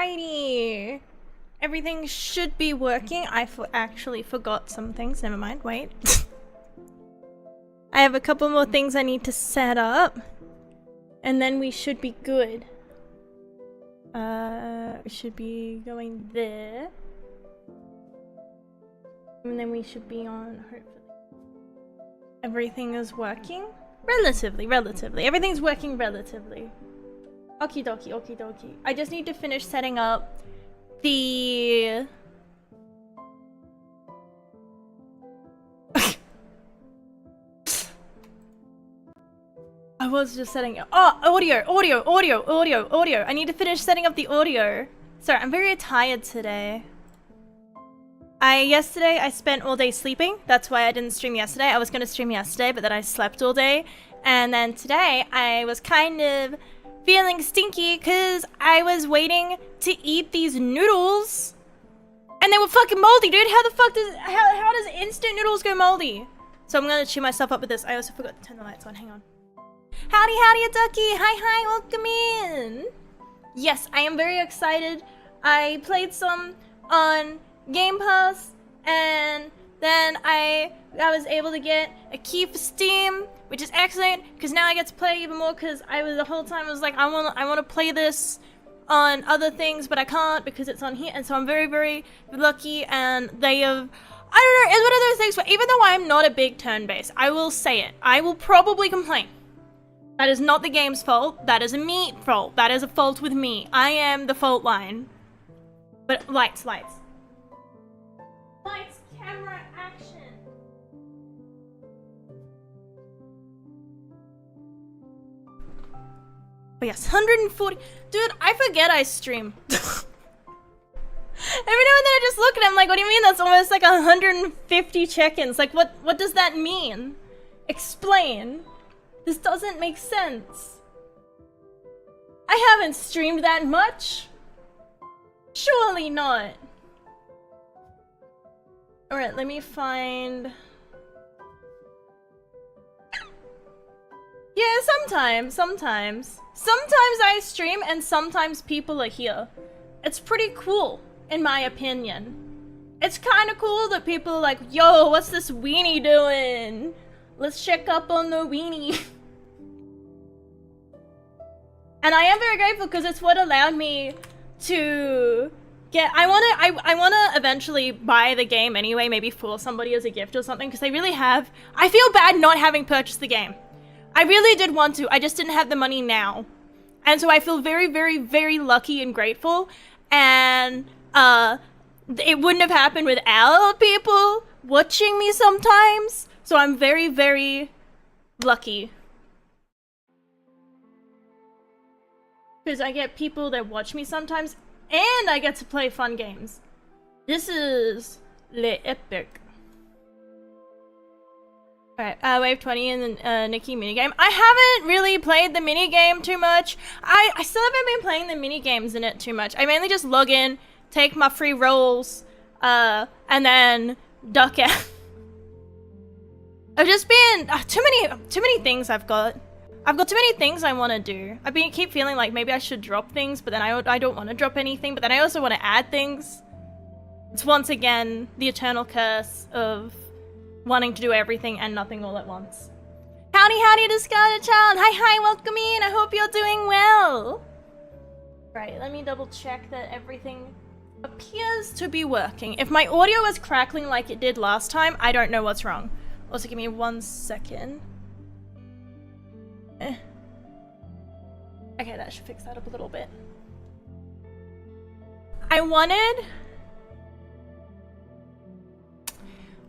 Alrighty. Everything should be working. I actually forgot some things. Never mind. Wait. I have a couple more things I need to set up. And then we should be good. We should be going there. And then we should be on, hopefully. Everything is working? Relatively. Everything's working relatively. Okie dokie, okie dokie. I just need to finish setting up the... I was just setting up... Oh, audio. I need to finish setting up the audio. Sorry, I'm very tired today. Yesterday I spent all day sleeping. That's why I didn't stream yesterday. I was going to stream yesterday, but then I slept all day. And then today I was kind of feeling stinky because I was waiting to eat these noodles. And they were fucking moldy, dude. How the fuck does... How does instant noodles go moldy? So I'm going to chew myself up with this. I also forgot to turn the lights on. Hang on. Howdy, howdy, ducky. Hi, welcome in. Yes, I am very excited. I played some on Game Pass, and then I was able to get a key for Steam, which is excellent because now I get to play even more. Because the whole time I was like, I want to play this on other things, but I can't because it's on here. And so I'm very lucky. And they have, I don't know, it's one of those things where even though I'm not a big turn-based, I will say it. I will probably complain. That is not the game's fault. That is a me fault. That is a fault with me. I am the fault line. But lights. Lights, camera, action. Oh yes, 140. Dude, I forget I stream. Every now and then I just look and I'm like, what do you mean? That's almost like 150 check-ins. Like, what does that mean? Explain. This doesn't make sense. I haven't streamed that much. Surely not. Alright, let me find... Yeah, sometimes. Sometimes I stream and sometimes people are here. It's pretty cool, in my opinion. It's kind of cool that people are like, yo, what's this weenie doing? Let's check up on the weenie. And I am very grateful because it's what allowed me to get... I wanna eventually buy the game anyway, maybe for somebody as a gift or something, because they really have... I feel bad not having purchased the game. I really did want to, I just didn't have the money now. And so I feel very lucky and grateful. And it wouldn't have happened without people watching me sometimes. So I'm very lucky. Because I get people that watch me sometimes, and I get to play fun games. This is le epic. Alright, Wave 20 and the Nikki minigame. I haven't really played the minigame too much. I still haven't been playing the minigames in it too much. I mainly just log in, take my free rolls, and then duck out. I've just been... too many things I've got. I've got too many things I want to do. Keep feeling like maybe I should drop things, but then I don't want to drop anything, but then I also want to add things. It's once again the eternal curse of wanting to do everything and nothing all at once. Howdy, discarded child. Hi, welcome in. I hope you're doing well. Right, let me double check that everything appears to be working. If my audio is crackling like it did last time, I don't know what's wrong. Also, give me 1 second. Okay, that should fix that up a little bit. I wanted...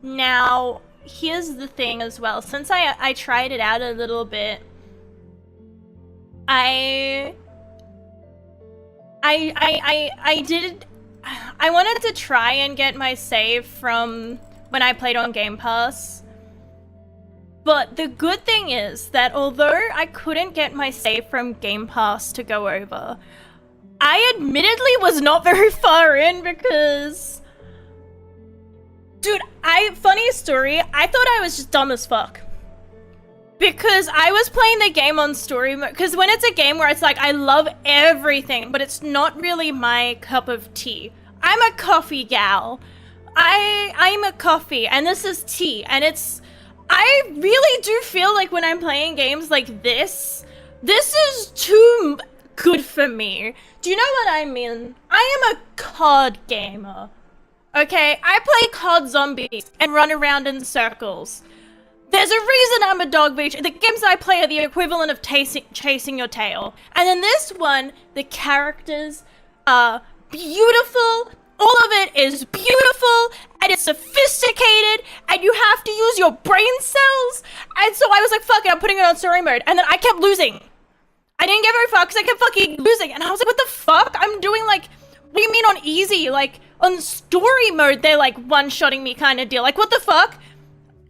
Now, here's the thing as well. Since I tried it out a little bit, I wanted to try and get my save from when I played on Game Pass. But the good thing is that although I couldn't get my save from Game Pass to go over, I admittedly was not very far in because... Dude, funny story, I thought I was just dumb as fuck. Because I was playing the game on story mode, because when it's a game where it's like, I love everything, but it's not really my cup of tea. I'm a coffee gal. I'm a coffee, and this is tea, and I really do feel like when I'm playing games like this is too good for me. Do you know what I mean? I am a COD gamer. Okay, I play COD Zombies and run around in circles. There's a reason I'm a dog bitch. The games I play are the equivalent of chasing your tail. And in this one, the characters are beautiful. All of it is beautiful, and it's sophisticated, and you have to use your brain cells. And so I was like, fuck it, I'm putting it on story mode. And then I kept losing. I didn't get very far because I kept fucking losing. And I was like, what the fuck? I'm doing like, what do you mean on easy? Like, on story mode, they're like one-shotting me kind of deal. Like, what the fuck?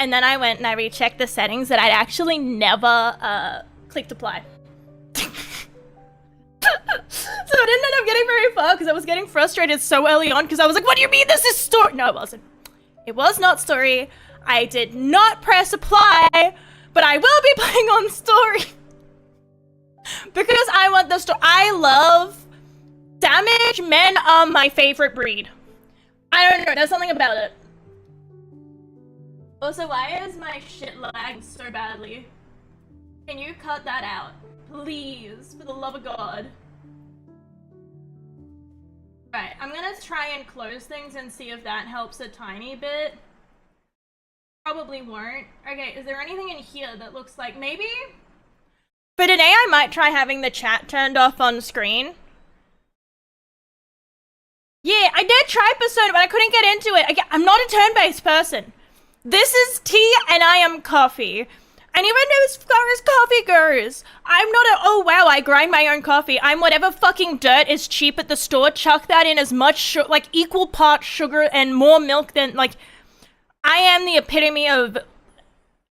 And then I went and I rechecked the settings that I'd actually never clicked apply. So I didn't end up getting very far because I was getting frustrated so early on because I was like, what do you mean this is story? No, it wasn't. It was not story. I did not press apply, but I will be playing on story. Because I want the story. I love damage. Men are my favorite breed. I don't know, there's something about it. Also, why is my shit lagging so badly? Can you cut that out? Please, for the love of God. Right, I'm gonna try and close things and see if that helps a tiny bit. Probably won't. Okay, is there anything in here that looks like maybe? For today, I might try having the chat turned off on screen. Yeah, I did try Persona, but I couldn't get into it. Again, I'm not a turn-based person. This is tea and I am coffee. And even as far as coffee goes, I'm not a, oh wow, I grind my own coffee. I'm whatever fucking dirt is cheap at the store, chuck that in as much, like equal parts sugar and more milk than, like, I am the epitome of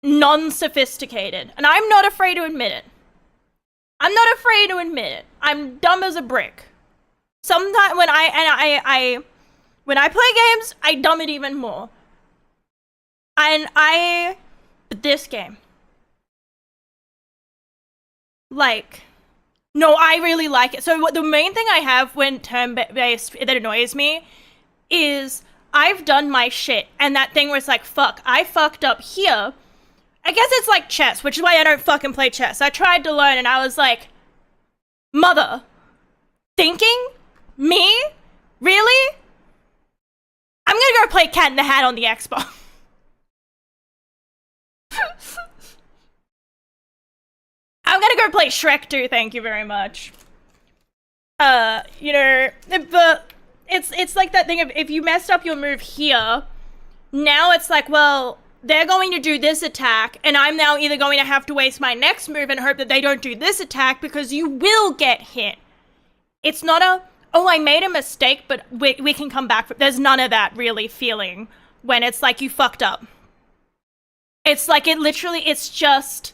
non-sophisticated. And I'm not afraid to admit it. I'm not afraid to admit it. I'm dumb as a brick. Sometimes when when I play games, I dumb it even more. And this game. Like, no, I really like it. So the main thing I have when turn-based that annoys me is I've done my shit. And that thing where it's like, fuck, I fucked up here. I guess it's like chess, which is why I don't fucking play chess. I tried to learn and I was like, mother, thinking? Me? Really? I'm gonna go play Cat in the Hat on the Xbox. I'm gonna go play Shrek 2, thank you very much. You know, but it's like that thing of if you messed up your move here, now it's like, well, they're going to do this attack, and I'm now either going to have to waste my next move and hope that they don't do this attack because you will get hit. It's not a, oh, I made a mistake, but we can come back. There's none of that really feeling when it's like you fucked up. It's like it literally, it's just,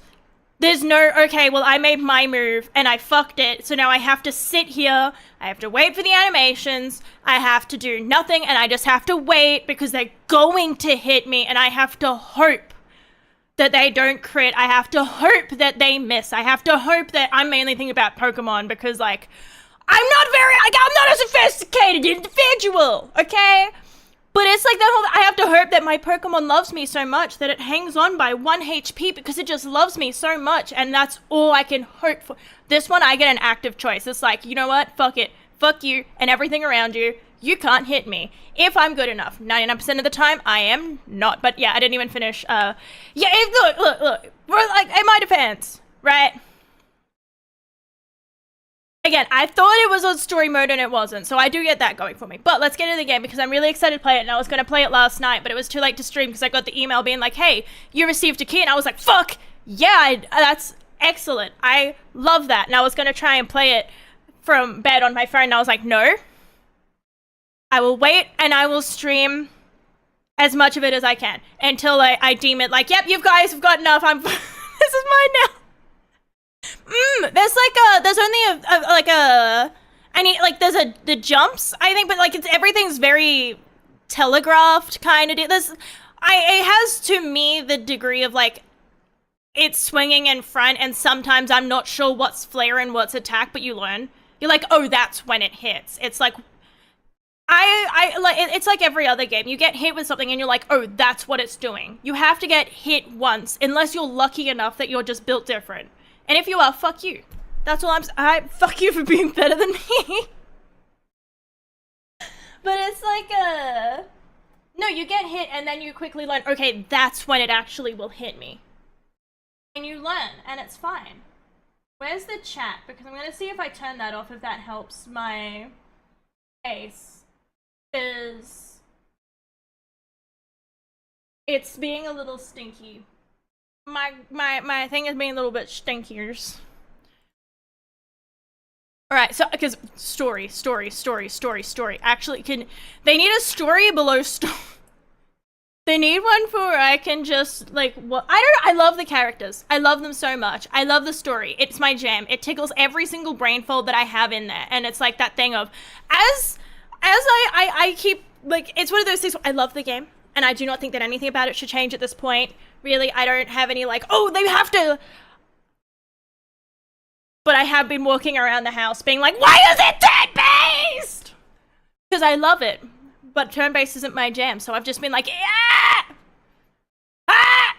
there's no, okay, well, I made my move and I fucked it, so now I have to sit here, I have to wait for the animations, I have to do nothing, and I just have to wait because they're going to hit me, and I have to hope that they don't crit, I have to hope that they miss, I have to hope that, I'm mainly thinking about Pokemon because, like, I'm not a sophisticated individual, okay? But it's like that whole, I have to hope that my Pokemon loves me so much that it hangs on by 1 HP because it just loves me so much, and that's all I can hope for. This one, I get an active choice. It's like, you know what? Fuck it. Fuck you and everything around you. You can't hit me. If I'm good enough. 99% of the time, I am not. But yeah, I didn't even finish. Yeah, look. We're like, in my defense, right? Again, I thought it was on story mode and it wasn't, so I do get that going for me. But let's get into the game because I'm really excited to play it, and I was going to play it last night, but it was too late to stream because I got the email being like, hey, you received a key, and I was like, fuck, yeah, that's excellent. I love that, and I was going to try and play it from bed on my phone, and I was like, no. I will wait, and I will stream as much of it as I can until I deem it like, yep, you guys have got enough, this is mine now. There's only the jumps, I think, but like everything's very telegraphed kind of. It has to me the degree of like, it's swinging in front, and sometimes I'm not sure what's flare and what's attack, but you learn. You're like, oh, that's when it hits. It's like, it's like every other game. You get hit with something and you're like, oh, that's what it's doing. You have to get hit once, unless you're lucky enough that you're just built different. And if you are, fuck you. That's all fuck you for being better than me. But it's like, no, you get hit and then you quickly learn, okay, that's when it actually will hit me. And you learn, and it's fine. Where's the chat? Because I'm gonna see if I turn that off, if that helps my case. Because it's being a little stinky. My thing is being a little bit stinkiers. Alright, so, because story. Actually, they need a story below story. They need one for where I can just, like, what? I love the characters. I love them so much. I love the story. It's my jam. It tickles every single brain fold that I have in there. And it's like that thing of, as I keep, like, it's one of those things where I love the game. And I do not think that anything about it should change at this point. Really, I don't have any, like, oh, they have to. But I have been walking around the house being like, why is it turn-based? Because I love it. But turn-based isn't my jam, so I've just been like, yeah! Ah!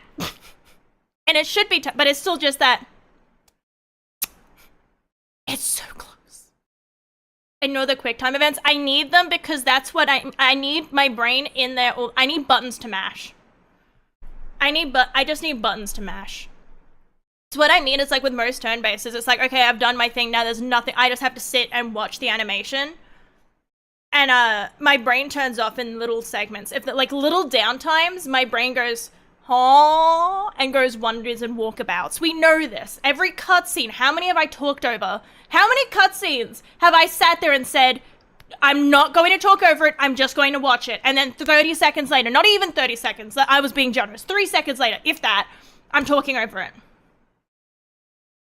And it should be, but it's still just that. It's so close. I know the quick time events. I need them because that's what I need my brain in there. I need buttons to mash. I just need buttons to mash. So what I mean is, like, with most turn-based, it's like, okay, I've done my thing, now there's nothing, I just have to sit and watch the animation. And, my brain turns off in little segments. If, like, little downtimes, my brain goes, huh, and goes wonders and walkabouts. We know this. Every cutscene, how many have I talked over? How many cutscenes have I sat there and said, I'm not going to talk over it, I'm just going to watch it. And then 30 seconds later, not even 30 seconds, I was being generous, 3 seconds later, if that, I'm talking over it.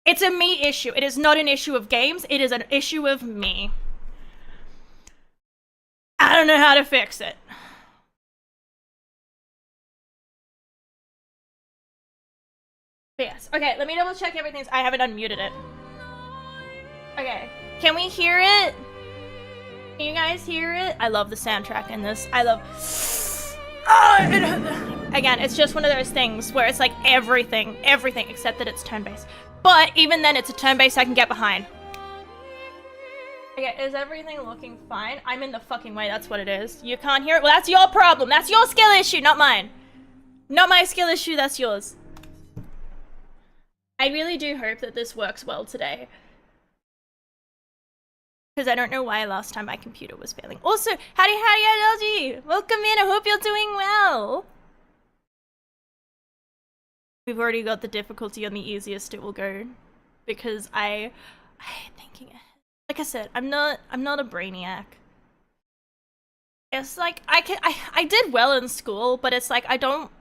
It's a me issue. It is not an issue of games. It is an issue of me. I don't know how to fix it. But yes. Okay, let me double check everything. I haven't unmuted it. Okay. Can we hear it? Can you guys hear it? I love the soundtrack in this. I love... Again, it's just one of those things where it's like everything except that it's turn-based. But even then, it's a turn-based I can get behind. Okay, is everything looking fine? I'm in the fucking way, that's what it is. You can't hear it? Well, that's your problem. That's your skill issue, not mine. Not my skill issue, that's yours. I really do hope that this works well today. Because I don't know why last time my computer was failing. Also, howdy, LG! Welcome in, I hope you're doing well! We've already got the difficulty on the easiest it will go. Because I hate thinking ahead. Like I said, I'm not a brainiac. It's like, I did well in school, but it's like, I don't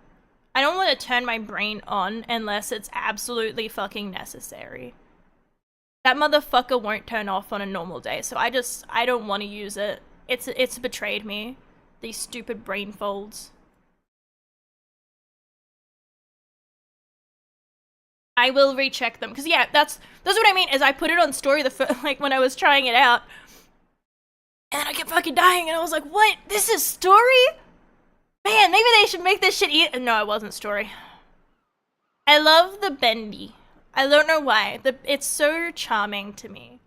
want to turn my brain on unless it's absolutely fucking necessary. That motherfucker won't turn off on a normal day, so I don't want to use it. It's betrayed me. These stupid brain folds. I will recheck them, because yeah, that's what I mean, is I put it on story like when I was trying it out, and I kept fucking dying, and I was like, what? This is story? Man, maybe they should make this shit No, it wasn't story. I love the bendy. I don't know why. It's so charming to me.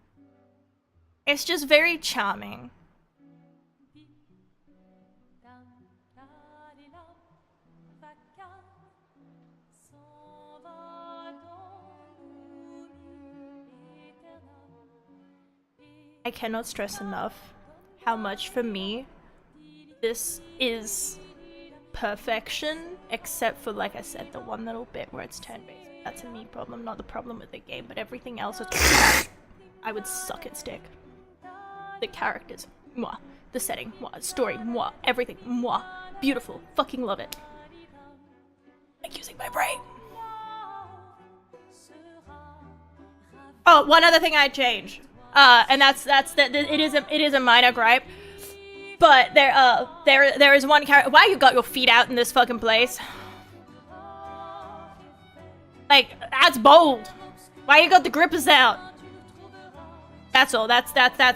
It's just very charming. I cannot stress enough how much, for me, this is perfection, except for, like I said, the one little bit where it's turn-based. That's a me problem, not the problem with the game, but everything else is I would suck at stick. The characters, mwah. The setting, mwah. Story, mwah. Everything, mwah. Beautiful. Fucking love it. Like using my brain. Oh, one other thing I'd change. And it is a minor gripe. But there is one character. Why you got your feet out in this fucking place? Like, that's bold. Why you got the grippers out? That's all. That's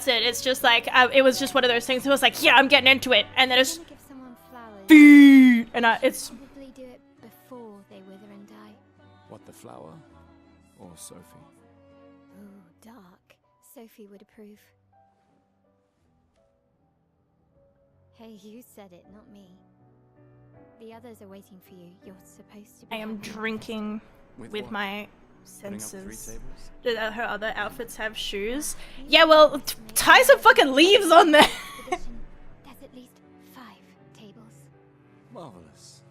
it. It's just like, it was just one of those things. It was like, yeah, I'm getting into it. And then it's... Give someone flowers. And it's... Probably do it before they wither and die. What, the flower? Or Sophie? Ooh, dark. Sophie would approve. Hey, you said it, not me. The others are waiting for you. You're supposed to be... I am drinking with my senses. Do her other outfits have shoes? Yeah, well, tie some fucking leaves on there. There's at least 5 tables. Marvelous.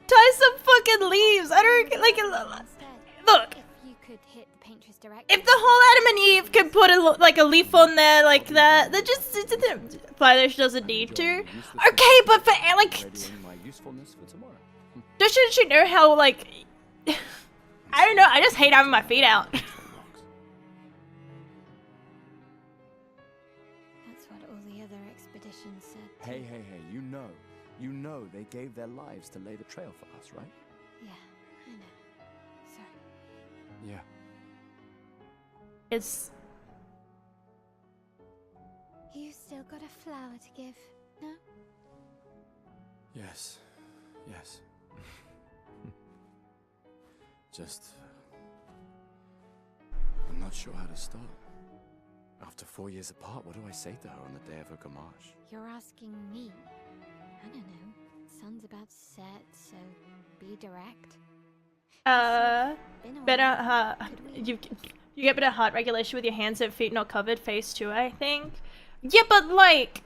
Tie some fucking leaves. I don't like. Look, If you could hit the paintress directly. if the whole Adam and Eve could put a leaf on there like that, that just Flylesh doesn't need to. Okay, but for like, My usefulness for tomorrow. doesn't she know how like? I don't know. I just hate having my feet out. That's what all the other expeditions said. Hey, you know they gave their lives to lay the trail for us, right? Yeah, I know. Sorry. Yeah. It's You still got a flower to give, no? Yes. Just... I'm not sure how to start. After 4 years apart, what do I say to her on the day of her gamache? You're asking me. I don't know. Sun's about to set, so be direct. Been a better while. Could we- you get better heart regulation with your hands and feet not covered. Phase 2, I think. Yeah, but like,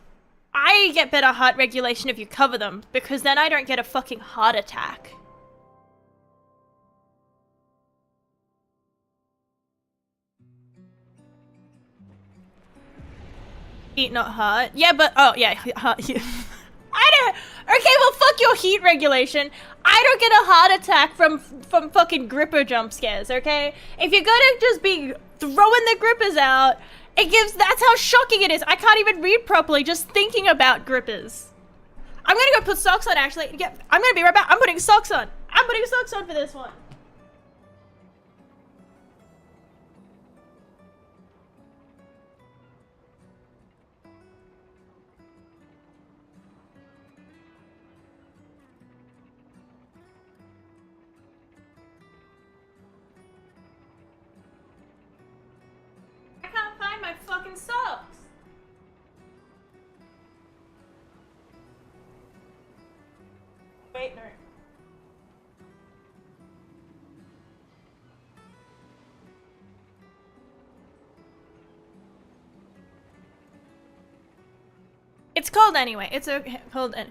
I get better heart regulation if you cover them because then I don't get a fucking heart attack. Heat, not heart. Yeah, but oh yeah, heart. I don't. Okay, well, fuck your heat regulation. I don't get a heart attack from fucking gripper jump scares. Okay, if you're gonna just be throwing the grippers out, it gives. That's how shocking it is. I can't even read properly just thinking about grippers. I'm gonna go put socks on. Actually, yeah, I'm gonna be right back. I'm putting socks on. I'm putting socks on for this one. I can't find my fucking socks. Wait, no. It's cold anyway. It's okay. Cold and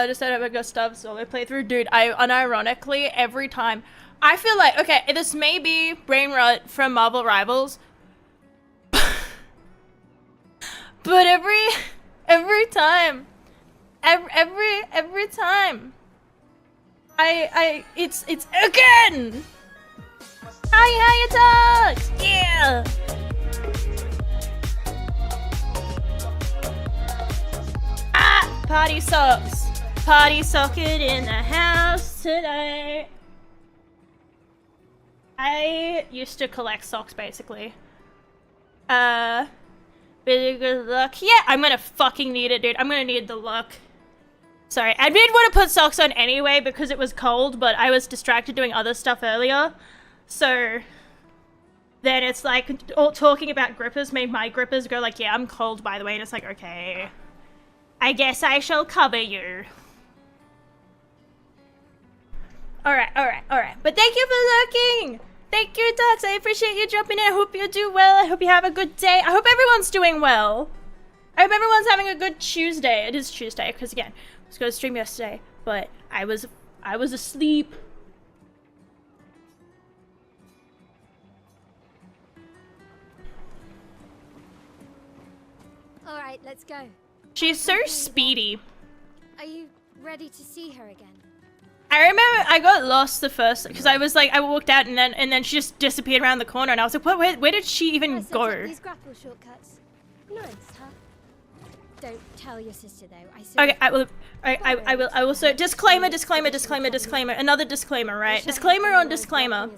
just out of a Gustav solo playthrough, dude. I unironically every time I feel like okay, this may be brain rot from Marvel Rivals, but every time, it's again. How you talk? Yeah. Ah, party socks. Party socket in the house tonight. I used to collect socks basically. Really good luck. Yeah, I'm gonna fucking need it, dude. I'm gonna need the luck. Sorry, I did want to put socks on anyway because it was cold, but I was distracted doing other stuff earlier. So then it's like all talking about grippers made my grippers go like, yeah, I'm cold by the way, and it's like, okay, I guess I shall cover you. Alright. But thank you for lurking! Thank you, Dux. I appreciate you jumping in. I hope you do well. I hope you have a good day. I hope everyone's doing well. I hope everyone's having a good Tuesday. It is Tuesday, because again, I was going to stream yesterday, but I was asleep. Alright, let's go. She's so speedy. Are you ready to see her again? I remember I got lost the first because I was like I walked out and then she just disappeared around the corner and I was like, what? Where did she even I set go? up these grapple shortcuts. Nice, huh? Don't tell your sister, though. I saw. Okay, I will. I will. I will. So disclaimer. Another disclaimer, right? Disclaimer on disclaimer.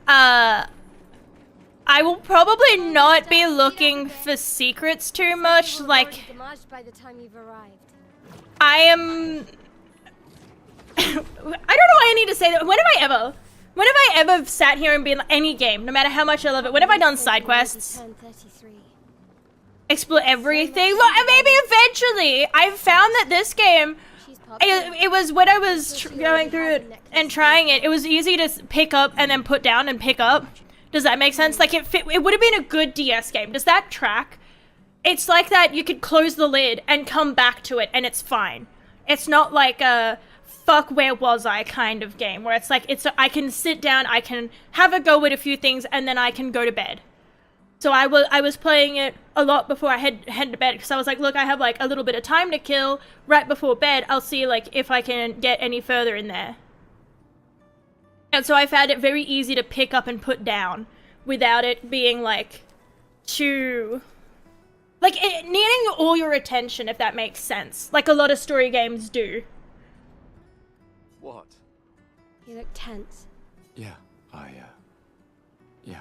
I will probably not be looking for secrets too much. Like, by the time you've arrived. I am. I don't know why I need to say that. When have I ever sat here and been like, any game, no matter how much I love it? When have I done side quests? Explore everything? Well, maybe eventually. I've found that this game, it was when I was going through it and trying it, it was easy to pick up and then put down and pick up. Does that make sense? Like, it would have been a good DS game. Does that track? It's like that you could close the lid and come back to it and it's fine. It's not like a fuck where was I kind of game where it's like, I can sit down, I can have a go with a few things and then I can go to bed. So I was playing it a lot before I head to bed because I was like, look, I have like a little bit of time to kill right before bed. I'll see like if I can get any further in there. And so I found it very easy to pick up and put down without it being like too, like it needing all your attention, if that makes sense. Like a lot of story games do. What? You look tense. Yeah, yeah.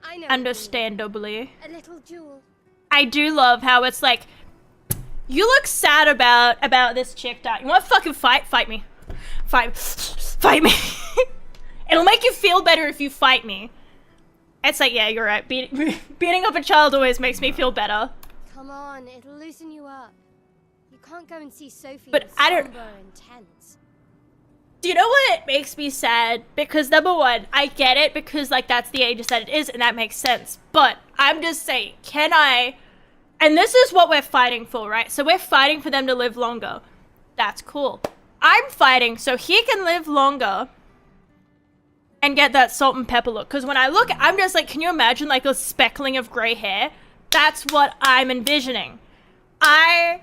I know. Understandably. A little jewel. I do love how it's like, you look sad about this chick dying. You want to fucking fight? Fight me. Fight me. It'll make you feel better if you fight me. It's like, yeah, you're right. Beating up a child always makes me feel better. Come on, it'll loosen you up. You can't go and see Sophie. But I don't. And tense. Do you know what makes me sad? Because number one, I get it because like that's the age that it is and that makes sense. But I'm just saying, can I? And this is what we're fighting for, right? So we're fighting for them to live longer. That's cool. I'm fighting so he can live longer and get that salt and pepper look. Because when I look, I'm just like, can you imagine like a speckling of gray hair? That's what I'm envisioning. A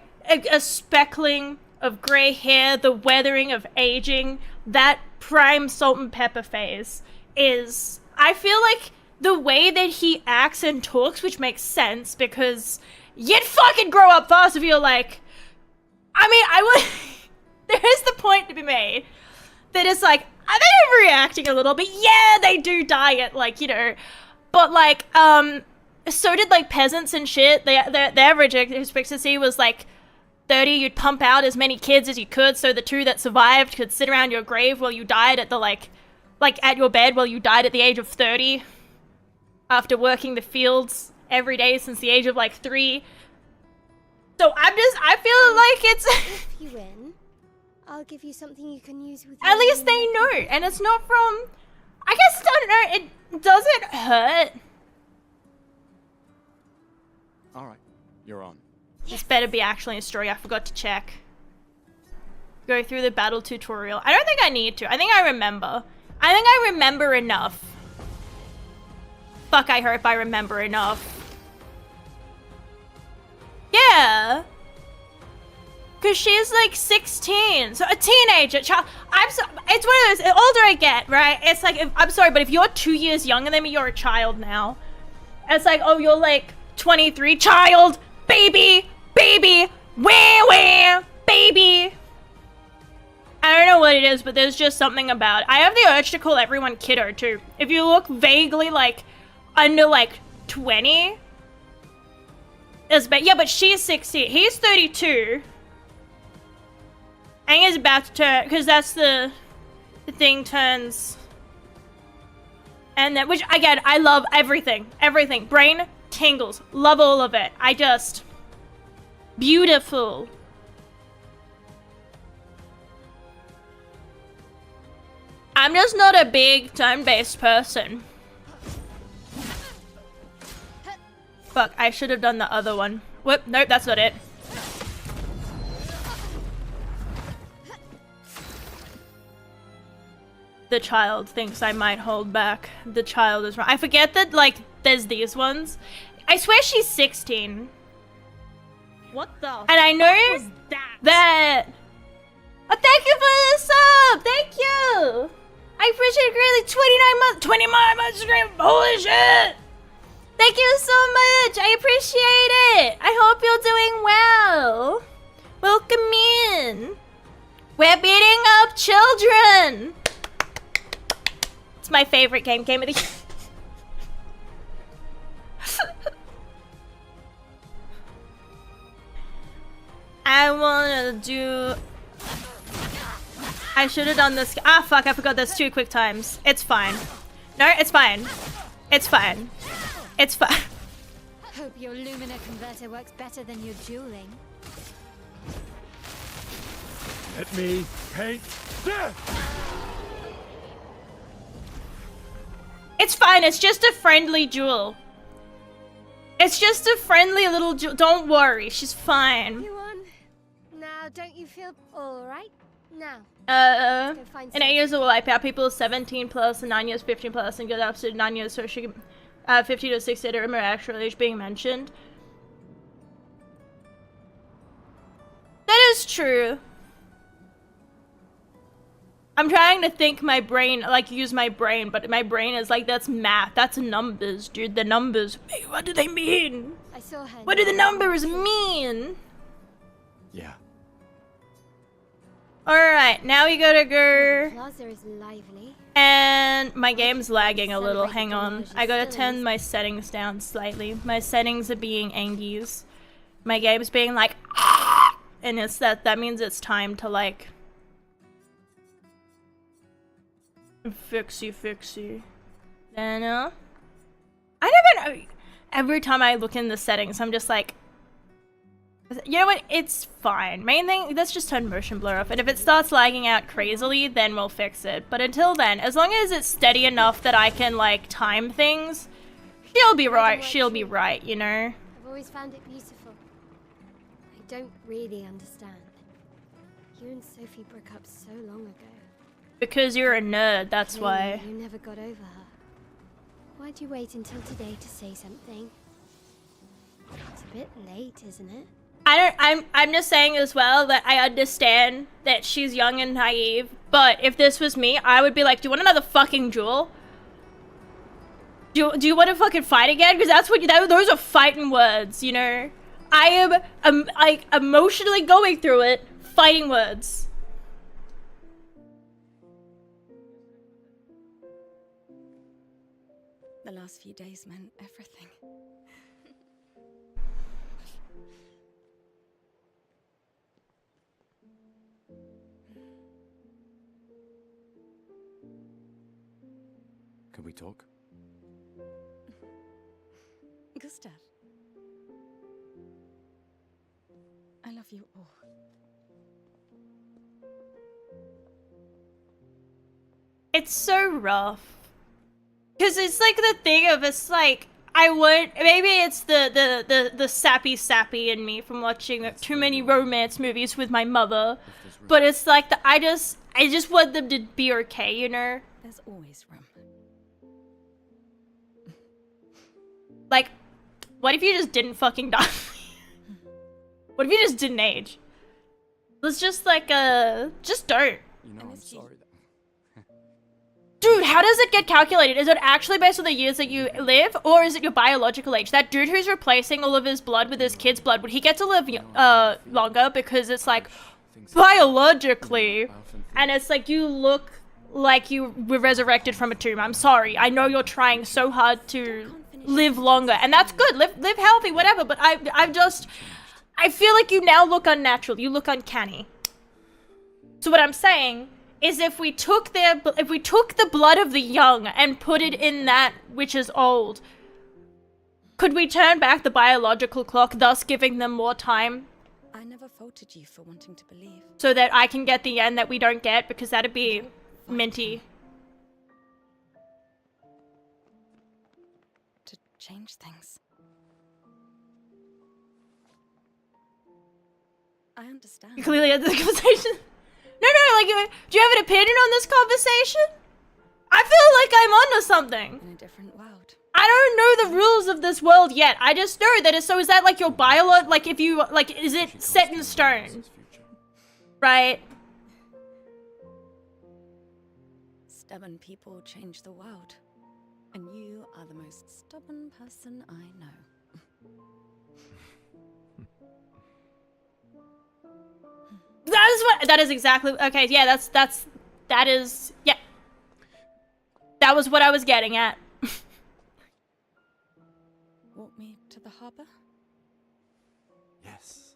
speckling of gray hair, the weathering of aging, that prime salt and pepper phase is, I feel like the way that he acts and talks, which makes sense because you'd fucking grow up fast if you're like, I mean, I would, there is the point to be made that it's like, are they overreacting a little bit? Yeah, they do die at like, you know, but like, so did like peasants and shit. The average expectancy was like 30, you'd pump out as many kids as you could so the two that survived could sit around your grave while you died at the like at your bed while you died at the age of 30 after working the fields every day since the age of like 3. So I feel like it's If you win, I'll give you something you can use with at least they know, and it's not from, I guess, I don't know, it doesn't hurt. All right, you're on. This better be actually a story. I forgot to check. Go through the battle tutorial. I don't think I need to. I think I remember. I think I remember enough. Fuck, I hope I remember enough. Yeah. Because she's like 16. So a teenager. Child. It's one of those, the older I get, right? It's like, I'm sorry, but if you're 2 years younger than me, you're a child now. It's like, oh, you're like 23. Child. Baby. Wah, baby. I don't know what it is, but there's just something about it. I have the urge to call everyone kiddo too. If you look vaguely like under like 20, yeah, but she's 16. He's 32. And he's about to turn, because that's the thing turns. And then, which again, I love everything. Brain tingles. Love all of it. Beautiful. I'm just not a big turn-based person. Fuck, I should have done the other one. Whoop, nope, that's not it. The child thinks I might hold back. The child is wrong. I forget that, like, there's these ones. I swear she's 16. What the? And I know was that. Oh, thank you for the sub. Thank you. I appreciate it greatly. 29 months. 20 months. Holy shit. Thank you so much. I appreciate it. I hope you're doing well. Welcome in. We're beating up children. It's my favorite game of the year. I wanna do... I should have done this. Ah, fuck, I forgot there's 2 quick times. It's fine. No, it's fine. It's fine. It's fine. Hope your Lumina converter works better than your dueling. Let me paint death! It's fine, it's just a friendly duel. It's just a friendly little duel. Don't worry, she's fine. You won. Now, don't you feel alright? Now. In 8 years it will wipe out people 17 plus and 9 years 15 plus and get up to 9 years so she can 50 to 60 to remember actual age being mentioned. That is true. I'm trying to think my brain, like use my brain, but my brain is like, that's math, that's numbers, dude, the numbers. Hey, what do they mean? I saw her. What do the numbers mean? Yeah. Alright, now we gotta go. Plaza is lively. And my game's lagging a little, hang on. I gotta turn my settings down slightly. My settings are being angies. My game's being like, ah! And it's that means it's time to like... Fixie. Then, I never know. Every time I look in the settings, I'm just like... You know what? It's fine. Main thing, let's just turn motion blur off. And if it starts lagging out crazily, then we'll fix it. But until then, as long as it's steady enough that I can, like, time things, she'll be right. She'll be right, you know? I've always found it beautiful. I don't really understand. You and Sophie broke up so long ago. Because you're a nerd, that's why. You never got over her. Why'd you wait until today to say something? It's a bit late, isn't it? I'm just saying as well that I understand that she's young and naive, but if this was me, I would be like, do you want another fucking duel? Do you want to fucking fight again? Because that's what those are fighting words, you know? I am like emotionally going through it, fighting words. The last few days meant everything. Can we talk? Gustav, I love you all. It's so rough. Because it's like the thing of, it's like, I would, maybe it's the sappy in me from watching too many romance movies with my mother. But it's like, I just want them to be okay, you know? There's always room. Like, what if you just didn't fucking die? What if you just didn't age? Let's just like, just don't. You know, I'm sorry that... Dude, how does it get calculated? Is it actually based on the years that you live, or is it your biological age? That dude who's replacing all of his blood with his kid's blood, would he get to live longer because it's like biologically, and it's like you look like you were resurrected from a tomb. I'm sorry. I know you're trying so hard to live longer, and that's good. Live healthy, whatever. But I feel like you now look unnatural. You look uncanny. So what I'm saying is, if we took the blood of the young and put it in that which is old, could we turn back the biological clock, thus giving them more time? I never faulted you for wanting to believe. So that I can get the end that we don't get, because that'd be minty. To change things. I understand. You clearly had the conversation. No, like, do you have an opinion on this conversation? I feel like I'm onto something. In a different world. I don't know the rules of this world yet. I just know that so is that like your like if you, like, is it set in stone? Right? Stubborn people change the world. And you are the most stubborn person I know. That is exactly, okay, yeah, that is, yeah. That was what I was getting at. Walk me to the harbor? Yes.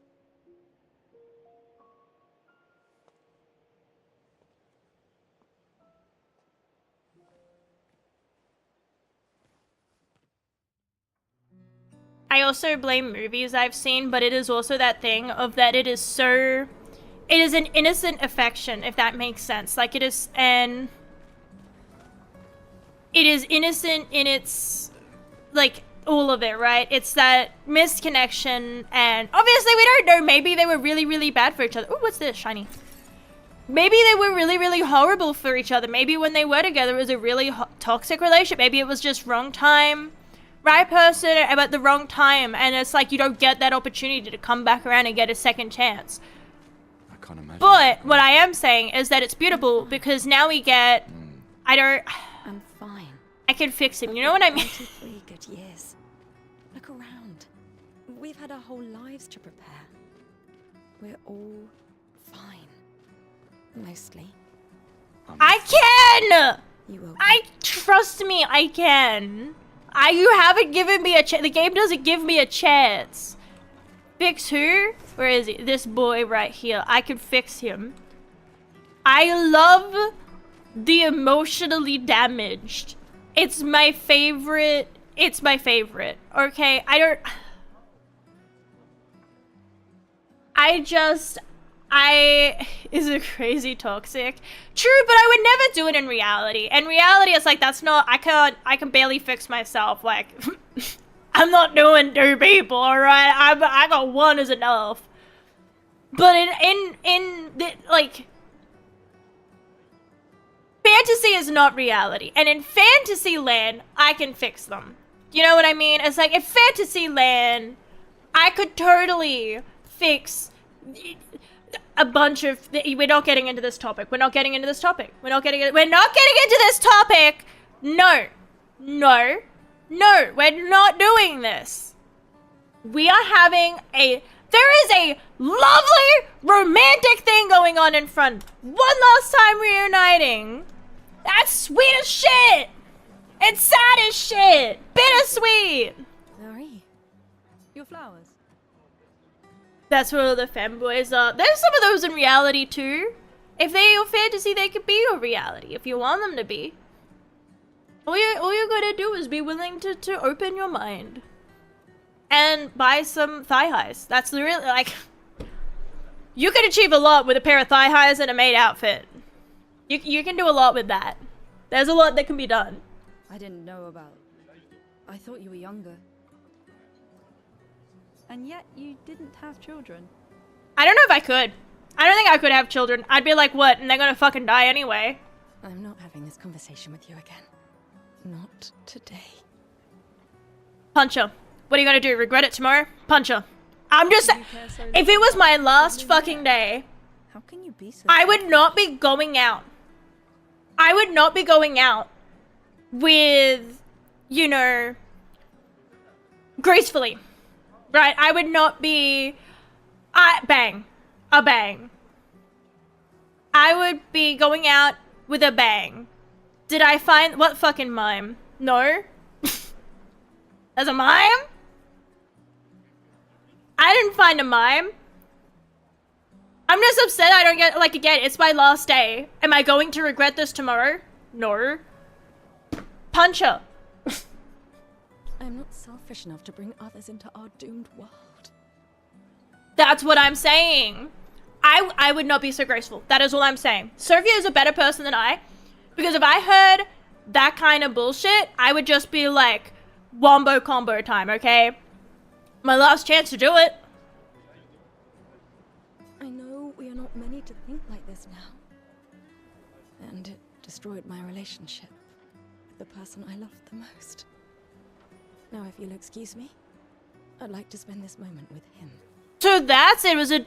I also blame movies I've seen, but it is also that thing of that it is so... It is an innocent affection, if that makes sense. Like, it is an... It is innocent in its... Like, all of it, right? It's that missed connection, and obviously we don't know. Maybe they were really, really bad for each other. Ooh, what's this? Shiny. Maybe they were really, really horrible for each other. Maybe when they were together it was a really toxic relationship. Maybe it was just wrong time, right person at the wrong time, and it's like you don't get that opportunity to come back around and get a second chance. I can't imagine. But what I am saying is that it's beautiful because now we get... I'm fine. I can fix him, you know what I mean? 23 good years. Look around. We've had our whole lives to prepare. We're all fine. Mostly. I can! You will. Trust me, I can. You haven't given me a chance. The game doesn't give me a chance. Fix who? Where is he? This boy right here. I can fix him. I love the emotionally damaged. It's my favorite. It's my favorite. Okay, is it crazy toxic? True, but I would never do it in reality. In reality, it's like, that's not, I can barely fix myself. Like, I'm not doing two people, alright? I got one is enough. But like, fantasy is not reality. And in fantasy land, I can fix them. You know what I mean? It's like, in fantasy land, I could totally fix a bunch of... We're not getting into this topic. We're not getting into this topic. We're not getting into this topic. No. No. No. We're not doing this. We are having a... There is a lovely romantic thing going on in front. One last time reuniting. That's sweet as shit. It's sad as shit. Bittersweet. Parry. Your flowers. That's where all the femboys are. There's some of those in reality too. If they're your fantasy, they could be your reality. If you want them to be. All you gotta do is be willing to open your mind. And buy some thigh highs. That's the real, like... You can achieve a lot with a pair of thigh highs and a maid outfit. You can do a lot with that. There's a lot that can be done. I didn't know about... I thought you were younger. And yet you didn't have children. I don't know if I could. I don't think I could have children. I'd be like, what? And they're gonna fucking die anyway. I'm not having this conversation with you again. Not today. Punch her. What are you gonna do? Regret it tomorrow? Punch her. I'm just... If it was my last fucking day, How can you be so... I would not be going out. I would not be going out with, you know, gracefully. Right? I would not be... bang. A bang. I would be going out with a bang. Did I find... What fucking mime? No? As a mime? I didn't find a mime. I'm just upset I don't get... Like, again, it's my last day. Am I going to regret this tomorrow? No. Punch her. I'm not selfish enough to bring others into our doomed world. That's what I'm saying. I would not be so graceful. That is all I'm saying. Sophia is a better person than I. Because if I heard that kind of bullshit, I would just be like, wombo combo time, okay? My last chance to do it. I know we are not many to think like this now. And it destroyed my relationship with the person I loved the most. Now, if you'll excuse me, I'd like to spend this moment with him. So that's it. Was a And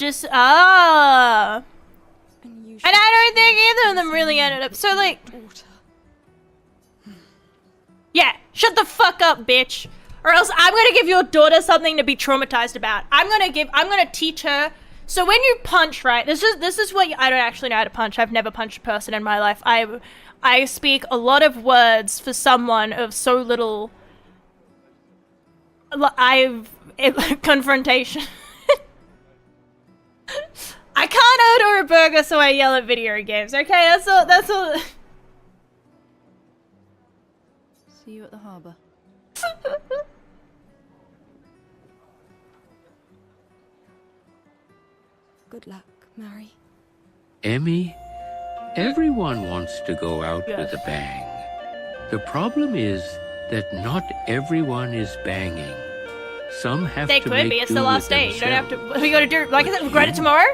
I don't think either of them really ended up. So like, daughter. yeah. Shut the fuck up, bitch. Or else I'm gonna give your daughter something to be traumatized about. I'm gonna teach her. So when you punch, right, this is what I don't actually know how to punch. I've never punched a person in my life. I speak a lot of words for someone of so little confrontation. I can't order a burger, so I yell at video games. Okay, that's all. See you at the harbour. Good luck, Mary. Emmy, everyone wants to go out with a bang. The problem is that not everyone is banging. Some have They to could make be. It's do the last with day. You don't have to. themselves. What are you gonna do? Like I said, regret it tomorrow?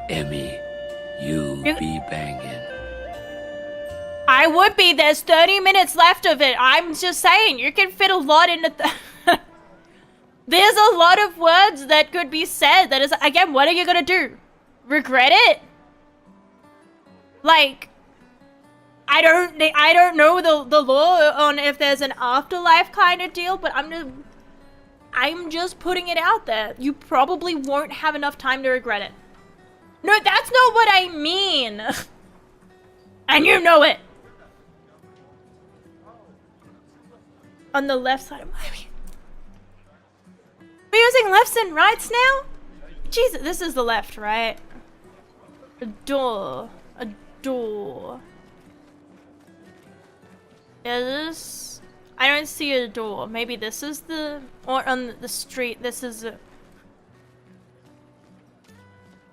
Emmy, you be banging. I would be. There's 30 minutes left of it. I'm just saying, you can fit a lot into There's a lot of words that could be said that is, again, what are you gonna do? Regret it? Like, I don't know the law on if there's an afterlife kind of deal, but I'm just putting it out there. You probably won't have enough time to regret it. No, that's not what I mean. And you know it. On the left side of my... We're using lefts and rights now? Jesus, this is the left, right? A door. A door. Is this... I don't see a door. Maybe this is the... Or on the street, this is a...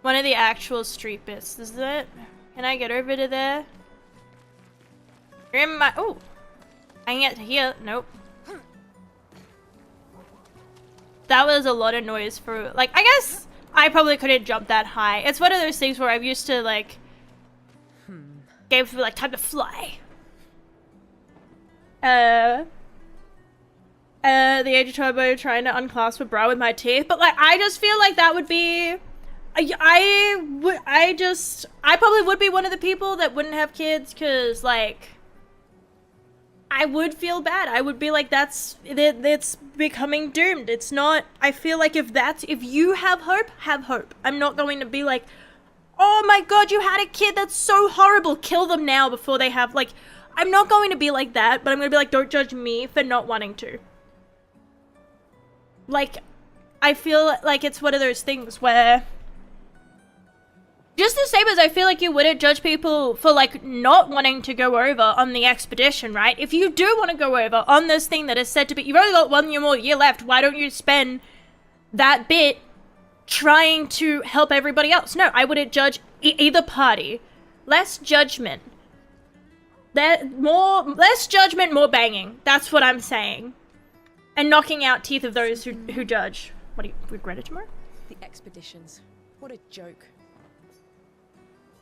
One of the actual street bits. Is it? Can I get over to there? You're in my... Oh! I can get to here. Nope. That was a lot of noise for... Like, I guess I probably couldn't jump that high. It's one of those things where I'm used to, like... Games for, like, time to fly. The Age of Turbo trying to unclasp a bra with my teeth. But, like, I just feel like that would be... I probably would be one of the people that wouldn't have kids, because, like... I would feel bad. I would be like, it's becoming doomed. It's not, I feel like if you have hope, have hope. I'm not going to be like, oh my god, you had a kid, that's so horrible, kill them now before they have, like, I'm not going to be like that, but I'm going to be like, don't judge me for not wanting to. Like, I feel like it's one of those things where... Just the same as I feel like you wouldn't judge people for, like, not wanting to go over on the expedition, right? If you do want to go over on this thing that is said to be... You've only got 1 more year left, why don't you spend that bit trying to help everybody else? No, I wouldn't judge either party. Less judgment. Less judgment, more banging. That's what I'm saying. And knocking out teeth of those who judge. What, do you regret it tomorrow? The expeditions. What a joke.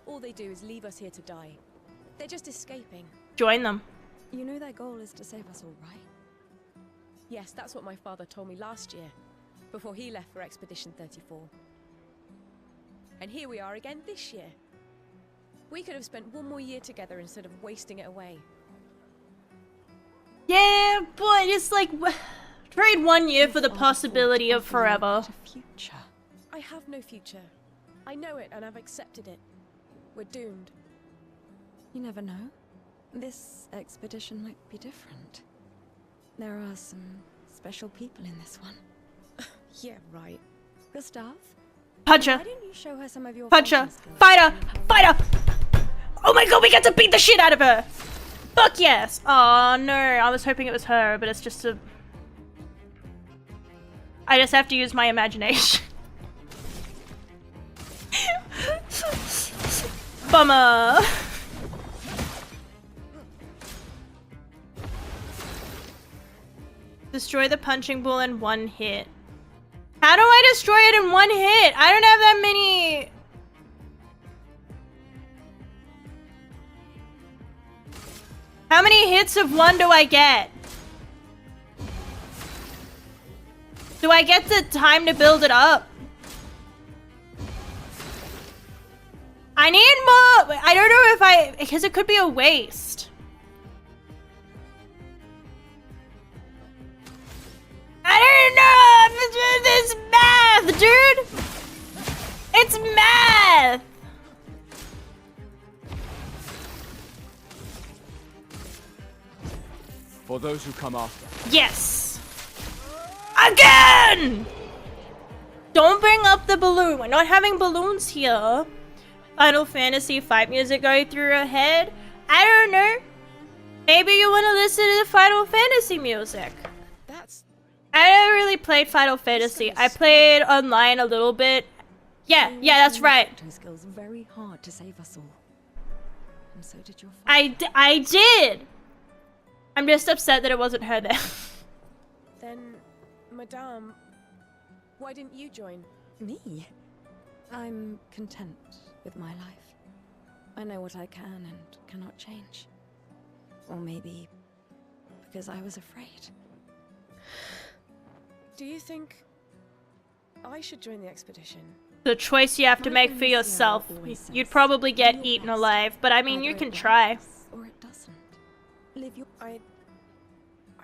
All they do is leave us here to die. They're just escaping. Join them. You know their goal is to save us all, right? Yes, that's what my father told me last year, before he left for Expedition 34. And here we are again this year. We could have spent 1 more year together instead of wasting it away. Yeah, but it's like... Trade 1 year for the possibility of forever. Future. I have no future. I know it and I've accepted it. We're doomed. You never know. This expedition might be different. There are some special people in this one. Yeah, right. Gustav, Punch her. why don't you show her some of your Punch her. fighting skills? Fight her. Fight her. Oh my god, we get to beat the shit out of her. Fuck yes. Oh no, I was hoping it was her, but it's just a... I just have to use my imagination. Bummer. Destroy the punching ball in 1 hit. How do I destroy it in 1 hit? I don't have that many... How many hits of 1 do I get? Do I get the time to build it up? I need more. I don't know if because it could be a waste. I don't know! It's math, dude! It's math! For those who come after. Yes! Again! Don't bring up the balloon. We're not having balloons here. Final Fantasy fight music going through your head. I don't know. Maybe you want to listen to the Final Fantasy music. That's... I never really played Final Fantasy. I played online a little bit. Yeah, that's right. Skills very hard to save us all. And so did your I did. I'm just upset that it wasn't her there. Then, Madame, why didn't you join? Me? I'm content with my life. I know what I can and cannot change. Or maybe because I was afraid. Do you think I should join the expedition? The choice you have to make for yourself. You'd probably get eaten alive, but I mean, you can try. Or it doesn't. Live your... I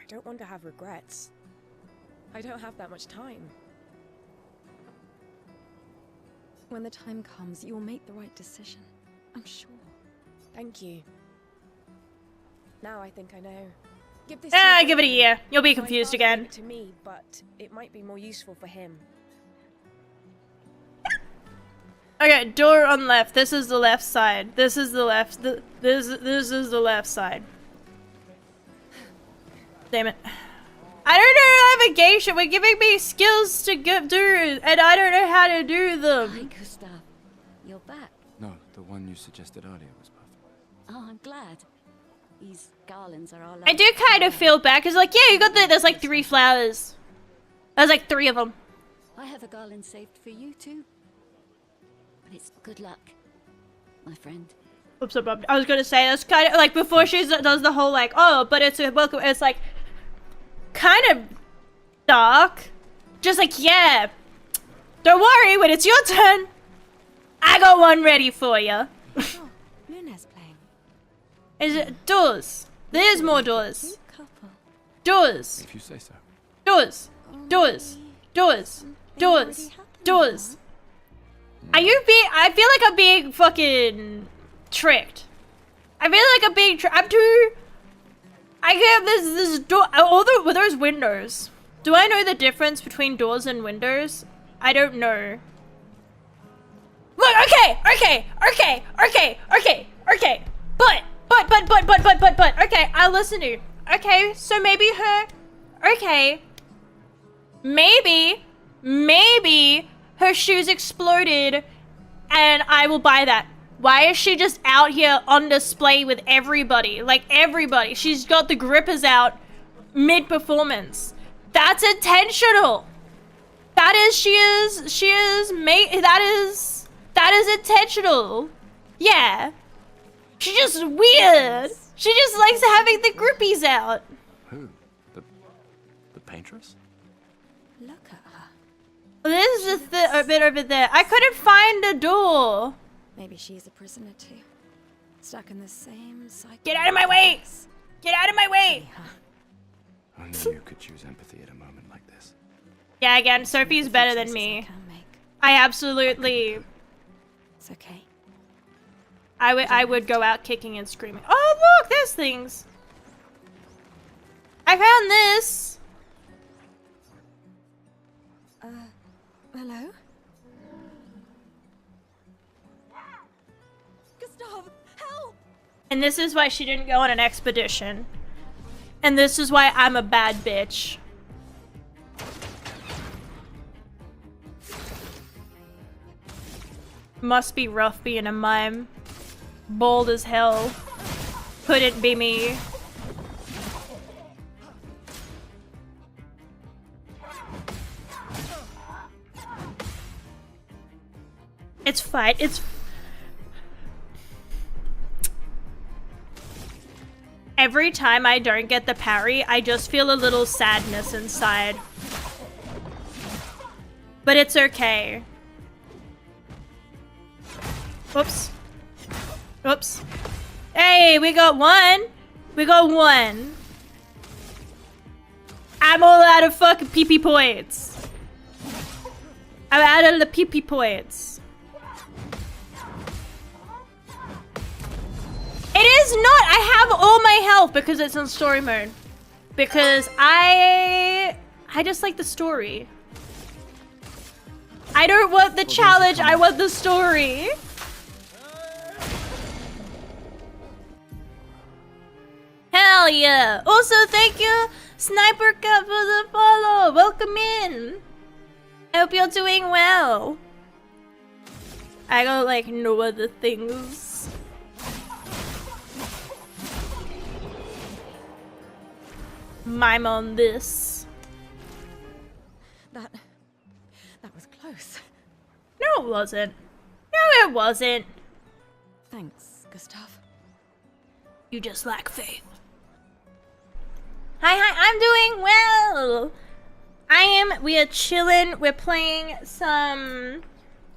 don't want to have regrets. I don't have that much time. When the time comes, you'll make the right decision. I'm sure. Thank you. Now I think I know. Give this Give it a year. You'll be My confused father gave again. it to me, but it might be more useful for him. Okay, door on left. This is the left side. This is the left. This is the left side. Damn it. I don't know navigation. We're giving me skills to do, and I don't know how to do them. Hi, Gustav. You're back. No, the one you suggested earlier was perfect. Oh, I'm glad. These garlands are all... I do kind of feel bad, because, like, yeah, you got there's like 3 flowers. There's like 3 of them. I have a garland saved for you, too. But it's good luck, my friend. Oops, I was gonna say, that's kind of, like, before she does the whole, like, oh, but it's a welcome, it's, like, kind of dark. Just like, yeah, don't worry, when it's your turn, I got one ready for you. Oh, Luna's playing. Is it doors? There's more doors. Cute couple. Doors. If you say so. Doors. Doors. Doors. Doors. Doors. Are you being? I feel like I'm being fucking tricked. I feel like I'm being tricked. I'm too. I have this door. Were those windows? Do I know the difference between doors and windows? I don't know. Look. Okay. But. Okay, I'll listen to you. Okay, so maybe her. Okay. Maybe her shoes exploded, and I will buy that. Why is she just out here on display with everybody? Like, everybody. She's got the grippers out mid-performance. That's intentional. That is intentional. Yeah. She's just weird. She just likes having the grippies out. Who? The paintress? Look at her. This is a bit over there. I couldn't find a door. Maybe she's a prisoner too. Stuck in the same cycle. Get out of my way! Get out of my way! Only you could choose empathy at a moment like this. Yeah, again, Sophie's better than me. I absolutely... It's okay. I would go out kicking and screaming. Oh, look! There's things! I found this! Hello? Gustav, help! And this is why she didn't go on an expedition. And this is why I'm a bad bitch. Must be rough being a mime. Bold as hell. Couldn't be me. It's fine. It's... Every time I don't get the parry, I just feel a little sadness inside. But it's okay. Whoops. Oops. Hey, we got one. We got one. I'm all out of fucking PP points. I'm out of the PP points. It is not. I have all my health because it's on story mode. Because I just like the story. I don't want the challenge, I want the story. Hell yeah. Also, thank you, Sniper Cat, for the follow. Welcome in. I hope you're doing well. I got like no other things. Mime on this. That was close. No, it wasn't. No, it wasn't. Thanks, Gustav. You just lack faith. Hi, I'm doing well. We are chilling. We're playing some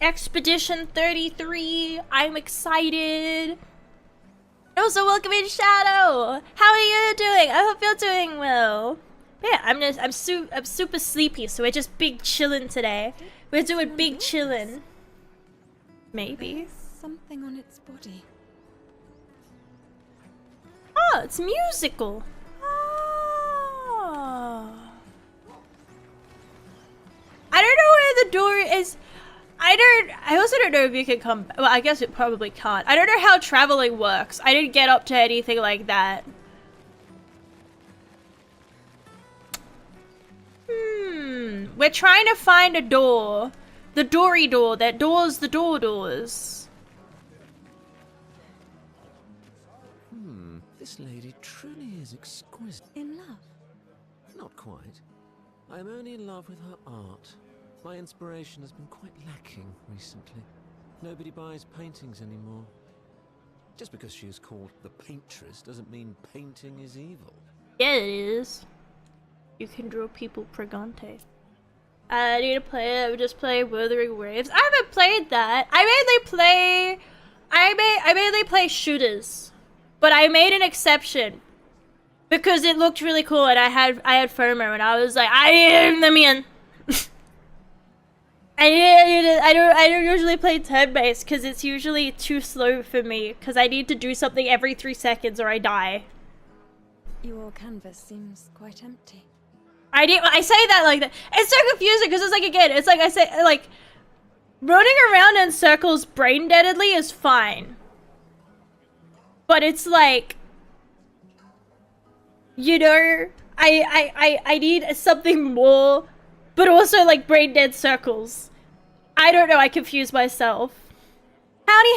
Expedition 33. I'm excited. Also, welcome in, Shadow. How are you doing? I hope you're doing well. Yeah, I'm super sleepy, so we're just big chillin' today. We're doing big chillin'. Maybe. There's something on its body. Oh, it's musical. Oh. I don't know where the door is. I also don't know if you can come. Well, I guess it probably can't. I don't know how traveling works. I didn't get up to anything like that. We're trying to find a door. The doory door that doors the doors. This lady truly is exquisite. In love? Not quite. I am only in love with her art. My inspiration has been quite lacking recently. Nobody buys paintings anymore. Just because she is called the paintress doesn't mean painting is evil. Yeah, it is. You can draw people pregante. I need to play it. I would just play Wuthering Waves. I haven't played that. I mainly play shooters. But I made an exception. Because it looked really cool and I had FOMO and I was like, let me in. I don't usually play turn-based because it's usually too slow for me because I need to do something every 3 seconds or I die. Your canvas seems quite empty. I say that like that. It's so confusing because it's like, again, it's like I say, like, running around in circles brain deadedly is fine. But it's like, you know, I need something more, but also like brain dead circles. I don't know, I confuse myself. Howdy,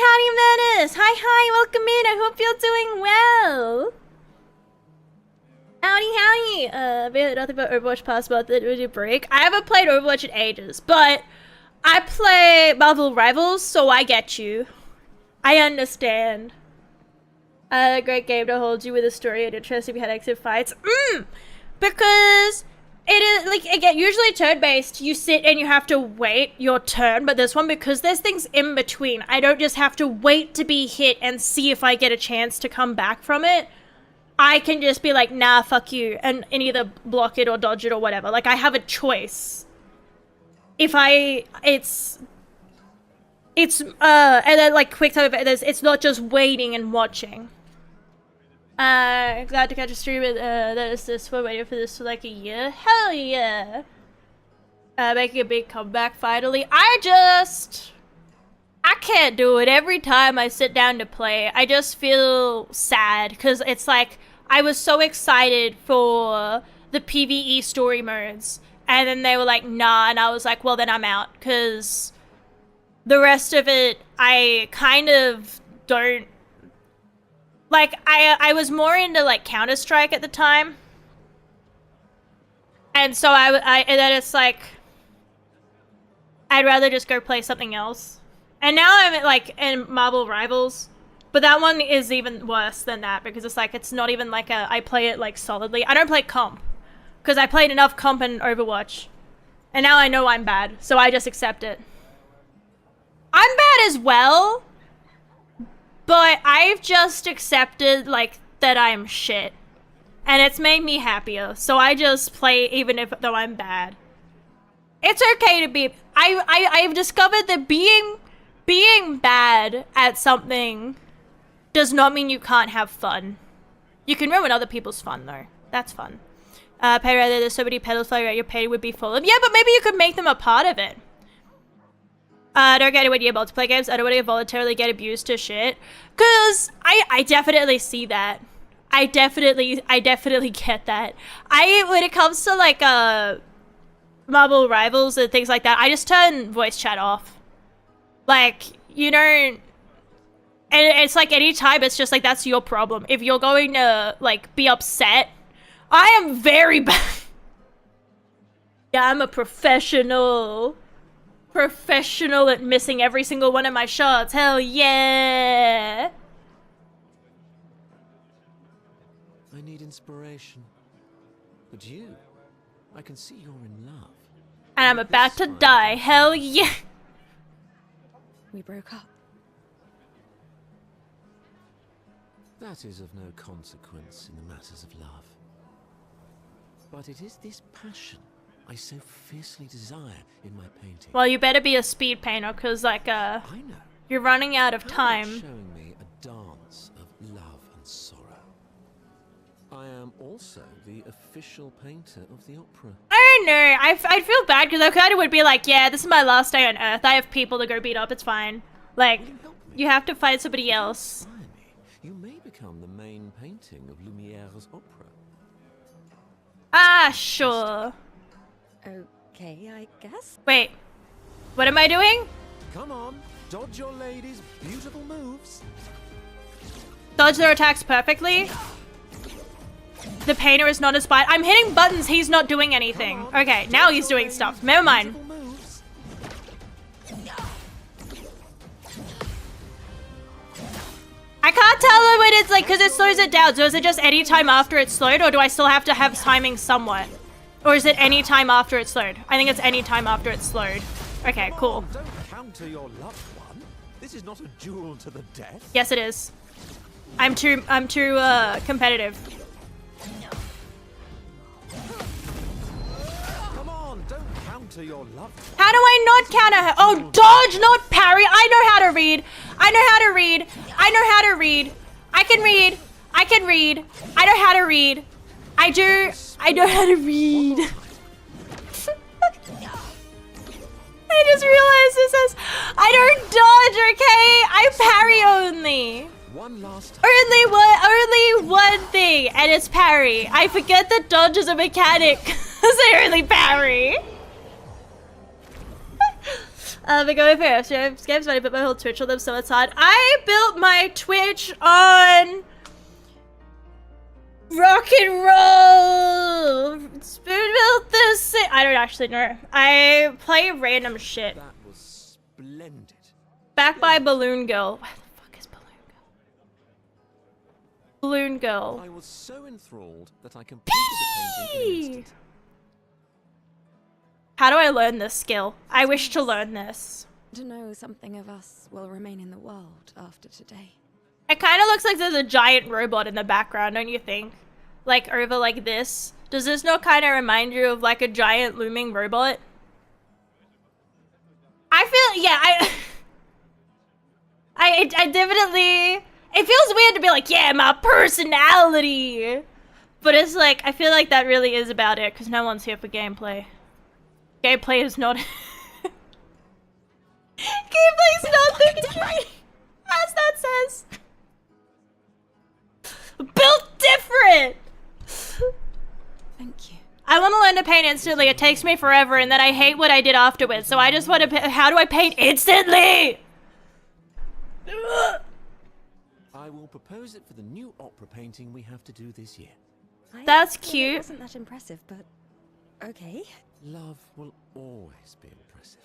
Menace! Hi, welcome in, I hope you're doing well. Howdy. Nothing but Overwatch past month and with your break. I haven't played Overwatch in ages, but I play Marvel Rivals, so I get you. I understand. A great game to hold you with a story and interest if you had active fights. Because it is, like, again, usually turn-based, you sit and you have to wait your turn, but this one, because there's things in between, I don't just have to wait to be hit and see if I get a chance to come back from it. I can just be like, nah, fuck you, and either block it or dodge it or whatever. Like, I have a choice. It's and then, like, quick time, it's not just waiting and watching. Glad to catch a stream that is this one, waiting for this for like a year. Hell yeah! Making a big comeback finally. I can't do it. Every time I sit down to play, I just feel sad, because it's like, I was so excited for the PvE story modes, and then they were like, nah, and I was like, well, then I'm out, because the rest of it, I kind of don't, like, I was more into, like, Counter-Strike at the time, and so and then it's like, I'd rather just go play something else. And now I'm like in Marvel Rivals, but that one is even worse than that because it's like, it's not even like I play it like solidly. I don't play comp because I played enough comp in Overwatch and now I know I'm bad, so I just accept it. I'm bad as well, but I've just accepted like that I'm shit. and it's made me happier. So I just play even if though I'm bad. It's okay to be. I've discovered that being bad at something does not mean you can't have fun. You can ruin other people's fun though. That's fun. Pay rather, there's so many pedals flying around your pay would be full of. Yeah, but maybe you could make them a part of it. I don't get it when you multiplayer games. I don't want to voluntarily get abused to shit. Cause I definitely see that. I definitely get that. When it comes to like Marvel Rivals and things like that, I just turn voice chat off. Like, you know, and it's like anytime it's just like that's your problem. If you're going to like be upset, I am very bad. Yeah, I'm a professional at missing every single one of my shots. Hell yeah. I need inspiration. But you, I can see you're in love. And I'm about to die. Hell yeah. We broke up. That is of no consequence in the matters of love. But it is this passion I so fiercely desire in my painting. Well, you better be a speed painter, cause like I know. you're running out of How about time. showing me a dance of love and sorrow. I am also the official painter of the opera. I don't know. I'd feel bad because I kind of would be like, yeah, this is my last day on Earth. I have people to go beat up. It's fine. Like, you have to find somebody else. Inspire me. You may become the main painting of Lumiere's opera. Ah, sure. Okay, I guess. Wait, what am I doing? Come on, dodge your lady's beautiful moves. Dodge their attacks perfectly. The painter is not inspired. I'm hitting buttons. He's not doing anything. Okay, now he's doing stuff. Never mind. I can't tell when it's like, because it slows it down. So is it just any time after it's slowed, or do I still have to have timing somewhat? Or is it any time after it's slowed? I think it's any time after it's slowed. Okay, cool. Don't counter your loved one. This is not a duel to the death. Yes, it is. I'm too competitive. Come on, don't counter your loved one. How do I not counter her? Oh, dodge, not parry. I know how to read. I know how to read. I know how to read. I can read. I can read. I know how to read. I do. I know how to read. I just realized this says I don't dodge, okay? I parry only. One last Only one thing, and it's parry. I forget that dodge is a mechanic because I only parry. But going first, game's funny, but my whole Twitch on them, so it's hard. I built my Twitch on rock and roll. Built this. I don't actually know. I play random shit. That was splendid. Backed by Balloon Girl. Where the fuck is Balloon Girl? Balloon Girl. I was so enthralled that I completed the painting in an instant. How do I learn this skill? I wish to learn this. To know something of us will remain in the world after today. It kind of looks like there's a giant robot in the background, don't you think? Like over like this. Does this not kind of remind you of like a giant looming robot? I feel, yeah, I definitely, it feels weird to be like, yeah, my personality. But it's like, I feel like that really is about it because no one's here for gameplay. Gameplay is not. Gameplay is not the control. As that says. Built different. Thank you. I want to learn to paint instantly. It takes me forever, and then I hate what I did afterwards. So I just want to. How do I paint instantly? I will propose it for the new opera painting we have to do this year. That's It cute. wasn't that impressive, but okay. Love will always be impressive.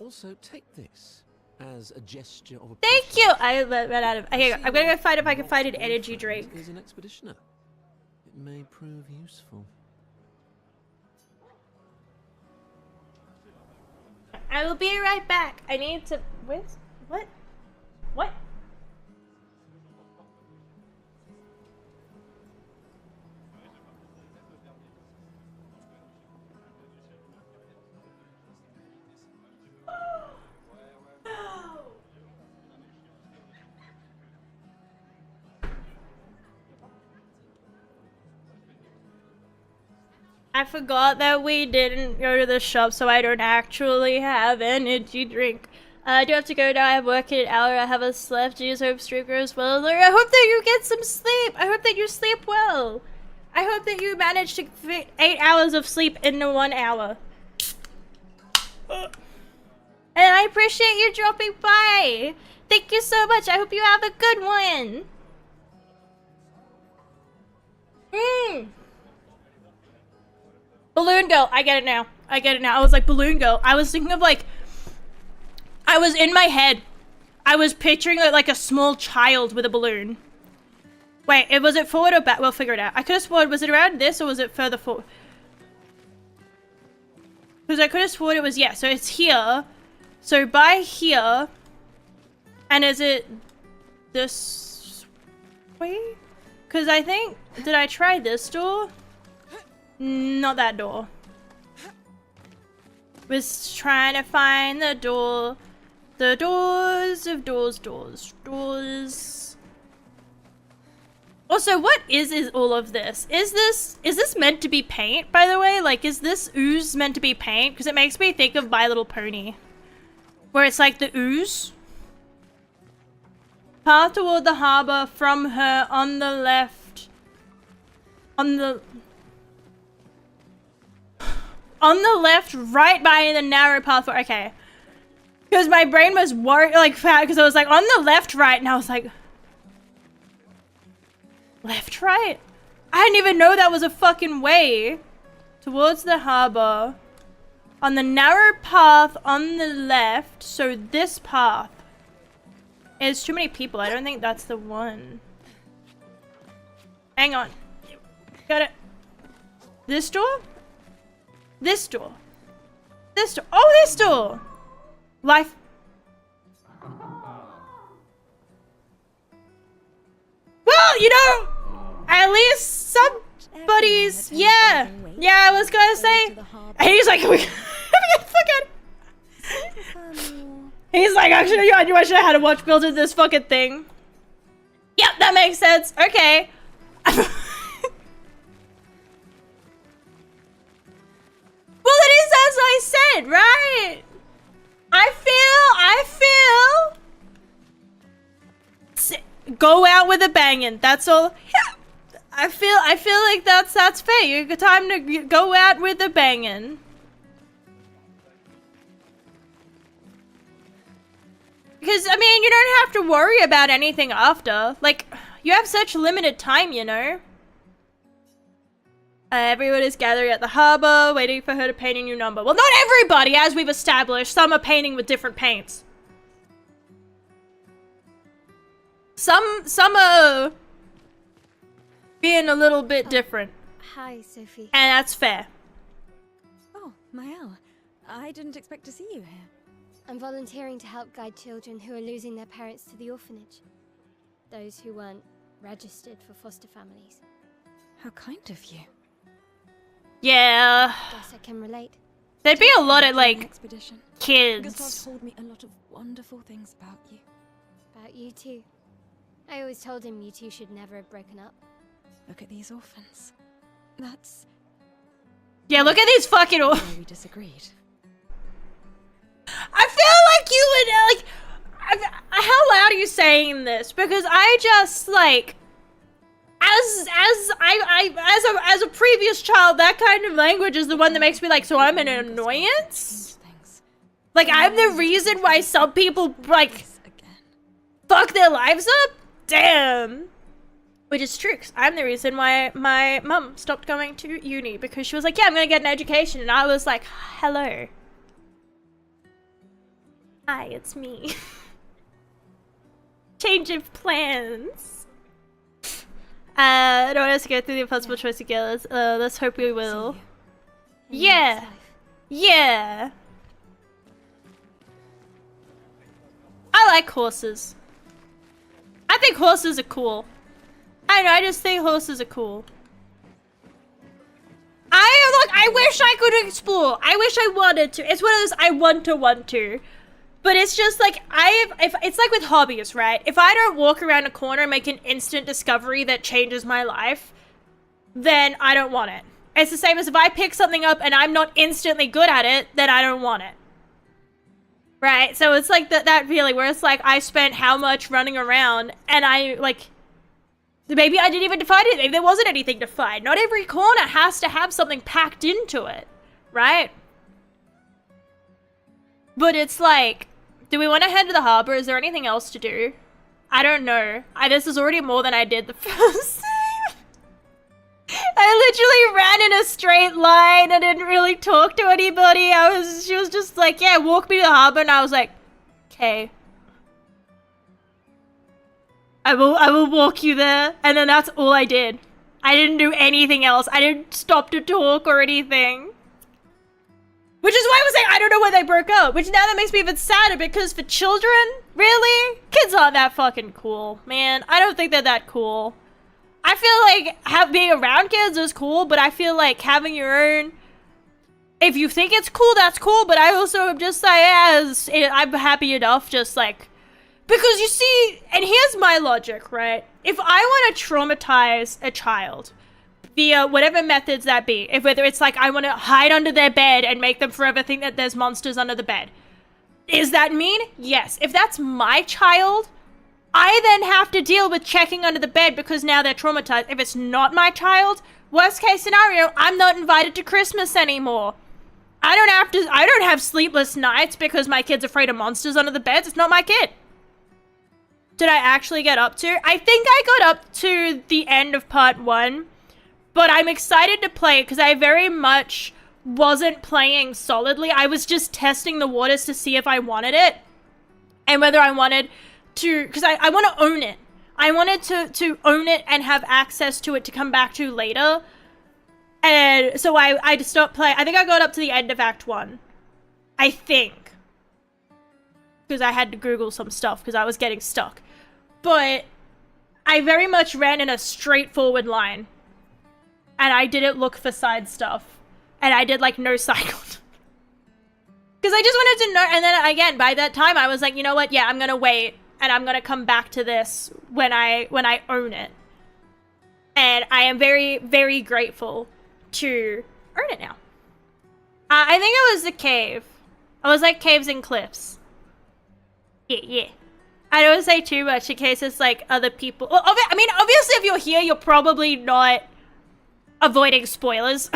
Also, take this as a gesture of Thank you. I ran out of. Okay, I'm gonna go find if I can find an energy drink. Is an expeditioner. It may prove useful. I will be right back. I need to. Where's what? What? I forgot that we didn't go to the shop, so I don't actually have energy drink. I do have to go now. I have work in an hour. I haven't slept. Jeez, hope stream goes well. I hope that you get some sleep. I hope that you sleep well. I hope that you manage to fit 8 hours of sleep into 1 hour. And I appreciate you dropping by. Thank you so much. I hope you have a good one. Balloon girl. I get it now. I get it now. I was like, balloon girl. I was thinking of like, I was in my head. I was picturing like a small child with a balloon. Wait, was it forward or back? We'll figure it out. I could have sworn, was it around this or was it further forward? Because I could have sworn it was, yeah, so it's here. So by here. And is it this way? Because I think, did I try this door? Not that door. Was trying to find the door. The doors of doors. Also, what is all of this? Is this meant to be paint, by the way? Like, is this ooze meant to be paint? Because it makes me think of My Little Pony. Where it's like the ooze. Path toward the harbor from her on the left. On the left, right by the narrow path. Okay. Because my brain was worried, like, because I was like, on the left, right, and I was like, left, right? I didn't even know that was a fucking way. Towards the harbor. On the narrow path on the left, so this path. There's too many people, I don't think that's the one. Hang on. Got it. This door? This door. This door. Oh, this door! Life. Well, you know, at least somebody's, yeah. Yeah, I was gonna say. And he's like, we fucking. He's like, actually, I knew I should have had to watch building this fucking thing. Yep, that makes sense. Okay. Well, it is as I said, right? I feel. Go out with a banging. That's all. Yeah. I feel like that's fair. You got time to go out with a banging. Because I mean, you don't have to worry about anything after. Like, you have such limited time, you know. Everyone is gathering at the harbor, waiting for her to paint a new number. Well, not everybody, as we've established. Some are painting with different paints. Some are being a little bit different. Hi, Sophie. And that's fair. Oh, Mael. I didn't expect to see you here. I'm volunteering to help guide children who are losing their parents to the orphanage. Those who weren't registered for foster families. How kind of you. Yeah. Guess I can relate. There'd be a lot of, like, expedition. kids. Gustav told me a lot of wonderful things about you. About you too. I always told him you two should never have broken up. Look at these orphans. That's... Yeah, look at these fucking where we disagreed. I feel like you would, like... How loud are you saying this? Because I just, like... As a previous child, that kind of language is the one that makes me like, so I'm an annoyance? Like, I'm the reason why some people, like, fuck their lives up? Damn. Which is true, 'cause I'm the reason why my mum stopped going to uni, because she was like, yeah, I'm gonna get an education, and I was like, hello. Hi, it's me. Change of plans. I don't want us to go through the impossible choice together. Let's hope we will. Yeah. Yeah. I like horses. I think horses are cool. I don't know, I just think horses are cool. I wish I could explore. I wish I wanted to. It's one of those I want to. But it's just like, it's like with hobbies, right? If I don't walk around a corner and make an instant discovery that changes my life, then I don't want it. It's the same as if I pick something up and I'm not instantly good at it, then I don't want it. Right? So it's like that feeling where it's like I spent how much running around and I like... Maybe I didn't even find it. Maybe there wasn't anything to find. Not every corner has to have something packed into it. Right? But it's like... Do we want to head to the harbor? Is there anything else to do? I don't know. This is already more than I did the first time. I literally ran in a straight line. I didn't really talk to anybody. She was just like, yeah, walk me to the harbor. And I was like, okay. I will walk you there. And then that's all I did. I didn't do anything else. I didn't stop to talk or anything. Which is why I was like, I don't know why they broke up. Which now that makes me even sadder because for children, really? Kids aren't that fucking cool, man. I don't think they're that cool. I feel like being around kids is cool, but I feel like having your own... If you think it's cool, that's cool, but I also am just like, I'm happy enough just like... Because you see, and here's my logic, right? If I want to traumatize a child... via whatever methods that be. Whether it's like I want to hide under their bed and make them forever think that there's monsters under the bed. Is that mean? Yes. If that's my child, I then have to deal with checking under the bed because now they're traumatized. If it's not my child, worst case scenario, I'm not invited to Christmas anymore. I don't have sleepless nights because my kid's afraid of monsters under the beds. It's not my kid. Did I actually get up to? I think I got up to the end of part 1. But I'm excited to play because I very much wasn't playing solidly. I was just testing the waters to see if I wanted it. And whether I wanted to... Because I want to own it. I wanted to own it and have access to it to come back to later. And so I stopped playing. I think I got up to the end of Act 1. I think. Because I had to Google some stuff because I was getting stuck. But I very much ran in a straightforward line. And I didn't look for side stuff. And I did, like, no cycle. Because I just wanted to know. And then, again, by that time, I was like, you know what? Yeah, I'm going to wait. And I'm going to come back to this when I own it. And I am very, very grateful to earn it now. I think it was the cave. I was like, caves and cliffs. Yeah. I don't say too much in case it's, like, other people. Well, I mean, obviously, if you're here, you're probably not... avoiding spoilers.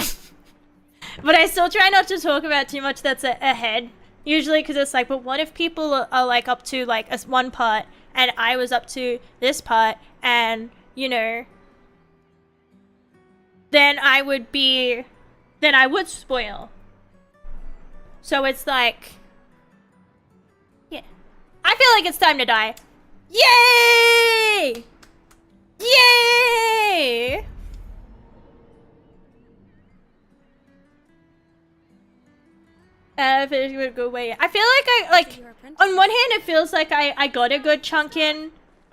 But I still try not to talk about too much that's ahead. Usually because it's like, but what if people are like up to like one part and I was up to this part and, you know, then I would spoil. So it's like, yeah. I feel like it's time to die. Yay! Yay! If it would go away. I feel like on one hand it feels like I got a good chunk in,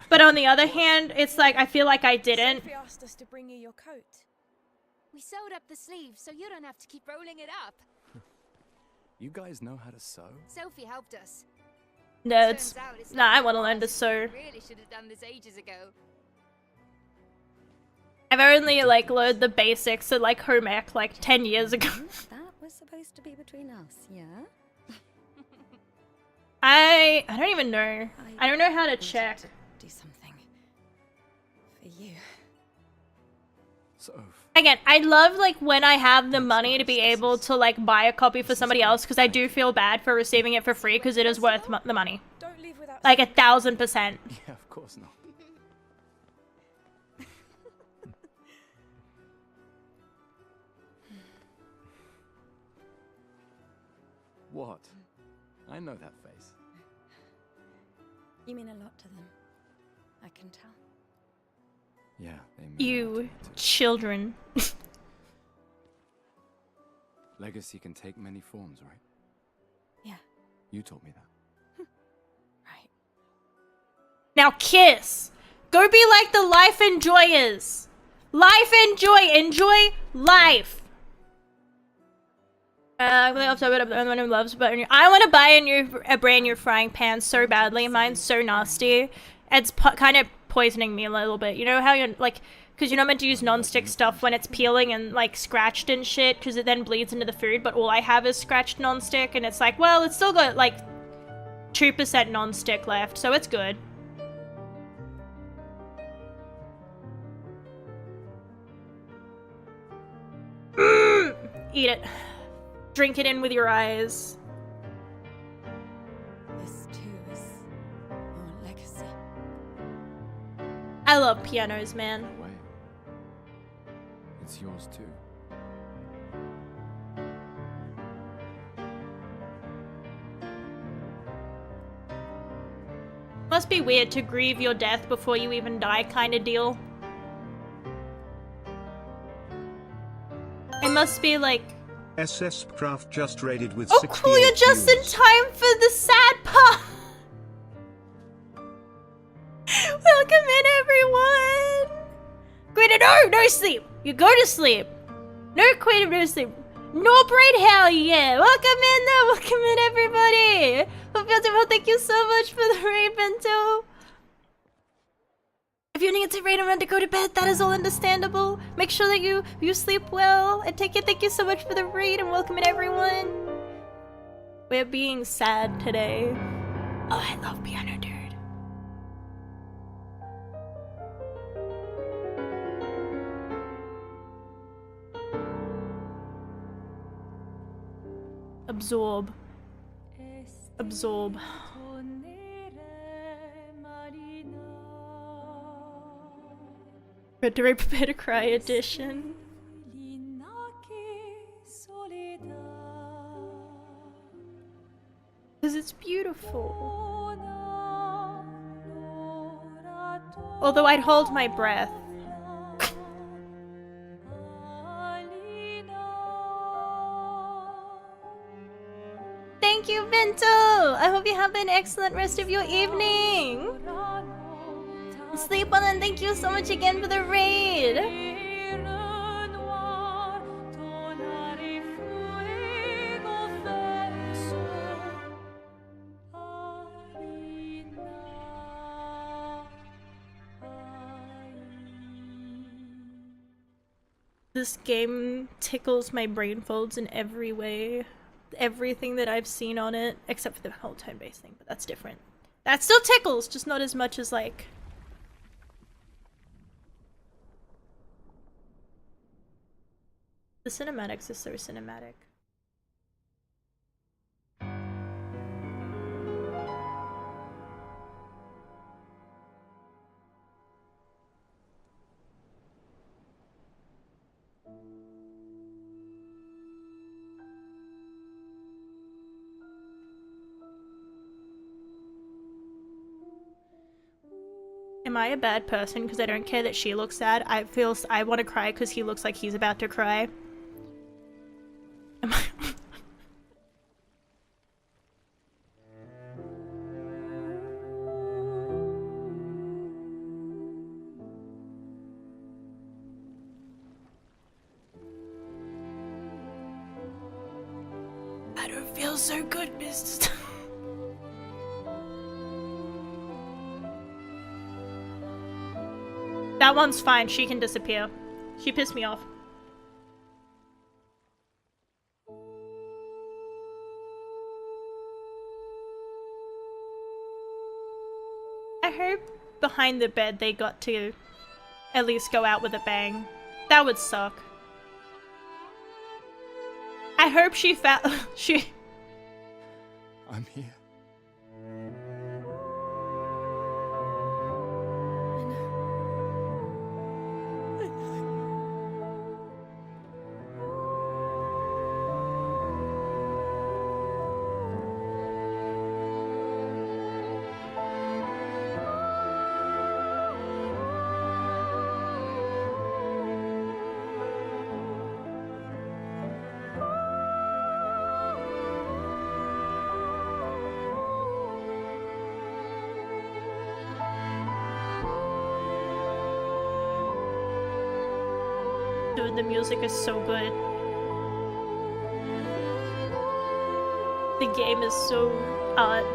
but on the other hand, it's like I feel like I didn't. Sophie asked us to bring you your coat. We sewed up the sleeves so you don't have to keep rolling it up. You guys know how to sew? Sophie helped us. Nerds. Nah, I want to learn to sew. Really should have done this ages ago. I've only like learned the basics of like home ec like 10 years ago. That was supposed to be between us, yeah? I don't even know. I don't know how to check. Do something for you. So Again, I love like when I have the money to be able to like buy a copy for somebody else because I do feel bad for receiving it for free because it is worth the money. Don't leave without Like 1,000%. yeah, of course not. What? I know that face. You mean a lot to them. I can tell. Yeah, they mean You children. Legacy can take many forms, right? Yeah. You told me that. Right. Now kiss. Go be like the life enjoyers. Life enjoy life. I want to buy a brand new frying pan so badly. Mine's so nasty. It's kind of poisoning me a little bit. You know how you're like, Because you're not meant to use non-stick stuff when it's peeling and, like, scratched and shit, because it then bleeds into the food, but all I have is scratched non-stick, and it's like, well, it's still got, like, 2% non-stick left, so it's good. Eat it. Drink it in with your eyes. This too is our legacy. I love pianos, man. Way. It's yours too. Must be weird to grieve your death before you even die kind of deal. It must be like... SS Craft just raided with oh 68 cool, you're just in views. time for the sad part! Welcome in, everyone! Queen of no sleep! You go to sleep! No Queen of no sleep! No braid, hell yeah! Welcome in though! Welcome in, everybody! Well, thank you so much for the raid, Bento! If you need to raid and run to go to bed, that is all understandable. Make sure that you sleep well. And take it. Thank you so much for the raid and welcome in, everyone. We're being sad today. Oh, I love piano, dude. Absorb. Absorb. Red to Rape Prepare to Cry edition. Because it's beautiful. Although I'd hold my breath. Thank you, Vento! I hope you have an excellent rest of your evening! Sleep well and thank you so much again for the raid! This game tickles my brain folds in every way. Everything that I've seen on it, except for the whole turn-based thing, but that's different. That still tickles, just not as much as like... The cinematics is so cinematic. Am I a bad person because I don't care that she looks sad? I want to cry because he looks like he's about to cry. Am I... I don't feel so good, Mr. That one's fine, she can disappear. She pissed me off. I hope behind the bed they got to at least go out with a bang. That would suck. I hope she found she... I'm here. Dude, the music is so good. The game is so art.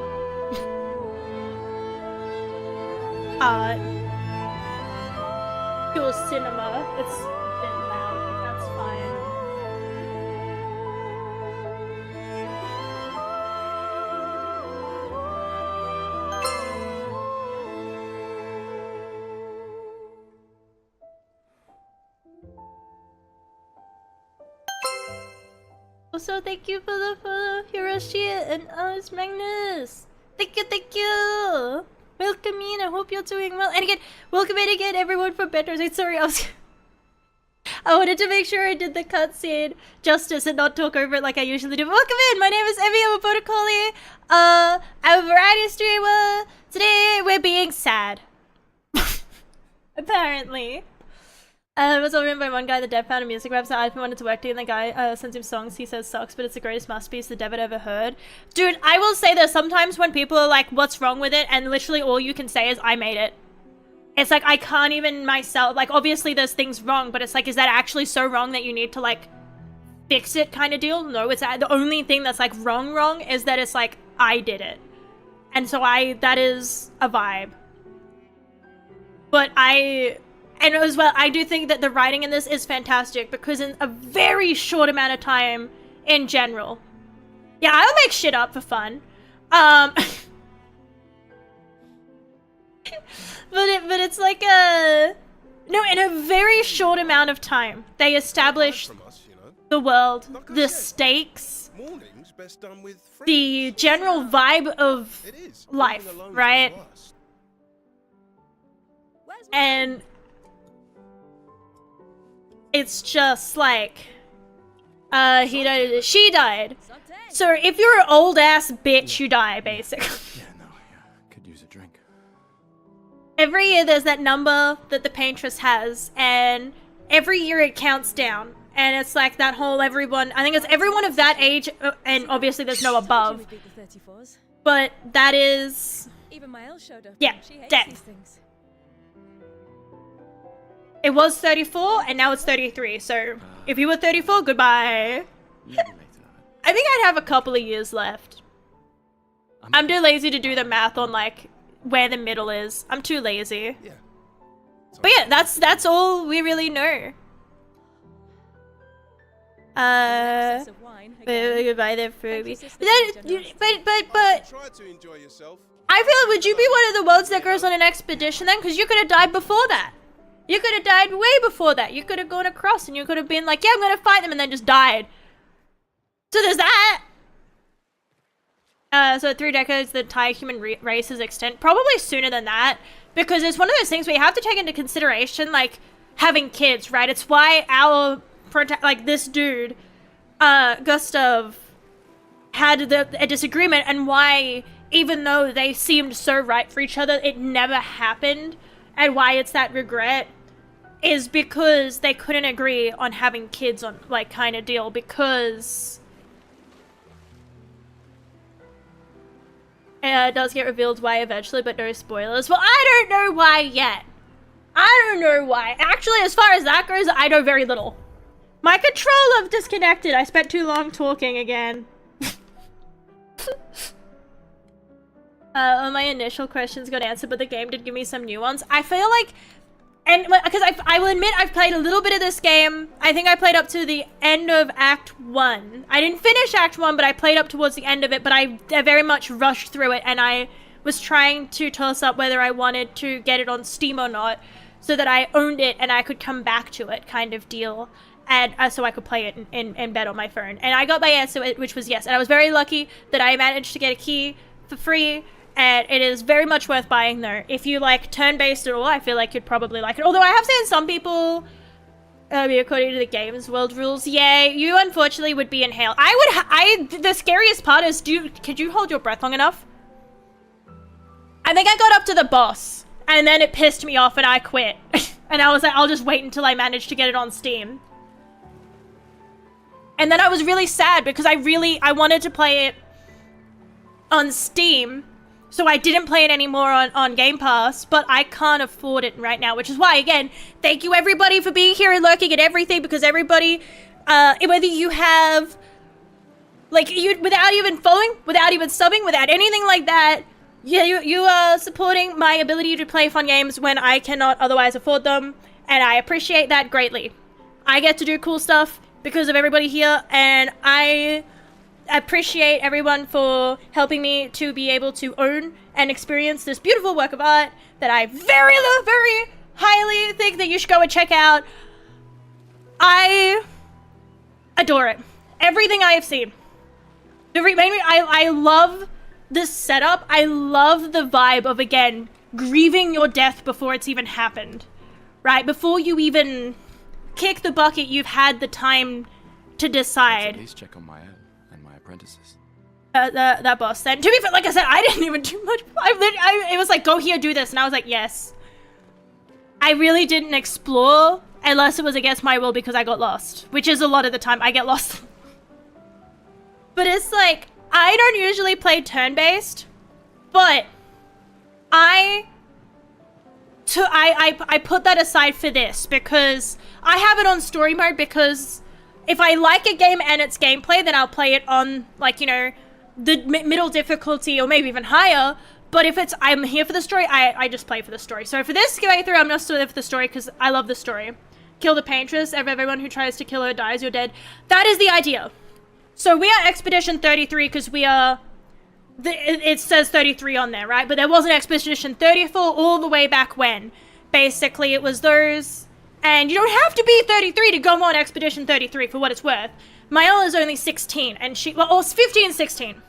Art. Pure cinema. It's a bit loud, but that's fine. Also, thank you for the follow, Hiroshi and Alice Magnus. Thank you. Welcome in. I hope you're doing well. And again, welcome in again, everyone from Better. Sorry, I wanted to make sure I did the cutscene justice and not talk over it like I usually do. Welcome in. My name is Evie. I'm a Border Collie. I'm a variety streamer. Today we're being sad. Apparently. It was all written by one guy, the dev found a music website I've been wanted to work to, and the guy sends him songs he says sucks, but it's the greatest masterpiece the dev had ever heard. Dude, I will say this, sometimes when people are like, what's wrong with it? And literally all you can say is, I made it. It's like, I can't even myself, like, obviously there's things wrong, but it's like, is that actually so wrong that you need to, like, fix it kind of deal? No, it's the only thing that's, like, wrong is that it's like, I did it. And so that is a vibe. But and as well, I do think that the writing in this is fantastic because in a very short amount of time in general. Yeah, I'll make shit up for fun. But it's like no, in a very short amount of time, they establish the world, the stakes, the general vibe of life, right? And it's just like, he died, she died. So if you're an old ass bitch, you die, basically. Could use a drink. Every year there's that number that the paintress has, and every year it counts down. And it's like that whole everyone, I think it's everyone of that age, and obviously there's no above. But that is, yeah, death. It was 34, and now it's 33, so if you were 34, goodbye. I think I'd have a couple of years left. I'm too lazy to do the math on, like, where the middle is. I'm too lazy. But yeah, that's all we really know. Goodbye there, Furby. But I feel, would you be one of the worlds that goes on an expedition then? Because you could have died before that. You could have died way before that. You could have gone across and you could have been like, yeah, I'm gonna fight them, and then just died. So there's that. So 3 decades, the entire human race is extinct. Probably sooner than that. Because it's one of those things where you have to take into consideration, like, having kids, right? It's why our, like, this dude, Gustav, had a disagreement, and why, even though they seemed so right for each other, it never happened. And why it's that regret is because they couldn't agree on having kids on, like, kind of deal, because it does get revealed why eventually, but no spoilers. Well, I don't know why yet. I don't know why. Actually, as far as that goes, I know very little. My controller disconnected. I spent too long talking again. My initial questions got answered, but the game did give me some new ones. I feel like, and because I will admit I've played a little bit of this game. I think I played up to the end of Act 1. I didn't finish Act 1, but I played up towards the end of it, but I very much rushed through it, and I was trying to toss up whether I wanted to get it on Steam or not, so that I owned it and I could come back to it, kind of deal. And so I could play it in bed on my phone. And I got my answer, which was yes. And I was very lucky that I managed to get a key for free. And it is very much worth buying, though. If you like turn-based at all, I feel like you'd probably like it. Although I have seen some people, according to the game's world rules, yeah, you unfortunately would be in hell. The scariest part is, could you hold your breath long enough? I think I got up to the boss, and then it pissed me off and I quit. And I was like, I'll just wait until I manage to get it on Steam. And then I was really sad because I wanted to play it on Steam, so I didn't play it anymore on Game Pass, but I can't afford it right now, which is why, again, thank you everybody for being here and lurking and everything, because everybody, whether you have, like, without even following, without even subbing, without anything like that, yeah, you are supporting my ability to play fun games when I cannot otherwise afford them. and I appreciate that greatly. I get to do cool stuff because of everybody here, and I appreciate everyone for helping me to be able to own and experience this beautiful work of art that I very highly think that you should go and check out. I adore it. Everything I have seen. I love the setup. I love the vibe of, again, grieving your death before it's even happened. Right? Before you even kick the bucket, you've had the time to decide. At least check on my own and my apprentices. That boss then. To be fair, like I said, I didn't even do much. It was like, go here, do this. And I was like, yes. I really didn't explore unless it was against my will because I got lost. Which is a lot of the time. I get lost. But it's like, I don't usually play turn-based. But I put that aside for this because I have it on story mode because if I like a game and its gameplay, then I'll play it on, like, you know, the middle difficulty or maybe even higher. But if it's, I'm here for the story, I just play for the story. So for this playthrough, I'm just there for the story because I love the story. Kill the paintress, everyone who tries to kill her dies, you're dead. That is the idea. So we are Expedition 33 because we are, it says 33 on there, right? But there was an Expedition 34 all the way back when. Basically, it was those, and you don't have to be 33 to go on Expedition 33 for what it's worth. Mayella's only 16, and or 15, 16.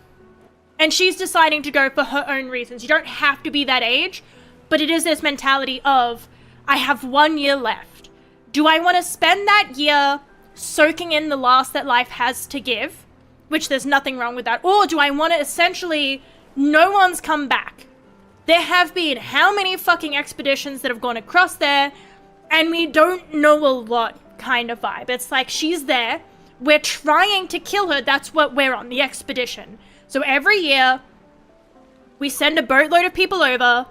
And she's deciding to go for her own reasons. You don't have to be that age, but it is this mentality of, I have 1 year left. Do I want to spend that year soaking in the last that life has to give? Which there's nothing wrong with that. Or do I want to essentially, no one's come back. There have been how many fucking expeditions that have gone across there, and we don't know a lot kind of vibe. It's like, she's there, we're trying to kill her, that's what we're on, the expedition. So every year, we send a boatload of people over,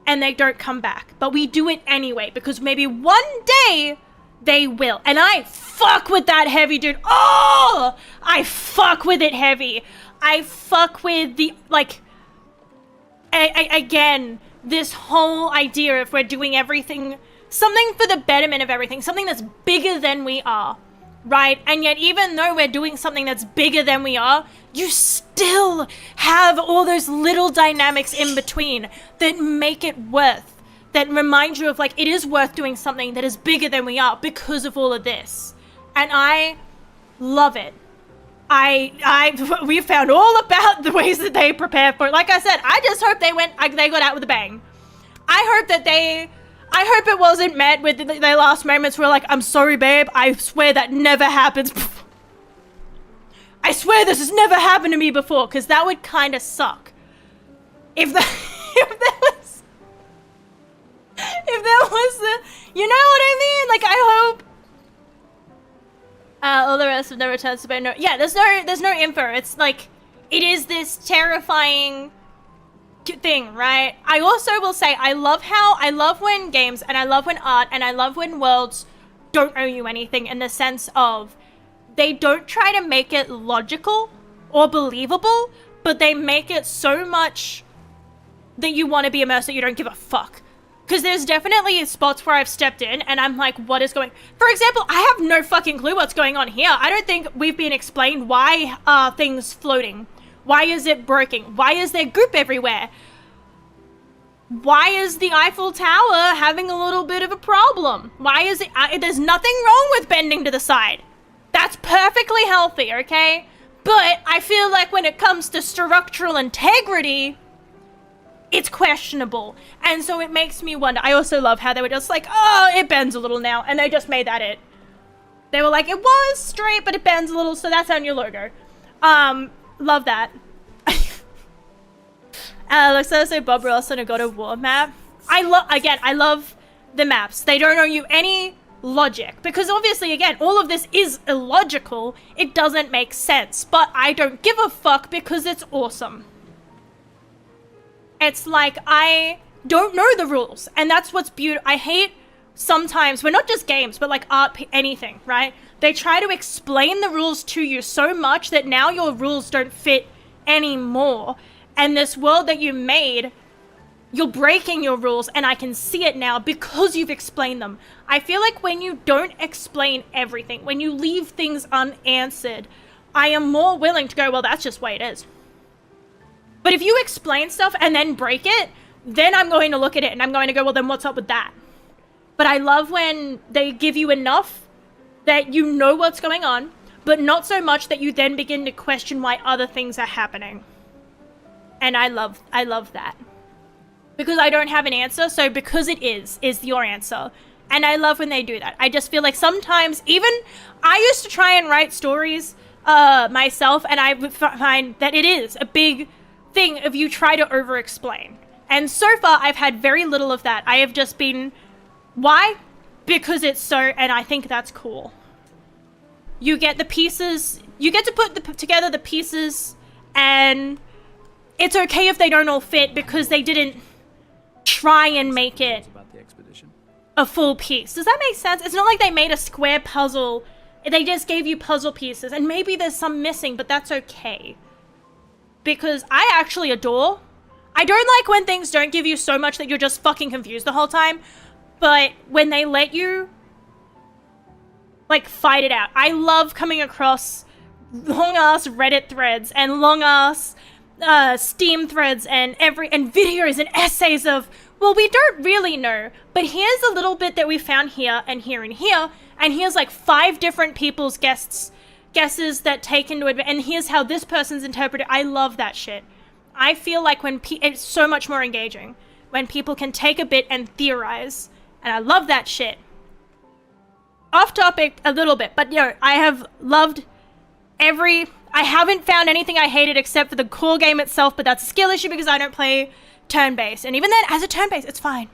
and they don't come back. But we do it anyway, because maybe one day, they will. And I fuck with that heavy, dude. Oh! I fuck with it heavy. I fuck with the, like, again, this whole idea of we're doing everything, something for the betterment of everything, something that's bigger than we are, right? And yet, even though we're doing something that's bigger than we are, you still have all those little dynamics in between that make it worth, that remind you of, like, it is worth doing something that is bigger than we are because of all of this. And I love it. We found all about the ways that they prepare for it. Like I said, I just hope they got out with a bang. I hope it wasn't met with their last moments where, like, I'm sorry, babe, I swear that never happens. I swear this has never happened to me before, because that would kind of suck. If there was the, you know what I mean? Like, I hope. All the rest of the returns to bed. No, yeah, there's no info. It's like, it is this terrifying thing, right? I also will say, I love when games, and I love when art, and I love when worlds don't owe you anything in the sense of, they don't try to make it logical or believable, but they make it so much that you want to be immersed that you don't give a fuck. Because there's definitely spots where I've stepped in and I'm like, what is going... For example, I have no fucking clue what's going on here. I don't think we've been explained why are things floating. Why is it breaking? Why is there goop everywhere? Why is the Eiffel Tower having a little bit of a problem? Why is it... there's nothing wrong with bending to the side. That's perfectly healthy, okay? But I feel like when it comes to structural integrity, it's questionable. And so it makes me wonder. I also love how they were just like, oh, it bends a little now. And they just made that it. They were like, it was straight, but it bends a little, so that's on your logo. Love that. Looks like Bob Ross on a God of War map. I love the maps. They don't owe you any logic. Because obviously, again, all of this is illogical. It doesn't make sense. But I don't give a fuck because it's awesome. It's like, I don't know the rules. And that's what's beautiful. I hate sometimes, well, not just games, but like art, anything, right? They try to explain the rules to you so much that now your rules don't fit anymore. And this world that you made, you're breaking your rules, and I can see it now because you've explained them. I feel like when you don't explain everything, when you leave things unanswered, I am more willing to go, well, that's just the way it is. But if you explain stuff and then break it, then I'm going to look at it and I'm going to go, well, then what's up with that? But I love when they give you enough that you know what's going on, but not so much that you then begin to question why other things are happening. And I love that. Because I don't have an answer, so because it is your answer. And I love when they do that. I just feel like sometimes, even I used to try and write stories myself, and I would find that it is a big thing if you try to over-explain. And so far, I've had very little of that. I have just been, why? Because it's so, and I think that's cool. You get the pieces, you get to put together the pieces, and it's okay if they don't all fit because they didn't try and make it a full piece. Does that make sense? It's not like they made a square puzzle. They just gave you puzzle pieces, and maybe there's some missing, but that's okay. Because I actually adore. I don't like when things don't give you so much that you're just fucking confused the whole time, but when they let you, like, fight it out. I love coming across long-ass Reddit threads and long-ass Steam threads and videos and essays of, well, we don't really know, but here's a little bit that we found here and here and here, and here's like 5 different people's guesses that take into it, and here's how this person's interpreted. I love that shit. I feel like when it's so much more engaging when people can take a bit and theorize, and I love that shit. Off topic a little bit, but I have loved I haven't found anything I hated except for the core game itself, but that's a skill issue because I don't play turn-based. And even then, as a turn-based, it's fine.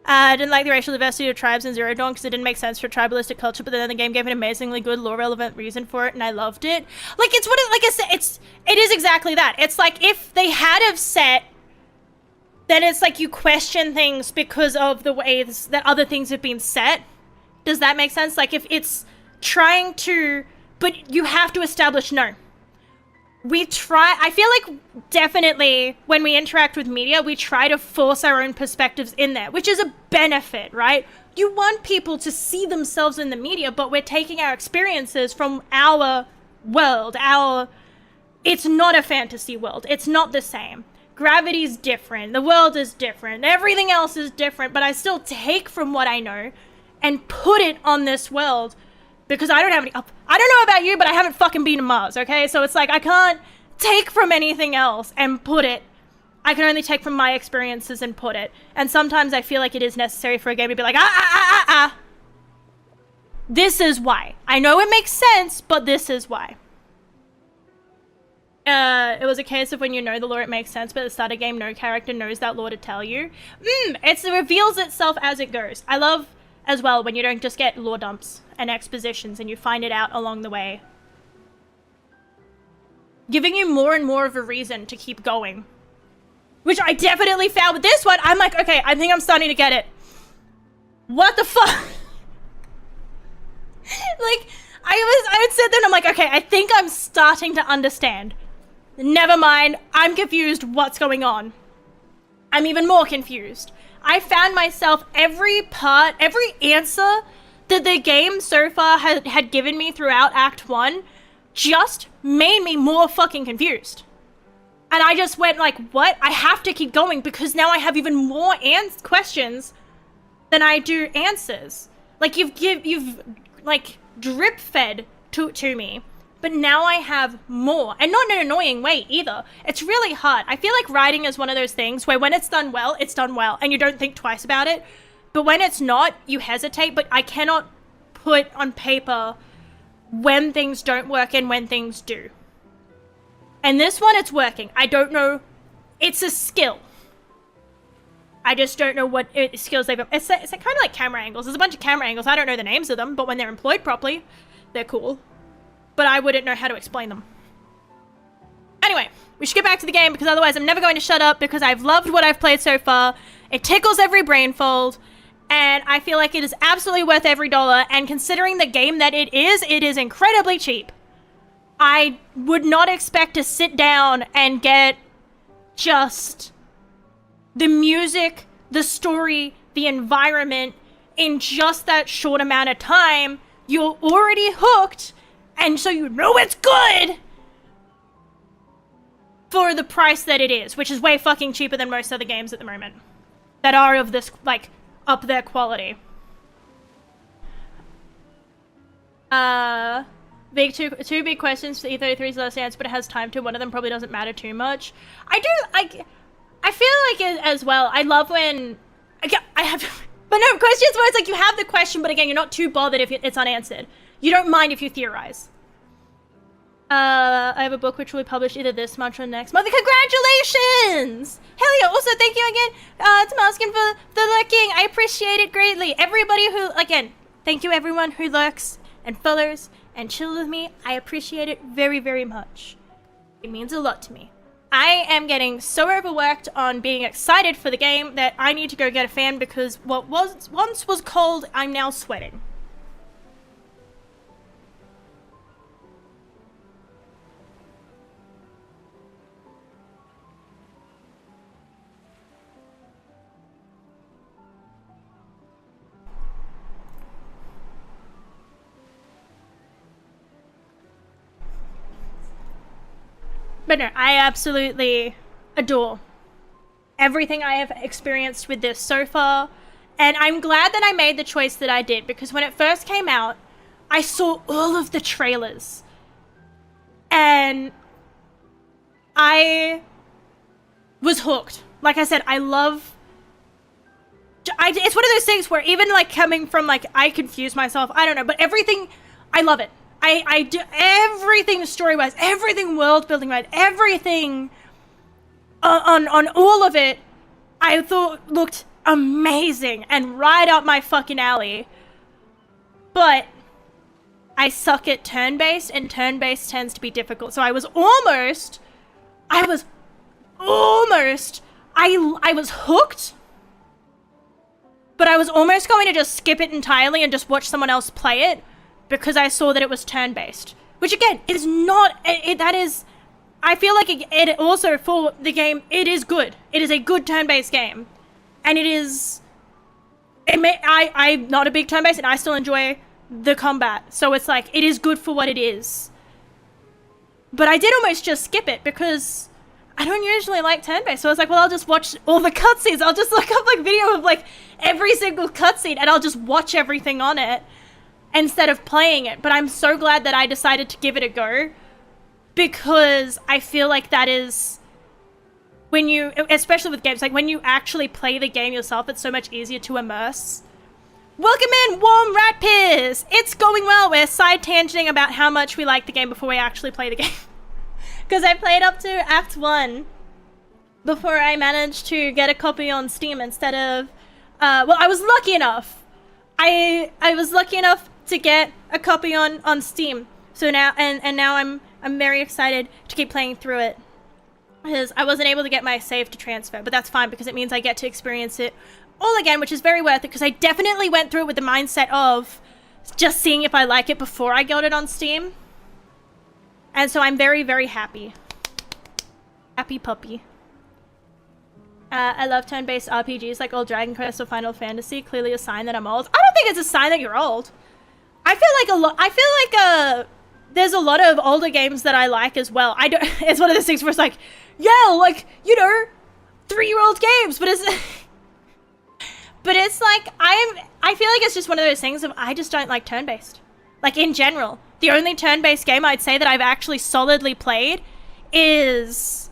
I didn't like the racial diversity of tribes in Zero Dawn because it didn't make sense for tribalistic culture, but then the game gave an amazingly good lore-relevant reason for it, and I loved it. Like, it's what like I said, it is exactly that. It's like, if they had have set, then it's like you question things because of the ways that other things have been set. Does that make sense? Like, if it's trying to, but you have to establish, no. I feel like definitely when we interact with media, we try to force our own perspectives in there, which is a benefit, right? You want people to see themselves in the media, but we're taking our experiences from our world, it's not a fantasy world. It's not the same. Gravity's different. The world is different. Everything else is different, but I still take from what I know and put it on this world. Because I don't have any, I don't know about you, but I haven't fucking been to Mars, okay? So it's like, I can't take from anything else and put it. I can only take from my experiences and put it. And sometimes I feel like it is necessary for a game to be like, this is why. I know it makes sense, but this is why. It was a case of when you know the lore, it makes sense, but at the start of the game, no character knows that lore to tell you. It reveals itself as it goes. I love, as well, when you don't just get lore dumps and expositions and you find it out along the way. Giving you more and more of a reason to keep going. Which I definitely found with this one. I'm like, okay, I think I'm starting to get it. What the fuck? Like, I would sit there and I'm like, okay, I think I'm starting to understand. Never mind, I'm confused, what's going on? I'm even more confused. I found myself every answer that the game so far had given me throughout Act 1 just made me more fucking confused. And I just went like, what? I have to keep going because now I have even more questions than I do answers. Like, you've like drip fed to me, but now I have more, and not in an annoying way either. It's really hard. I feel like writing is one of those things where when it's done well, and you don't think twice about it. But when it's not, you hesitate, but I cannot put on paper when things don't work and when things do. And this one, it's working. I don't know. It's a skill. I just don't know what skills they've... It's kind of like camera angles. There's a bunch of camera angles. I don't know the names of them, but when they're employed properly, they're cool. But I wouldn't know how to explain them. Anyway, we should get back to the game because otherwise I'm never going to shut up because I've loved what I've played so far. It tickles every brain fold. And I feel like it is absolutely worth every dollar. And considering the game that it is incredibly cheap. I would not expect to sit down and get just the music, the story, the environment, in just that short amount of time, you're already hooked, and so you know it's good for the price that it is, which is way fucking cheaper than most other games at the moment that are of this, like, up their quality. Big two big questions for E33's last answer, but it has time to. One of them probably doesn't matter too much. I feel like it as well. I love when I have, but no, questions where it's like you have the question, but again, you're not too bothered if it's unanswered. You don't mind if you theorize. I have a book which will be published either this month or next month. Congratulations! Hell yeah! Also, thank you again to Malskin for the lurking. I appreciate it greatly. Everybody who, again, thank you everyone who lurks and follows and chills with me. I appreciate it very, very much. It means a lot to me. I am getting so overworked on being excited for the game that I need to go get a fan because what once was cold, I'm now sweating. But no, I absolutely adore everything I have experienced with this so far. And I'm glad that I made the choice that I did, because when it first came out, I saw all of the trailers. And I was hooked. Like I said, I love... it's one of those things where even like coming from like, I confuse myself, I don't know, but everything, I love it. I do everything story-wise, everything world-building-wise, everything on all of it, I thought looked amazing and right up my fucking alley. But I suck at turn-based, and turn-based tends to be difficult. So I was hooked, but I was almost going to just skip it entirely and just watch someone else play it, because I saw that it was turn-based. Which, again, is not... that is... I feel like it also, for the game, it is good. It is a good turn-based game. And it is... I'm not a big turn-based, and I still enjoy the combat. So it's like, it is good for what it is. But I did almost just skip it, because I don't usually like turn-based. So I was like, well, I'll just watch all the cutscenes. I'll just look up, like, video of, like, every single cutscene, and I'll just watch everything on it instead of playing it. But I'm so glad that I decided to give it a go, because I feel like that is when you, especially with games, like when you actually play the game yourself, it's so much easier to immerse. Welcome in, Warm Rat Piss! It's going well. We're side tangenting about how much we like the game before we actually play the game. Because I played up to Act 1 before I managed to get a copy on Steam instead of, well, I was lucky enough. I was lucky enough to get a copy on Steam. So now, and now I'm very excited to keep playing through it, because I wasn't able to get my save to transfer, but that's fine because it means I get to experience it all again, which is very worth it, because I definitely went through it with the mindset of just seeing if I like it before I got it on Steam. And so I'm very, very happy. Happy puppy. I love turn-based RPGs like old Dragon Quest or Final Fantasy. Clearly a sign that I'm old. I don't think it's a sign that you're old. I feel like there's a lot of older games that I like as well. It's one of those things where it's like, yeah, like, you know, 3-year-old games, but it's but it's like I feel like it's just one of those things of I just don't like turn-based. Like, in general, the only turn-based game I'd say that I've actually solidly played is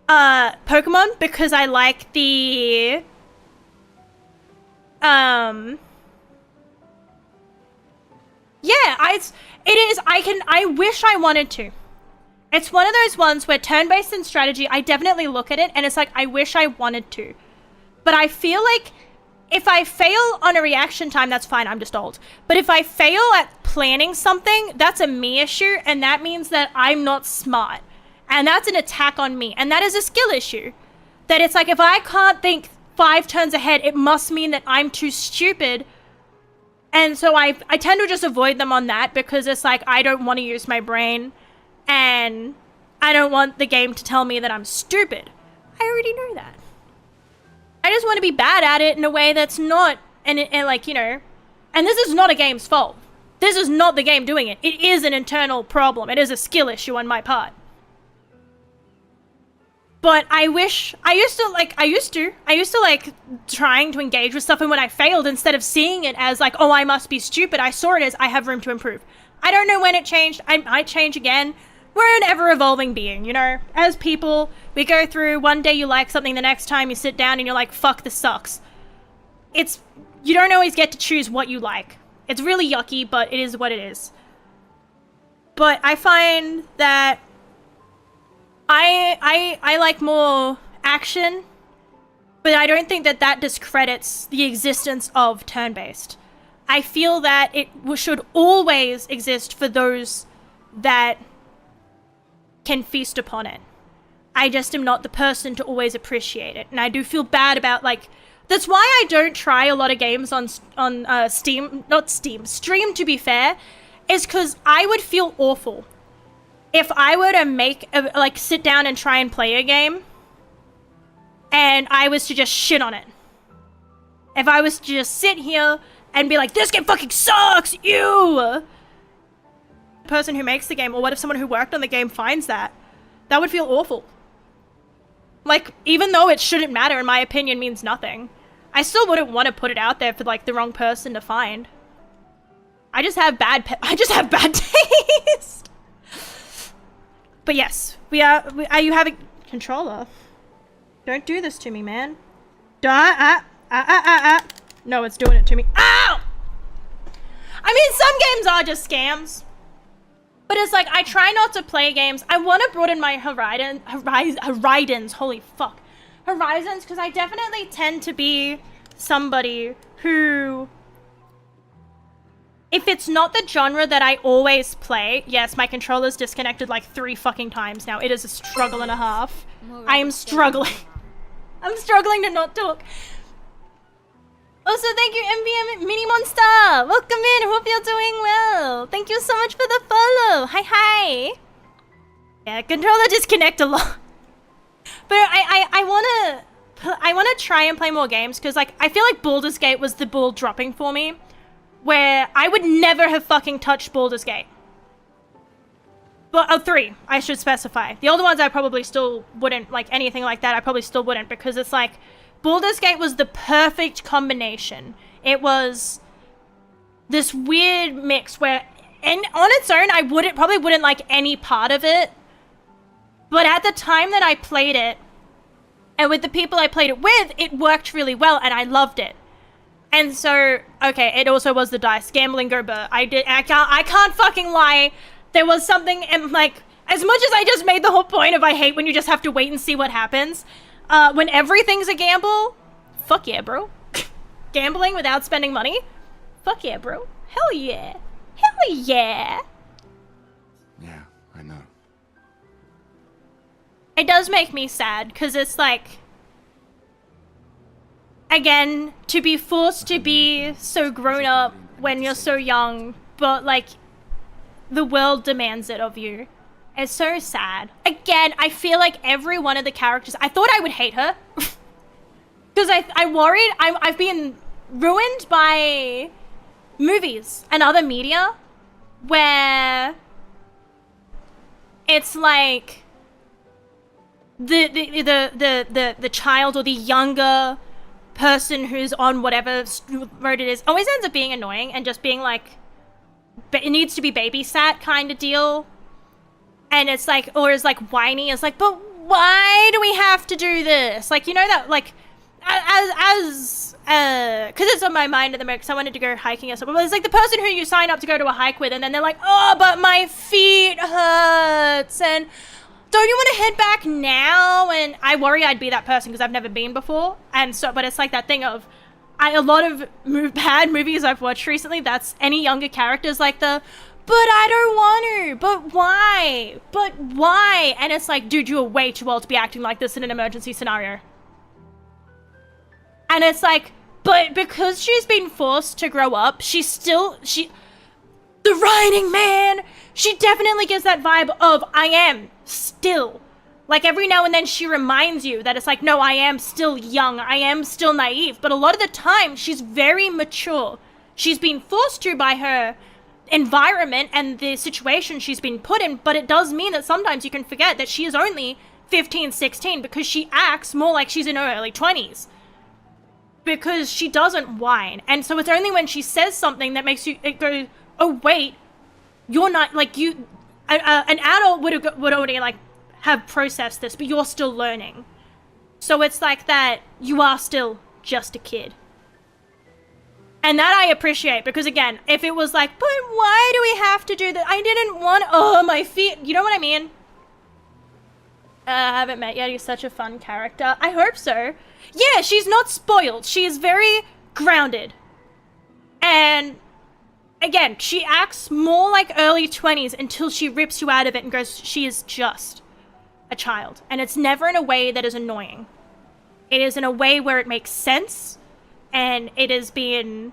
Pokemon, because I like the yeah, I wish I wanted to. It's one of those ones where turn-based and strategy, I definitely look at it and it's like, I wish I wanted to. But I feel like if I fail on a reaction time, that's fine, I'm just old. But if I fail at planning something, that's a me issue, and that means that I'm not smart. And that's an attack on me, and that is a skill issue. That it's like, if I can't think 5 turns ahead, it must mean that I'm too stupid. And so I tend to just avoid them on that, because it's like, I don't want to use my brain. And I don't want the game to tell me that I'm stupid. I already know that. I just want to be bad at it in a way that's not, and like, you know, and this is not a game's fault. This is not the game doing it. It is an internal problem. It is a skill issue on my part. But I wish, I used to like trying to engage with stuff, and when I failed, instead of seeing it as like, oh, I must be stupid, I saw it as I have room to improve. I don't know when it changed. I might change again. We're an ever-evolving being, you know? As people, we go through, one day you like something, the next time you sit down and you're like, fuck, this sucks. You don't always get to choose what you like. It's really yucky, but it is what it is. But I find that I like more action, but I don't think that that discredits the existence of turn-based. I feel that it should always exist for those that can feast upon it. I just am not the person to always appreciate it, and I do feel bad about, like, that's why I don't try a lot of games on Steam, Stream, to be fair, is because I would feel awful if I were to sit down and try and play a game and I was to just shit on it. If I was to just sit here and be like, this game fucking sucks, ew! The person who makes the game, or what if someone who worked on the game finds that? That would feel awful. Like, even though it shouldn't matter, in my opinion, means nothing. I still wouldn't want to put it out there for, like, the wrong person to find. I just have bad taste. But yes, are you having controller? Don't do this to me, man. No, it's doing it to me. Ow! I mean, some games are just scams. But it's like, I try not to play games. I want to broaden my horizons. Holy fuck. Horizons, because I definitely tend to be somebody who, if it's not the genre that I always play, yes, my controller's disconnected like 3 fucking times now. It is a struggle and a half. I am struggling. I'm struggling to not talk. Also, thank you, MVM Mini Monster. Welcome in. Hope you're doing well. Thank you so much for the follow. Hi. Yeah, controller disconnect a lot. But I wanna try and play more games, because like I feel like Baldur's Gate was the ball dropping for me, where I would never have fucking touched Baldur's Gate. But 3, I should specify. The older ones I probably still wouldn't, like anything like that. I probably still wouldn't, because it's like Baldur's Gate was the perfect combination. It was this weird mix where, and on its own, I probably wouldn't like any part of it. But at the time that I played it, and with the people I played it with, it worked really well, and I loved it. And so, okay, it also was the dice. Gambling go burr. I can't fucking lie. There was something, and like, as much as I just made the whole point of I hate when you just have to wait and see what happens, when everything's a gamble, fuck yeah, bro. Gambling without spending money? Fuck yeah, bro. Hell yeah. Hell yeah. Yeah, I know. It does make me sad, because it's like, again, to be forced to be so grown up when you're so young, but like, the world demands it of you. It's so sad. Again, I feel like every one of the characters, I thought I would hate her. Because I worried, I've been ruined by movies and other media where it's like the child or the younger person who's on whatever road it is always ends up being annoying and just being like, it needs to be babysat kind of deal. And it's like, or is like whiny. It's like, but why do we have to do this? Like, you know that, like, because it's on my mind at the moment, because I wanted to go hiking or something. But it's like the person who you sign up to go to a hike with, and then they're like, oh, but my feet hurts, and don't you want to head back now? And I worry I'd be that person because I've never been before. And so, but it's like that thing of, a lot of bad movies I've watched recently, that's any younger characters like the, but I don't want to, but why? But why? And it's like, dude, you're way too old to be acting like this in an emergency scenario. And it's like, but because she's been forced to grow up, the the writing, man. She definitely gives that vibe of I am still. Like every now and then she reminds you that it's like, no, I am still young. I am still naive. But a lot of the time she's very mature. She's been forced to by her environment and the situation she's been put in. But it does mean that sometimes you can forget that she is only 15, 16 because she acts more like she's in her early 20s. Because she doesn't whine. And so it's only when she says something that makes you go, oh, wait, you're not, like, you, an adult would already, like, have processed this, but you're still learning. So it's like that you are still just a kid. And that I appreciate, because again, if it was like, but why do we have to do that? I didn't want, oh, my feet, you know what I mean? I haven't met yet. He's such a fun character. I hope so. Yeah, she's not spoiled. She is very grounded. And again, she acts more like early 20s until she rips you out of it and goes, she is just a child. And it's never in a way that is annoying. It is in a way where it makes sense. And it is being...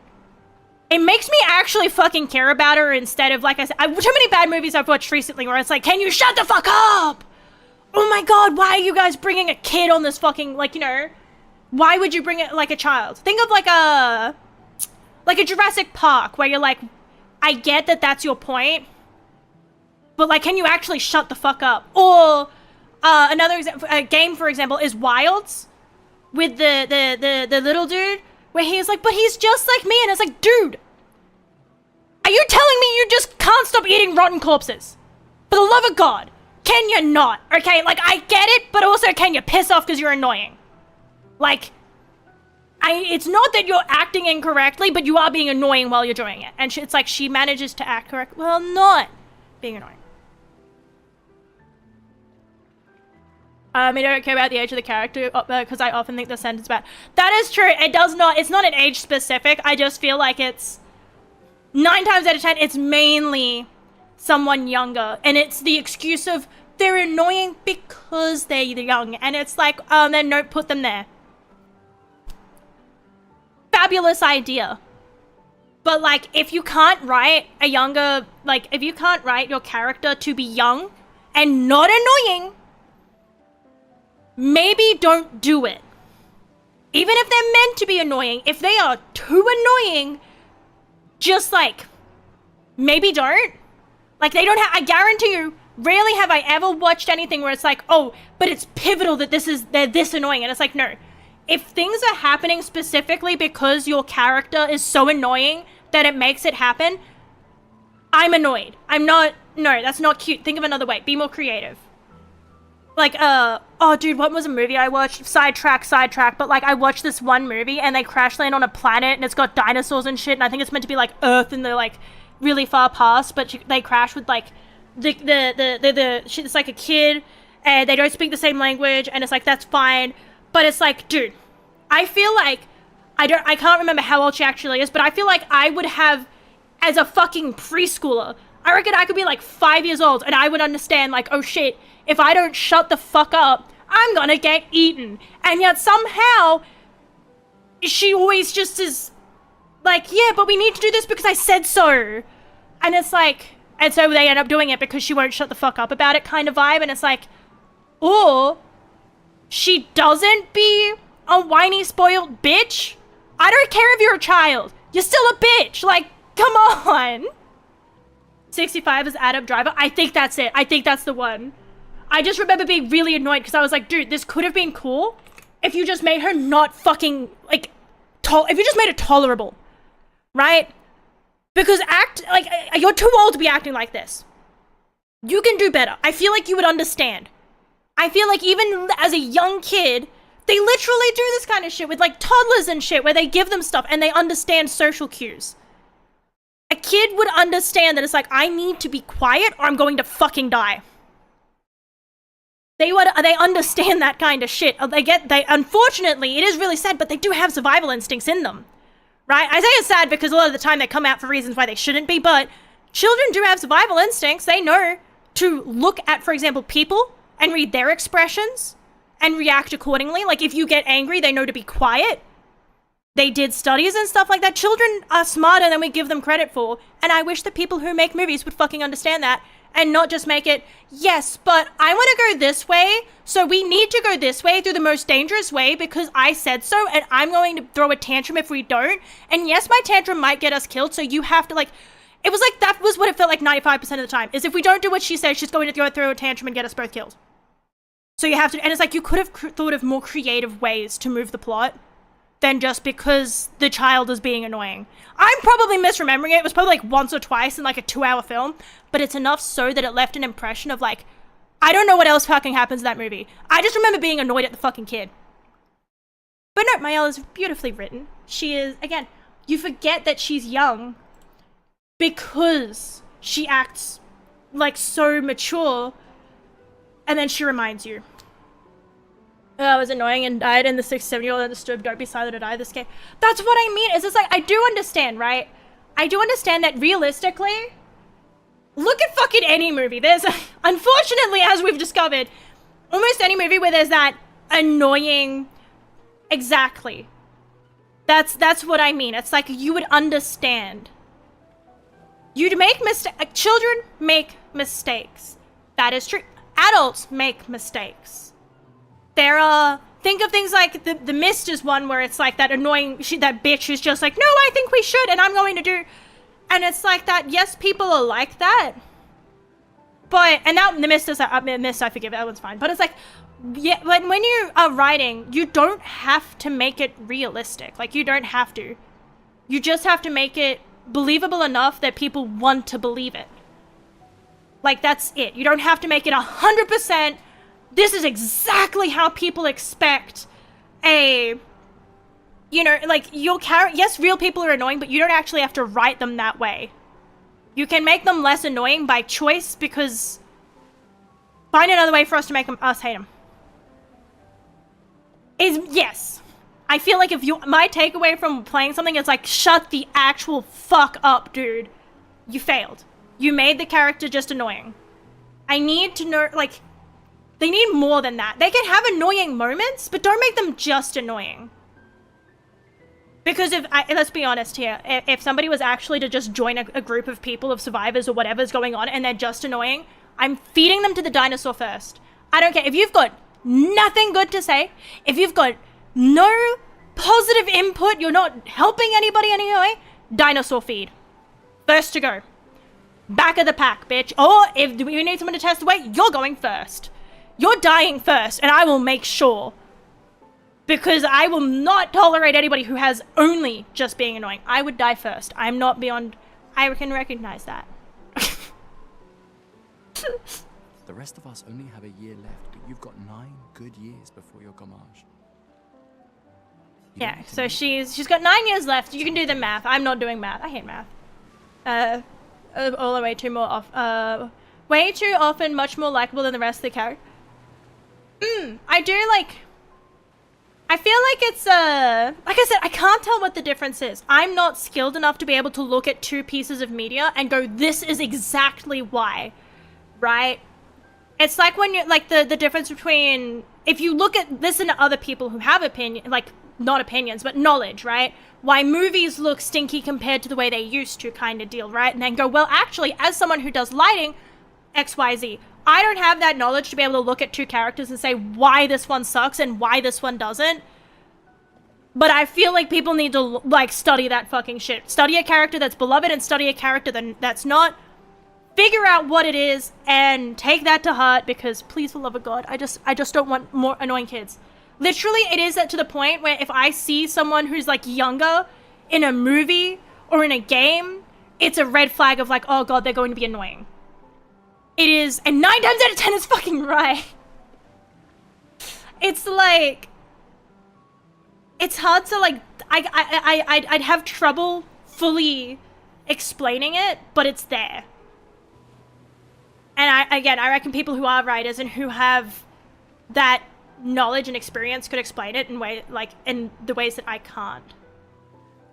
It makes me actually fucking care about her instead of, like I said, too many bad movies I've watched recently where it's like, can you shut the fuck up? Oh my god, why are you guys bringing a kid on this fucking, like, you know, why would you bring it like a child? Think of like a Jurassic Park where you're like, I get that that's your point, but like, can you actually shut the fuck up? Or another game, for example, is Wilds with the little dude where he's like, but he's just like me, and it's like, dude, are you telling me you just can't stop eating rotten corpses? For the love of God. Can you not? Okay, like, I get it, but also can you piss off because you're annoying? Like, it's not that you're acting incorrectly, but you are being annoying while you're doing it. And it's like she manages to act correct while not being annoying. I don't care about the age of the character because I often think the sentence about... That is true. It does not... It's not an age specific. I just feel like it's... 9 times out of 10, it's mainly someone younger. And it's the excuse of they're annoying because they're young. And it's like, then don't put them there. Fabulous idea. But like, if you can't write a younger... Like, if you can't write your character to be young and not annoying... Maybe don't do it. Even if they're meant to be annoying, if they are too annoying, just like, maybe don't. Like, they don't have, I guarantee you, rarely have I ever watched anything where it's like, oh, but it's pivotal that they're this annoying. And it's like, no. If things are happening specifically because your character is so annoying that it makes it happen, I'm annoyed. I'm not, no, that's not cute. Think of another way. Be more creative. Like, oh dude, what was a movie I watched? Sidetrack, but like I watched this one movie and they crash land on a planet and it's got dinosaurs and shit, and I think it's meant to be like Earth and they're like really far past, but they crash with like the shit. It's like a kid and they don't speak the same language, and it's like, that's fine, but it's like, dude, I feel like I can't remember how old she actually is, but I feel like I would have, as a fucking preschooler, I reckon I could be like 5 years old and I would understand like, oh shit, if I don't shut the fuck up, I'm gonna get eaten. And yet somehow, she always just is like, yeah, but we need to do this because I said so. And it's like, and so they end up doing it because she won't shut the fuck up about it kind of vibe. And it's like, or she doesn't be a whiny, spoiled bitch. I don't care if you're a child. You're still a bitch. Like, come on. 65 is Adam Driver. I think that's it. I think that's the one. I just remember being really annoyed because I was like, dude, this could have been cool if you just made her not fucking, like, if you just made it tolerable, right? Because you're too old to be acting like this. You can do better. I feel like you would understand. I feel like even as a young kid, they literally do this kind of shit with, like, toddlers and shit where they give them stuff and they understand social cues. A kid would understand that it's like, I need to be quiet or I'm going to fucking die. They understand that kind of shit. Unfortunately, it is really sad, but they do have survival instincts in them, right? I say it's sad because a lot of the time they come out for reasons why they shouldn't be, but children do have survival instincts. They know to look at, for example, people and read their expressions and react accordingly. Like, if you get angry, they know to be quiet. They did studies and stuff like that. Children are smarter than we give them credit for. And I wish the people who make movies would fucking understand that and not just make it, yes, but I want to go this way. So we need to go this way through the most dangerous way because I said so. And I'm going to throw a tantrum if we don't. And yes, my tantrum might get us killed. So you have to like, it was like, that was what it felt like 95% of the time. Is if we don't do what she says, she's going to throw a tantrum and get us both killed. So you have to, and it's like, you could have thought of more creative ways to move the plot than just because the child is being annoying. I'm probably misremembering it. It was probably like once or twice in like a 2-hour film, but it's enough so that it left an impression of like, I don't know what else fucking happens in that movie. I just remember being annoyed at the fucking kid. But no, Mayel is beautifully written. She is, again, you forget that she's young because she acts like so mature, and then she reminds you. I was annoying and died, and the 6-7-year-old understood, don't be silent or die this game. That's what I mean. It's just like, I do understand, right? I do understand that realistically, look at fucking any movie. There's, unfortunately, as we've discovered, almost any movie where there's that annoying, exactly. That's what I mean. It's like, you would understand. You'd make mistakes. Children make mistakes. That is true. Adults make mistakes. There are, think of things like the Mist is one where it's like that annoying, that bitch who's just like, no, I think we should, and I'm going to do, and it's like that, yes, people are like that, but, and that, the Mist is, Mist, I forgive it, that one's fine, but it's like, yeah, when you are writing, you don't have to make it realistic, like, you don't have to. You just have to make it believable enough that people want to believe it. Like, that's it. You don't have to make it 100%, this is exactly how people expect a, you know, like, your character, yes, real people are annoying, but you don't actually have to write them that way. You can make them less annoying by choice, because find another way for us to make us hate them. Yes. I feel like if my takeaway from playing something is like, shut the actual fuck up, dude. You failed. You made the character just annoying. I need to know, like, they need more than that. They can have annoying moments, but don't make them just annoying. Because let's be honest here, if somebody was actually to just join a group of people, of survivors or whatever's going on, and they're just annoying, I'm feeding them to the dinosaur first. I don't care. If you've got nothing good to say, if you've got no positive input, you're not helping anybody anyway, dinosaur feed. First to go. Back of the pack, bitch. Or if you need someone to test the weight, you're going first. You're dying first, and I will make sure. Because I will not tolerate anybody who has only just being annoying. I would die first. I'm not beyond... I can recognize that. The rest of us only have a year left, but you've got 9 good years before your gommage. Yeah, so she's got 9 years left. You can do the math. I'm not doing math. I hate math. All the way too more off. Way too often, much more likable than the rest of the character. I do like... I feel like it's, like I said, I can't tell what the difference is. I'm not skilled enough to be able to look at 2 pieces of media and go, this is exactly why, right? It's like when you're, like, the difference between, if you listen to other people who have like, not opinions, but knowledge, right? Why movies look stinky compared to the way they used to kind of deal, right? And then go, well, actually, as someone who does lighting, XYZ, I don't have that knowledge to be able to look at 2 characters and say why this one sucks and why this one doesn't. But I feel like people need to, like, study that fucking shit. Study a character that's beloved and study a character that's not. Figure out what it is and take that to heart, because please, for the love of God, I just don't want more annoying kids. Literally, it is to the point where if I see someone who's, like, younger in a movie or in a game, it's a red flag of, like, oh God, they're going to be annoying. It is, and 9 times out of 10 is fucking right. It's like, it's hard to, like, I'd have trouble fully explaining it, but it's there. And I reckon people who are writers and who have that knowledge and experience could explain it in the ways that I can't.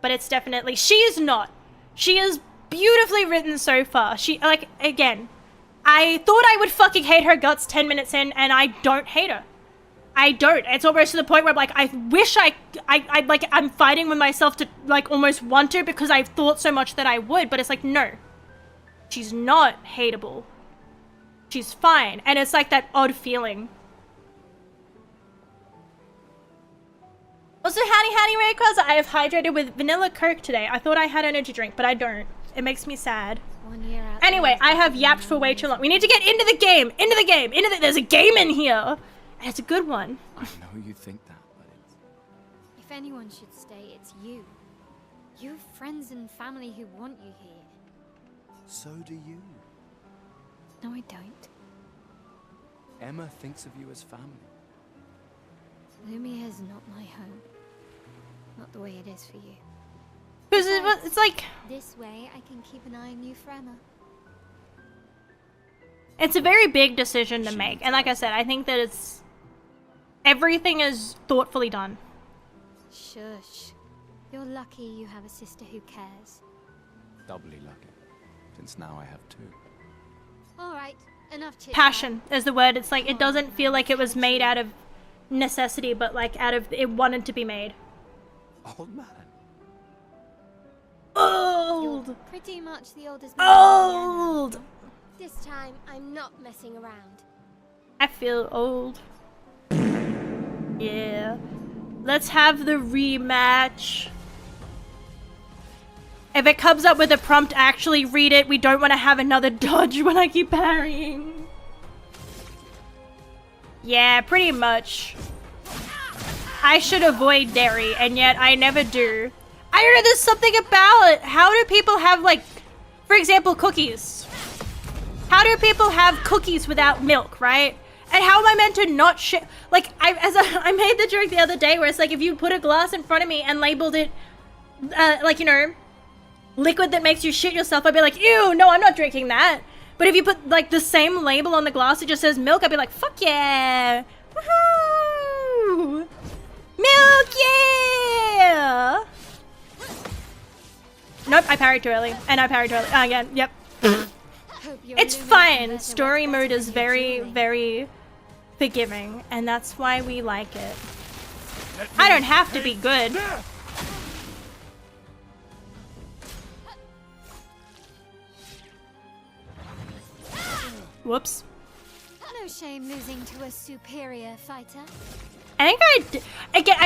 But it's definitely, she is beautifully written so far. She, like, again, I thought I would fucking hate her guts 10 minutes in, and I don't hate her. I don't. It's almost to the point where I'm like, I wish I like, I'm fighting with myself to like almost want to because I've thought so much that I would, but it's like, no. She's not hateable. She's fine. And it's like that odd feeling. Also, howdy Raycross, I have hydrated with vanilla Coke today. I thought I had energy drink, but I don't. It makes me sad. 1 year out. Anyway, I have yapped for way too long. We need to get into the game! Into the game! There's a game in here! And it's a good one. I know you think that, but it's... If anyone should stay, it's you. You have friends and family who want you here. So do you. No, I don't. Emma thinks of you as family. Lumia is not my home. Not the way it is for you. It's like... This way, I can keep an eye on you for Emma. It's a very big decision to make. And like I said, I think that it's... Everything is thoughtfully done. Shush. You're lucky you have a sister who cares. Doubly lucky, since now I have two. Alright, enough chit-chat. Passion is the word. It's like, it doesn't feel like it was made out of necessity, but like out of... It wanted to be made. Old man. Old! You're pretty much the oldest Old! This time, I'm not messing around. I feel old. Yeah. Let's have the rematch. If it comes up with a prompt, actually read it. We don't want to have another dodge when I keep parrying. Yeah, pretty much. I should avoid dairy, and yet I never do. I don't know, there's something about it. How do people have, like, for example, cookies? How do people have cookies without milk, right? And how am I meant to not shit? Like, I made the joke the other day where it's like, if you put a glass in front of me and labeled it, like, you know, liquid that makes you shit yourself, I'd be like, ew, no, I'm not drinking that. But if you put, like, the same label on the glass, it just says milk, I'd be like, fuck yeah. Woohoo! Milk, yeah! Nope, I parried too early. And I parried too early. Again, yep. It's fine. Story mode is very, very forgiving. And that's why we like it. I don't have to be good. Whoops. No shame losing to a superior fighter. I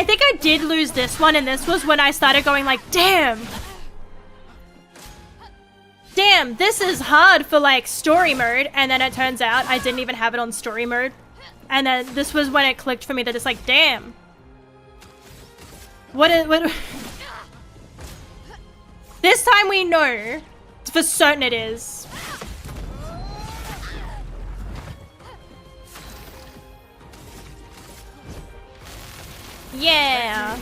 think I did lose this one, and this was when I started going like, damn, this is hard for like story mode, and then it turns out I didn't even have it on story mode, and then this was when it clicked for me that it's like, damn, what this time we know for certain it is. Yeah.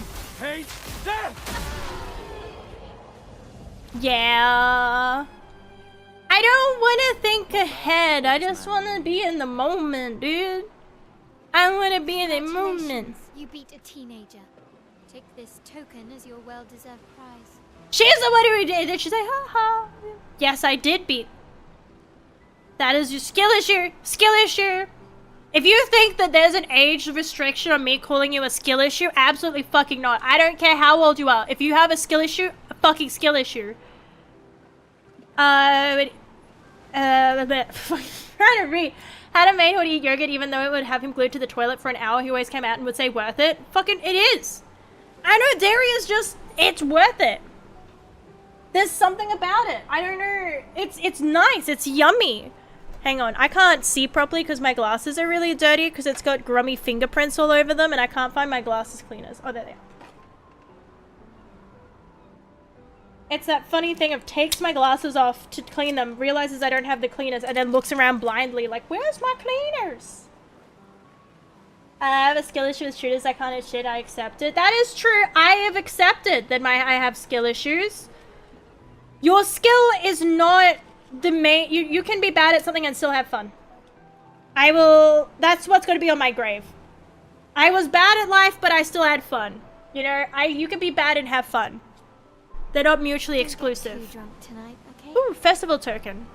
Yeah. I don't want to think ahead. I just want to be in the moment, dude. I want to be in the moment. You beat a teenager. Take this token as your well-deserved prize. She's the one who did it. She's like, ha ha. Yes, I did beat. That is your skill issue. Skill issue. If you think that there's an age restriction on me calling you a skill issue, absolutely fucking not. I don't care how old you are. If you have a skill issue, a fucking skill issue. Trying to read. How to make him eat yogurt even though it would have him glued to the toilet for an hour. He always came out and would say worth it. Fucking, it is. I know dairy is just, it's worth it. There's something about it. I don't know. It's nice. It's yummy. Hang on, I can't see properly because my glasses are really dirty because it's got grummy fingerprints all over them and I can't find my glasses cleaners. Oh, there they are. It's that funny thing of takes my glasses off to clean them, realizes I don't have the cleaners, and then looks around blindly like, where's my cleaners? I have a skill issue with shooters. I can't hit shit. I accept it. That is true. I have accepted that I have skill issues. Your skill is not the main. You can be bad at something and still have fun. I will. That's what's going to be on my grave. I was bad at life, but I still had fun. You know, you can be bad and have fun. They're not mutually exclusive. Too drunk tonight, okay? Ooh, festival token.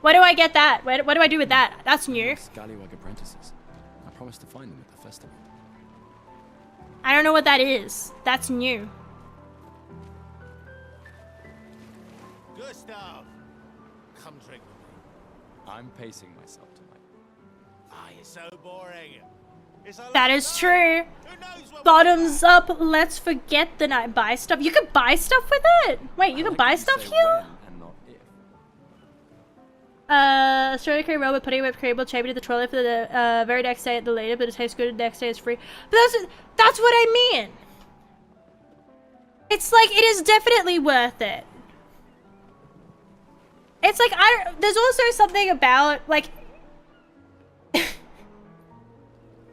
Where do I get that? What do I do with that? That's new. Scallywag apprentices. I promised to find them at the festival. I don't know what that is. That's new. Gustav, come drink with me. I'm pacing myself tonight. Ah, you're so boring. It's a That long is night. true. Who knows what Bottoms up. Let's forget the night. Buy stuff. You can buy stuff with it. Wait, you can buy stuff here? And not if. Strawberry cream roll with putty whipped cream will chamber to the trolley for the very next day at the latest, but it tastes good the next day is free. But that's what I mean. It's like, it is definitely worth it. It's like, there's also something about, like,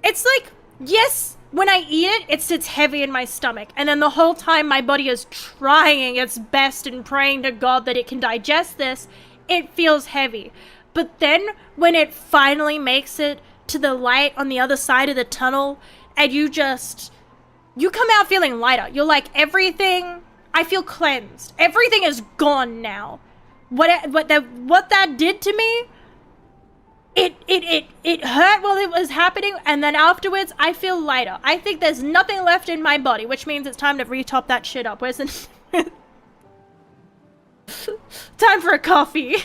it's like, yes, when I eat it, it sits heavy in my stomach. And then the whole time my body is trying its best and praying to God that it can digest this, it feels heavy. But then when it finally makes it to the light on the other side of the tunnel, and you come out feeling lighter. You're like, everything, I feel cleansed. Everything is gone now. What that did to me, it hurt while it was happening, and then afterwards I feel lighter. I think there's nothing left in my body, which means it's time to retop that shit up. Where's the time for a coffee?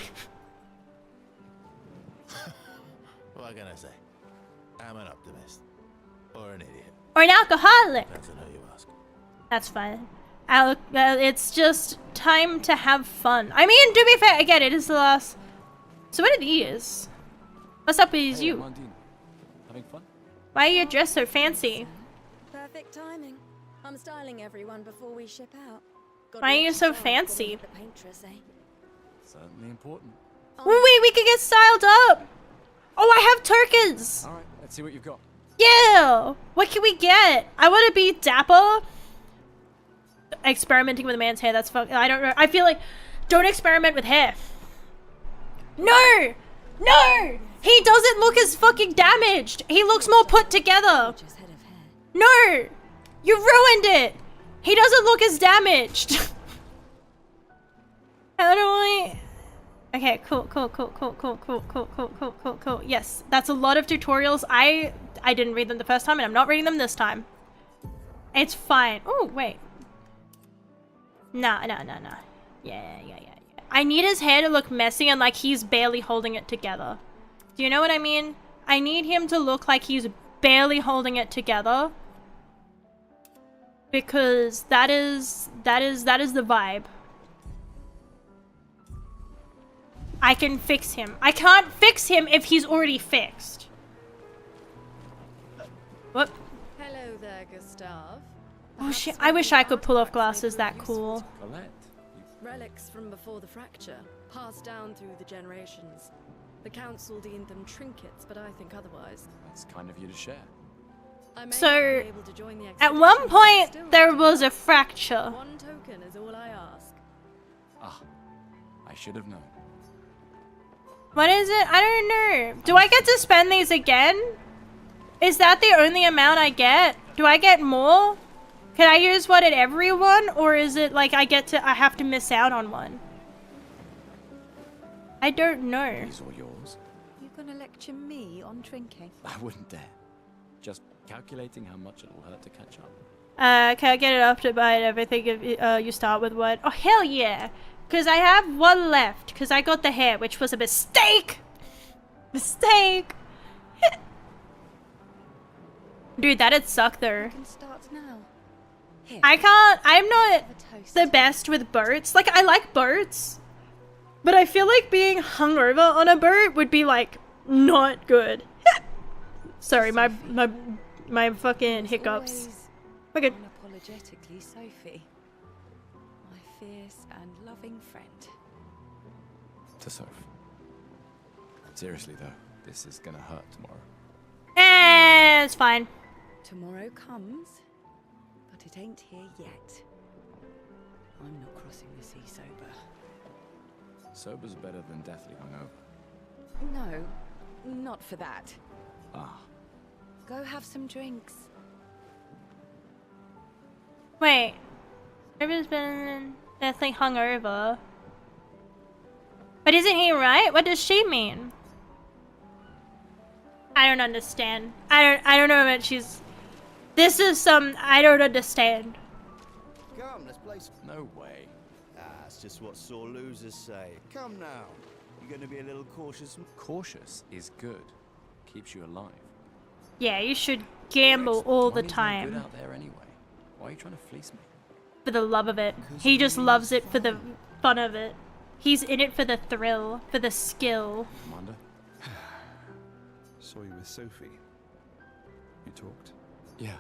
What can I say? I'm an optimist. Or an idiot. Or an alcoholic. Depends on who you ask. That's fine. It's just time to have fun. I mean, to be fair, again, it is the last. So what are these? What's up with you? Amandine, having fun? Why are you dressed so fancy? Perfect timing. I'm styling everyone before we ship out. Why are you so fancy? The paintress, eh? Certainly important. Wait, we can get styled up. Oh, I have turkins. All right, let's see what you've got. Yeah. What can we get? I want to be dapper. Experimenting with a man's hair. That's fuck. I don't know. I feel like don't experiment with hair. No. No. He doesn't look as fucking damaged. He looks more put together. No. You ruined it. He doesn't look as damaged. How do I... Okay, cool. Yes, that's a lot of tutorials. I didn't read them the first time, and I'm not reading them this time. It's fine. Oh, wait. Nah. Yeah. I need his hair to look messy and like he's barely holding it together. Do you know what I mean? I need him to look like he's barely holding it together. Because that is the vibe. I can fix him. I can't fix him if he's already fixed. Whoop. Hello there, Gustav. Oh shit, I wish I could pull off glasses that cool. Colette, Relics from before the fracture, passed down through the generations. The council deemed them trinkets, but I think otherwise. that's kind of you to share. I may So, not be able to join the at one expedition, but still point, there have was to a fracture. One token is all I ask. Ah, I should have known. What is it? I don't know. Do I get to spend these again? Is that the only amount I get? Do I get more? Can I use one at every one? Or is it like I have to miss out on one? I don't know. These are yours. You gonna lecture me on drinking? I wouldn't dare. Just calculating how much it'll hurt to catch up. Can I get it up to buy everything if you start with one? Oh, hell yeah. Because I have one left. Because I got the hair, which was a mistake. Mistake. Dude, that'd suck though. You can start now. Here, I'm not have a toast. the best with boats. Like, I like boats. But I feel like being hungover on a boat would be like, not good. Sorry, my fucking hiccups. Okay. Unapologetically Sophie. My fierce and loving friend. To Soph. Seriously though, this is gonna hurt tomorrow. It's fine. Tomorrow comes, but it ain't here yet. I'm not crossing the sea sober. Sober's better than deathly hungover. No, not for that. Ah, Go have some drinks. Wait. Ruben's been deathly hungover. But isn't he right? What does she mean? I don't understand. I don't know what she's... This is some I don't understand. Come, let's play some. No way. That's just what sore losers say. Come now. You're going to be a little cautious. Cautious is good. Keeps you alive. Yeah, you should gamble all the Money's no good time. out there anyway. Why are you trying to fleece me? For the love of it. He just loves it for the fun of it. He's in it for the thrill, for the skill. Commander? Saw you with Sophie. You talked? Yeah,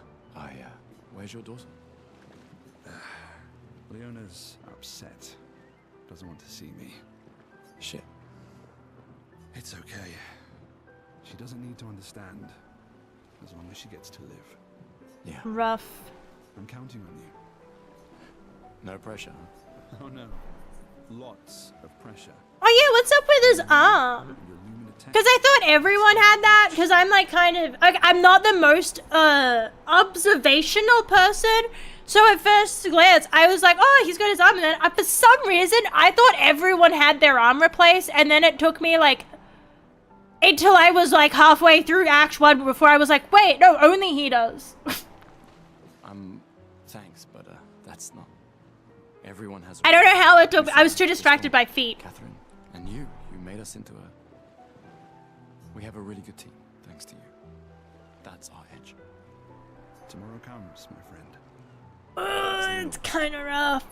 where's your daughter? Leona's upset. Doesn't want to see me. Shit. It's okay. She doesn't need to understand. As long as she gets to live. Yeah. Rough. I'm counting on you. No pressure, huh? Oh no. Lots of pressure. Oh yeah, what's up with his arm? Because I thought everyone had that, because I'm like kind of, like, I'm not the most observational person, so at first glance I was like, oh, he's got his arm, and then for some reason I thought everyone had their arm replaced, and then it took me like until I was like halfway through Act 1 before I was like, wait, no, only he does. Thanks, but that's not. Everyone has. I don't know how it took. I was too distracted by feet. Catherine, and you made us into a. We have a really good team, thanks to you. That's our edge. Tomorrow comes, my friend. It's kind of rough.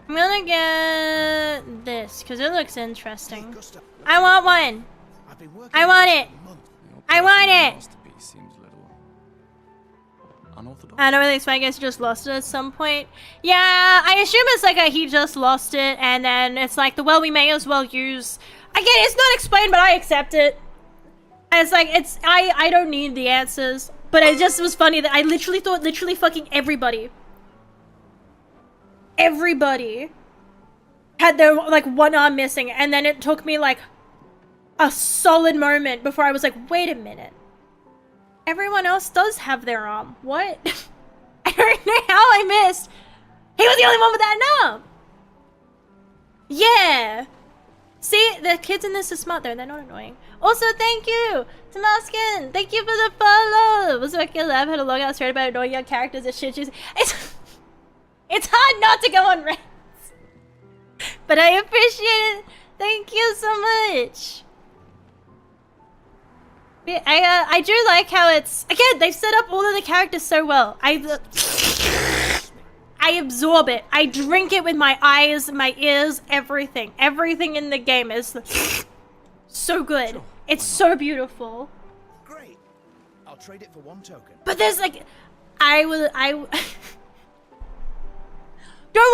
I'm gonna get this because it looks interesting. I want one. I want it. I want it. Masterpiece seems a little unorthodox. I don't really expect. I guess he just lost it at some point. Yeah, I assume it's like he just lost it, and then it's like well, we may as well use. Again, it's not explained, but I accept it. It's like I don't need the answers, but it just was funny that I literally thought fucking everybody had their like one arm missing, and then it took me like a solid moment before I was like, wait a minute. Everyone else does have their arm. What? I don't know how I missed. He was the only one with that arm. Yeah. See, the kids in this are smart though, and they're not annoying. Also, thank you to Maskin. Thank you for the follow. Was like your lab had a logout straight about annoying young characters and shit. It's hard not to go on rants, but I appreciate it. Thank you so much. I do like how it's again they've set up all of the characters so well. I absorb it. I drink it with my eyes, my ears, everything. Everything in the game is so good. Sure, it's so beautiful. Great. I'll trade it for one token. But there's like, don't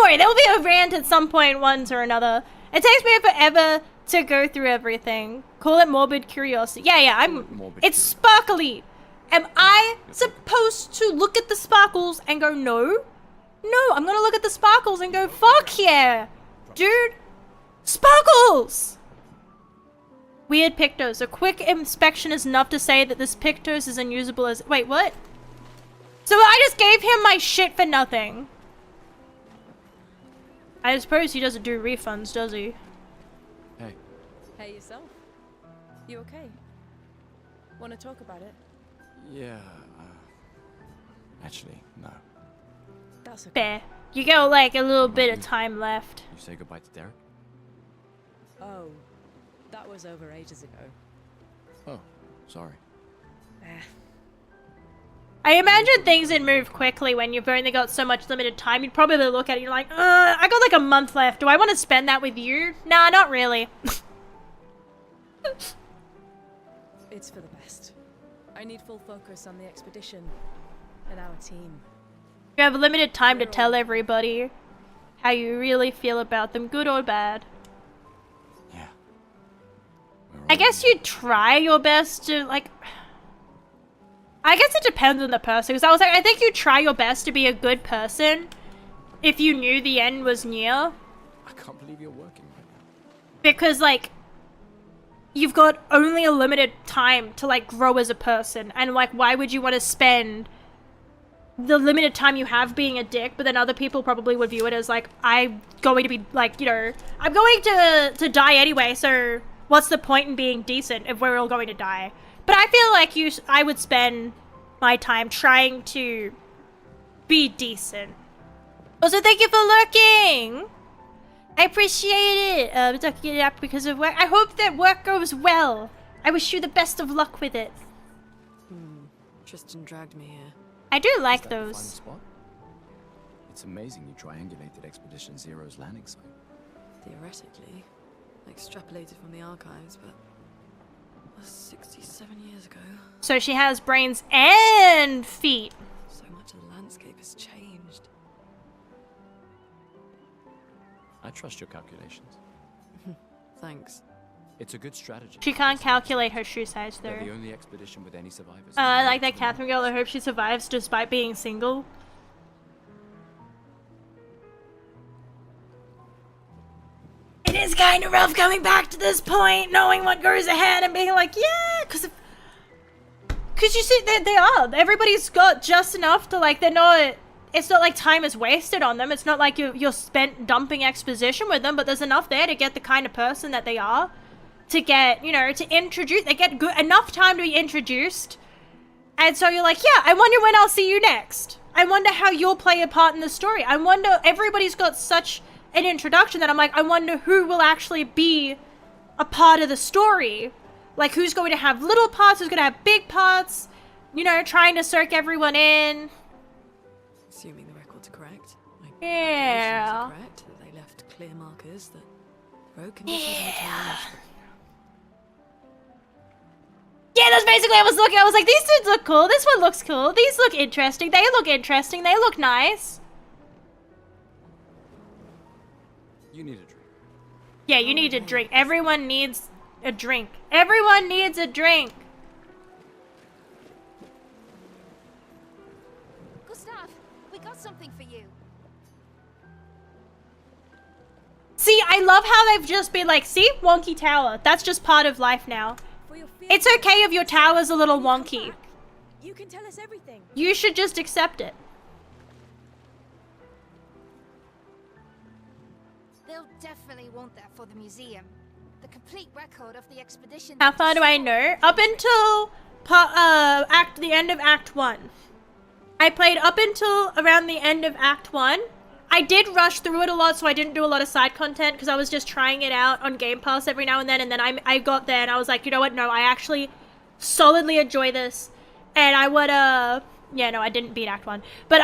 worry, there'll be a rant at some point, once or another. It takes me forever to go through everything. Call it morbid curiosity. Yeah, it's sparkly. Am I supposed to look at the sparkles and go, no? No, I'm gonna look at the sparkles and go, fuck yeah! Dude! Sparkles! Weird Pictos. A quick inspection is enough to say that this Pictos is unusable as- wait, what? So I just gave him my shit for nothing. I suppose he doesn't do refunds, does he? Hey. Hey yourself. You okay? Want to talk about it? Yeah, actually, no. That's okay. Fair. You got like a little bit of time left. You say goodbye to Derek? Oh, that was over ages ago. Oh, sorry. I imagine things would move quickly when you've only got so much limited time. You'd probably look at it and you're like, I got like a month left. Do I want to spend that with you? Nah, not really. It's for the best. I need full focus on the expedition and our team. You have limited time to tell everybody how you really feel about them, good or bad. Yeah. I guess you try your best to, like... I guess it depends on the person, because I was like, I think you try your best to be a good person if you knew the end was near. I can't believe you're working right now. Because, like, you've got only a limited time to, like, grow as a person. And, like, why would you want to spend the limited time you have being a dick, but then other people probably would view it as, like, I'm going to be, like, you know, I'm going to die anyway, so what's the point in being decent if we're all going to die? But I feel like I would spend my time trying to be decent. Also, thank you for lurking. I appreciate it. Ducking it up because of work. I hope that work goes well. I wish you the best of luck with it. Tristan dragged me here. I do like Is that the those. final spot? It's amazing you triangulated Expedition Zero's landing site. Theoretically, extrapolated from the archives, but was 67 years ago. So she has brains and feet. So much of the landscape has changed. I trust your calculations. Thanks. It's a good strategy. She can't calculate her shoe size though. They're the only expedition with any survivors. I like that Catherine girl. I hope she survives despite being single. It is kind of rough coming back to this point, knowing what goes ahead and being like, yeah, because you see, they are. Everybody's got just enough to like, they're not, it's not like time is wasted on them. It's not like you're spent dumping exposition with them, but there's enough there to get the kind of person that they are. To get, you know, to introduce, they get good enough time to be introduced. And so you're like, yeah, I wonder when I'll see you next. I wonder how you'll play a part in the story. I wonder, everybody's got such an introduction that I'm like, I wonder who will actually be a part of the story. Like, who's going to have little parts, who's going to have big parts, you know, trying to circ everyone in. Assuming the records are correct. Yeah. Are correct, that they left clear markers that road conditions and challenge. Yeah, that's basically I was looking. I was like, these dudes look cool. This one looks cool. These look interesting. They look interesting. They look nice. You need a drink. Yeah, you need a drink. Everyone needs a drink. Everyone needs a drink. Gustav, we got something for you. See, I love how they've just been like, see, wonky tower. That's just part of life now. It's okay if your tower's a little wonky. You can tell us everything. You should just accept it. They'll definitely want that for the museum. The complete record of the expedition. How far do I know? Up until the end of Act 1. I played up until around the end of Act 1. I did rush through it a lot, so I didn't do a lot of side content because I was just trying it out on Game Pass every now and then I got there and I was like, you know what, no, I actually solidly enjoy this. And I would, yeah, no, I didn't beat Act 1, but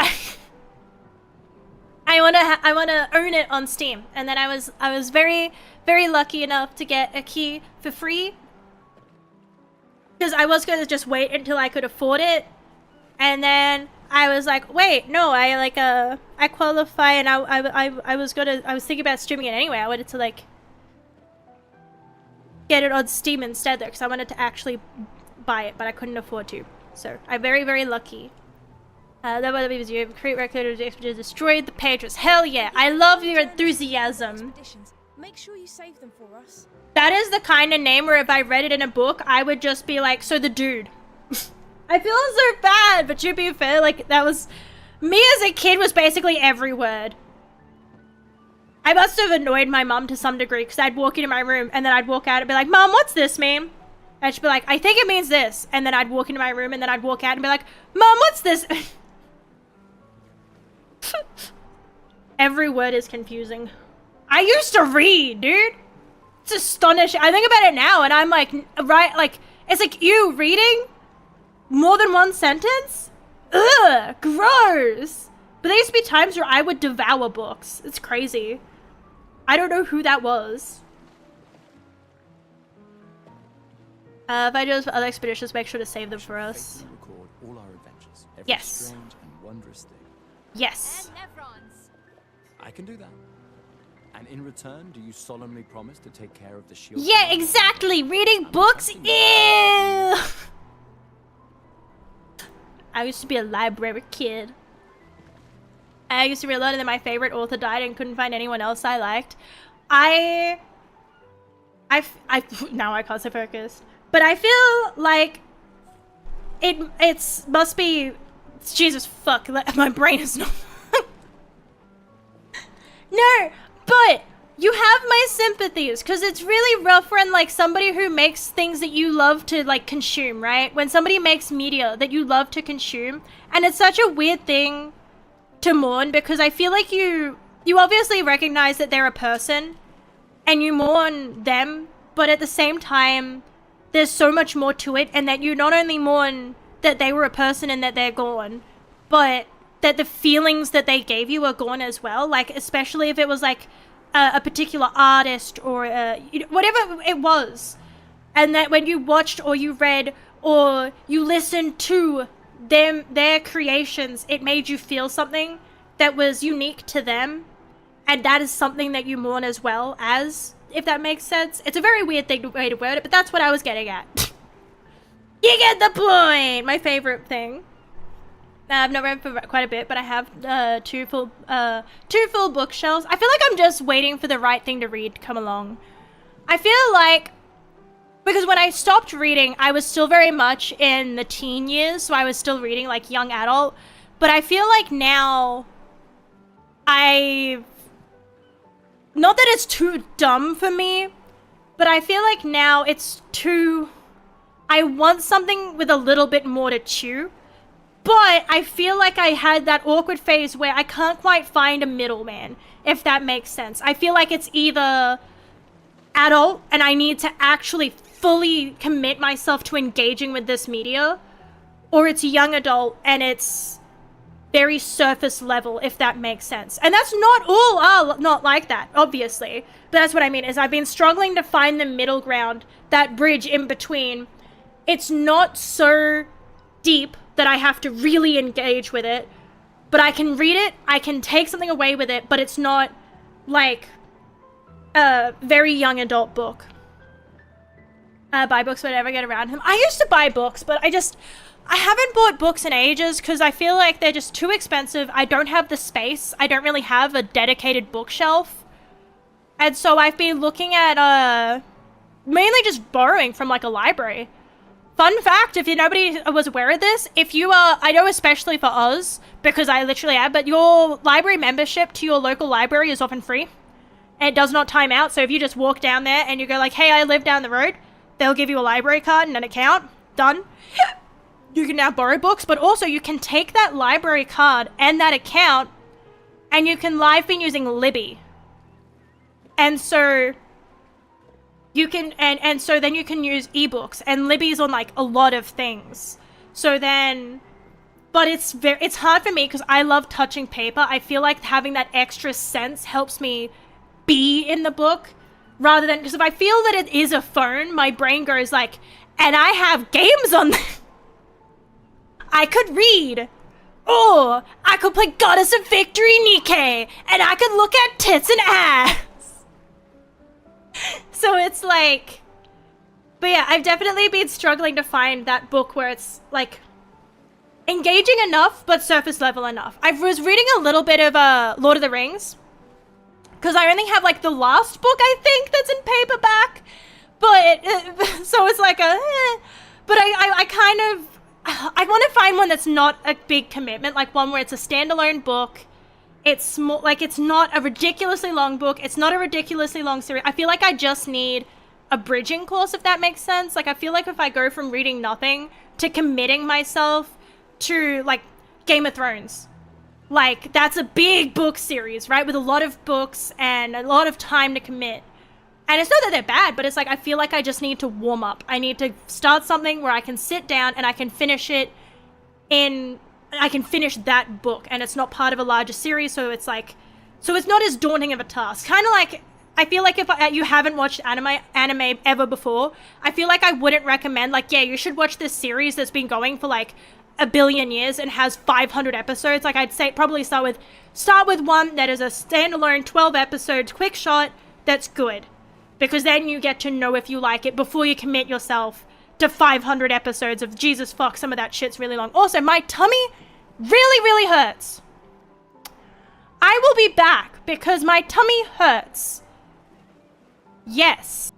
I wanna own it on Steam. And then I was very, very lucky enough to get a key for free. Because I was gonna just wait until I could afford it. And then I was like, wait, no, I qualify, and I was thinking about streaming it anyway. I wanted to like get it on Steam instead though, because I wanted to actually buy it, but I couldn't afford to. So I'm very, very lucky. That was because you create record of the expedition destroyed the pages. Hell yeah! I love your enthusiasm. Make sure you save them for us. That is the kind of name where if I read it in a book, I would just be like, so the dude. I feel so bad, but to be fair, like, that was... Me as a kid was basically every word. I must have annoyed my mum to some degree, because I'd walk into my room, and then I'd walk out and be like, Mom, what's this mean? And she'd be like, I think it means this. And then I'd walk into my room, and then I'd walk out and be like, Mom, what's this? Every word is confusing. I used to read, dude. It's astonishing. I think about it now, and I'm like, right, like, it's like, you reading? More than one sentence? Ugh, gross. But there used to be times where I would devour books. It's crazy. I don't know who that was. If I do this for other expeditions, make sure to save them for us. Record all our adventures. Every Yes. strange and wondrous thing. Yes. I can do that. And in return, do you solemnly promise to take care of the shield? Yeah, exactly. Reading books. Ew. I used to be a library kid. I used to read a lot, and then my favorite author died and couldn't find anyone else I liked. Now I can't stay focused. But I feel like it must be, Jesus fuck, my brain is not. No, but you have my sympathies, because it's really rough when, like, somebody who makes things that you love to, like, consume, right? When somebody makes media that you love to consume, and it's such a weird thing to mourn, because I feel like you obviously recognize that they're a person, and you mourn them, but at the same time, there's so much more to it, and that you not only mourn that they were a person and that they're gone, but that the feelings that they gave you are gone as well, like, especially if it was, like, a particular artist or whatever it was, and that when you watched or you read or you listened to their creations, it made you feel something that was unique to them, and that is something that you mourn as well, as if that makes sense. It's a very weird way to word it, but that's what I was getting at. You get the point. My favorite thing. I've not read for quite a bit, but I have two full bookshelves. I feel like I'm just waiting for the right thing to read to come along. I feel like, because when I stopped reading, I was still very much in the teen years, so I was still reading like young adult. But I feel like now, not that it's too dumb for me, but I feel like now it's too, I want something with a little bit more to chew. But I feel like I had that awkward phase where I can't quite find a middleman, if that makes sense. I feel like it's either adult and I need to actually fully commit myself to engaging with this media, or it's young adult and it's very surface level, if that makes sense. And that's not all are not like that, obviously. But that's what I mean, is I've been struggling to find the middle ground, that bridge in between. It's not so deep that I have to really engage with it, but I can read it, I can take something away with it, but it's not like a very young adult book. Buy books whenever I get around them. I used to buy books, but I haven't bought books in ages because I feel like they're just too expensive. I don't have the space. I don't really have a dedicated bookshelf. And so I've been looking at, mainly just borrowing from like a library. Fun fact, if nobody was aware of this, if you are, I know especially for us, because I literally am, but your library membership to your local library is often free. And it does not time out, so if you just walk down there and you go like, hey, I live down the road, they'll give you a library card and an account. Done. You can now borrow books, but also you can take that library card and that account, and you can, I've been using Libby. And so you can, and so then you can use ebooks, and Libby's on like a lot of things. So then, but it's hard for me because I love touching paper. I feel like having that extra sense helps me be in the book, rather than, because if I feel that it is a phone, my brain goes like, and I have games on there. I could read, or I could play Goddess of Victory Nikkei, and I could look at tits and ass. So it's like, but yeah, I've definitely been struggling to find that book where it's like engaging enough, but surface level enough. I was reading a little bit of Lord of the Rings, because I only have like the last book, I think, that's in paperback, but so it's like but I kind of, I want to find one that's not a big commitment, like one where it's a standalone book. It's more like, it's not a ridiculously long book. It's not a ridiculously long series. I feel like I just need a bridging course, if that makes sense. Like, I feel like if I go from reading nothing to committing myself to like Game of Thrones, like that's a big book series, right? With a lot of books and a lot of time to commit. And it's not that they're bad, but it's like, I feel like I just need to warm up. I need to start something where I can sit down and I can finish it I can finish that book, and it's not part of a larger series, so it's like, so it's not as daunting of a task. Kind of like, I feel like if you haven't watched anime ever before, I feel like I wouldn't recommend, like, yeah, you should watch this series that's been going for like a billion years and has 500 episodes. Like, I'd say probably start with one that is a standalone 12 episodes quick shot that's good, because then you get to know if you like it before you commit yourself to 500 episodes of Jesus fuck, some of that shit's really long. Also, my tummy really hurts. I will be back because my tummy hurts. Yes.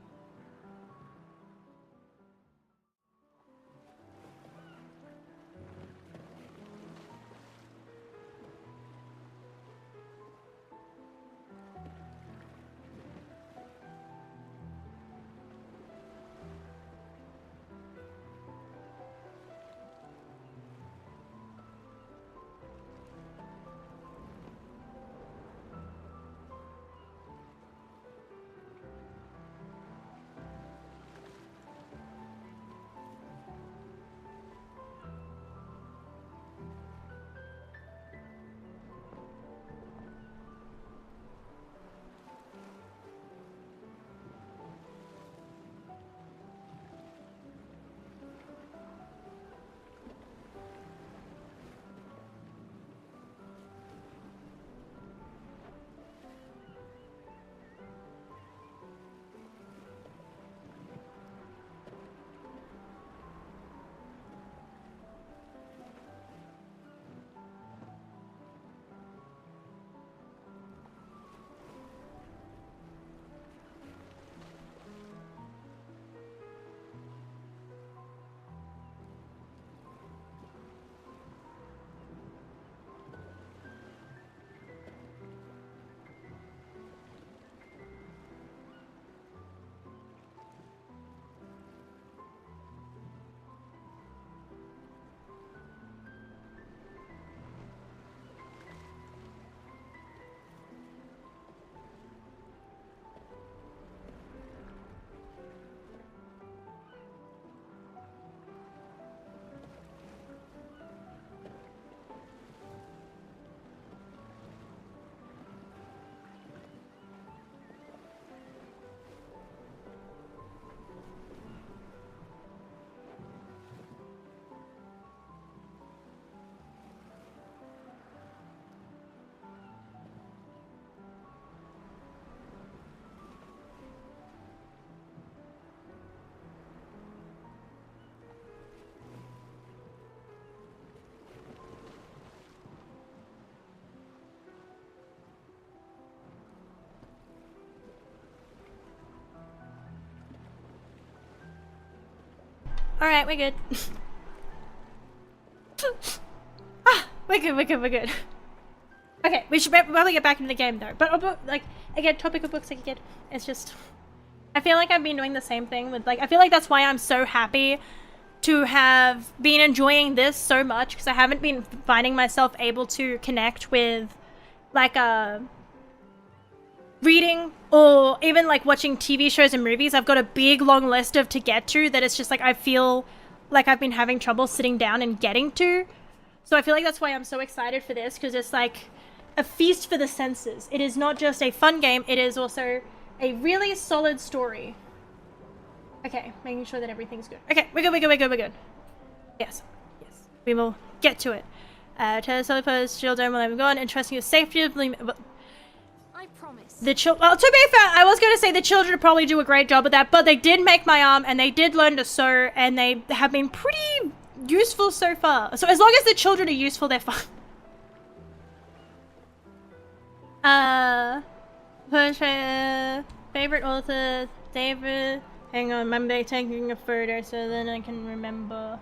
Alright, we're good. Ah, we're good. Okay, we should probably get back into the game though. But, like, again, topic of books, like, again, it's just... I feel like I've been doing the same thing with, like, I feel like that's why I'm so happy to have been enjoying this so much, because I haven't been finding myself able to connect with, like, reading or even, like, watching TV shows and movies. I've got a big, long list of to get to that it's just, like, I feel like I've been having trouble sitting down and getting to. So I feel like that's why I'm so excited for this, because it's, like, a feast for the senses. It is not just a fun game, it is also a really solid story. Okay, making sure that everything's good. Okay, we're good. Yes. We will get to it. Tell us all post shield dome while I'm gone, entrusting your safety of I promise. well, to be fair, I was going to say the children probably do a great job of that, but they did make my arm, and they did learn to sew, and they have been pretty useful so far. So as long as the children are useful, they're fine. Favorite author, David. Hang on, I'm taking a photo so then I can remember.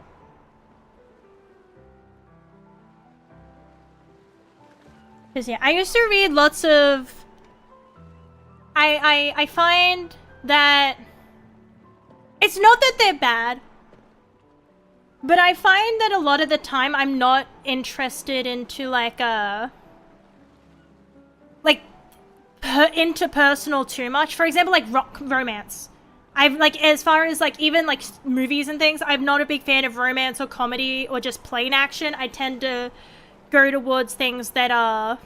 Cause yeah, I used to read lots of. I find that it's not that they're bad, but I find that a lot of the time I'm not interested into like interpersonal too much. For example, like romance. I've like, as far as like even like movies and things, I'm not a big fan of romance or comedy or just plain action. I tend to go towards things that are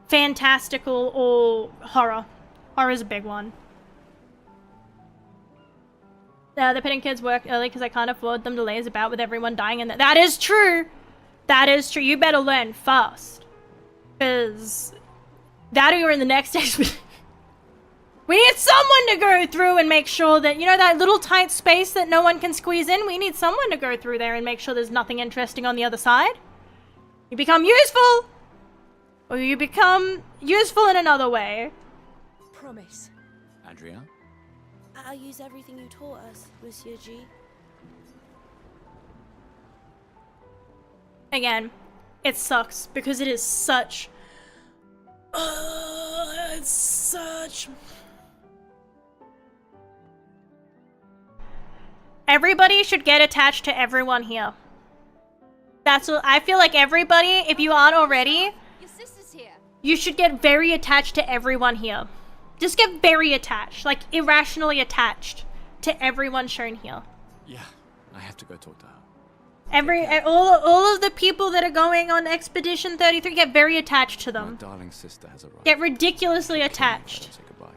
fantastical or horror. Horror is a big one. The pitting kids work early because I can't afford them to laze about with everyone dying in there. That is true. That is true. You better learn fast. Because that or you're in the next expedition. We need someone to go through and make sure that, you know, that little tight space that no one can squeeze in, we need someone to go through there and make sure there's nothing interesting on the other side. You become useful! Or you become useful in another way. Promise. Andrea? I'll use everything you taught us, Monsieur G. Again, it sucks because it is such... it's such... Everybody should get attached to everyone here. That's what I feel like. Everybody, if you aren't already, Your sister's here. you should get very attached to everyone here. Just get very attached, like irrationally attached to everyone shown here. Yeah, I have to go talk to her. All of the people that are going on Expedition 33, get very attached to them. My darling sister has arrived. Get ridiculously attached. Say goodbye.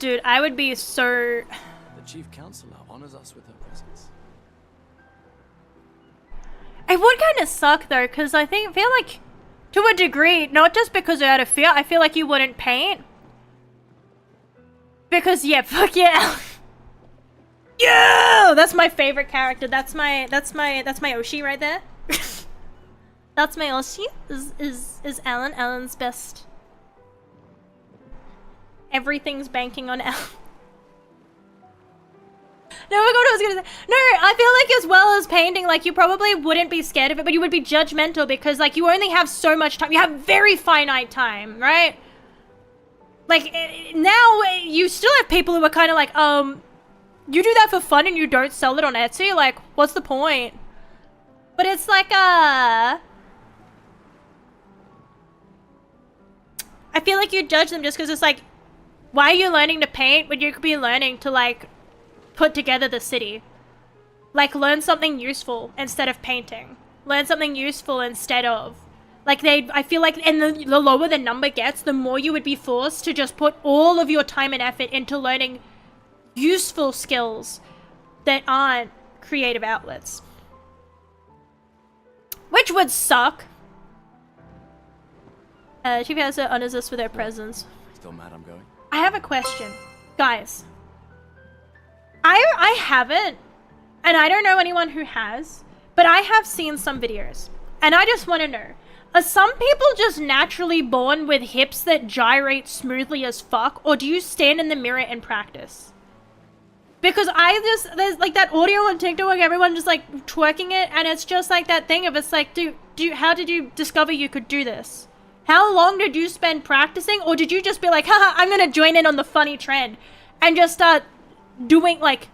Dude, I would be so... The chief counselor honors us with her presence. It would kind of suck though, because I feel like, to a degree, not just because out of fear, I feel like you wouldn't paint. Because yeah, fuck yeah. Yeah! That's my favorite character. That's my Oshi right there. That's my Oshi, is Ellen. Ellen's best. Everything's banking on Ellen. No, I forgot what I was gonna say. No, I feel like as well as painting, like, you probably wouldn't be scared of it, but you would be judgmental because, like, you only have so much time. You have very finite time, right? Like, now, you still have people who are kind of like, you do that for fun and you don't sell it on Etsy? Like, what's the point? But it's like, I feel like you judge them just because it's like, why are you learning to paint when you could be learning to, like, put together the city? Like, learn something useful instead of painting. Learn something useful instead of... Like, I feel like, and the lower the number gets, the more you would be forced to just put all of your time and effort into learning useful skills that aren't creative outlets. Which would suck. Chief Counselor honors us with her presence. Still mad I'm going? I have a question. Guys. I haven't, and I don't know anyone who has, but I have seen some videos. And I just want to know, are some people just naturally born with hips that gyrate smoothly as fuck, or do you stand in the mirror and practice? Because there's like that audio on TikTok, everyone just like twerking it, and it's just like that thing of it's like, how did you discover you could do this? How long did you spend practicing, or did you just be like, haha, I'm gonna join in on the funny trend, and just start doing like,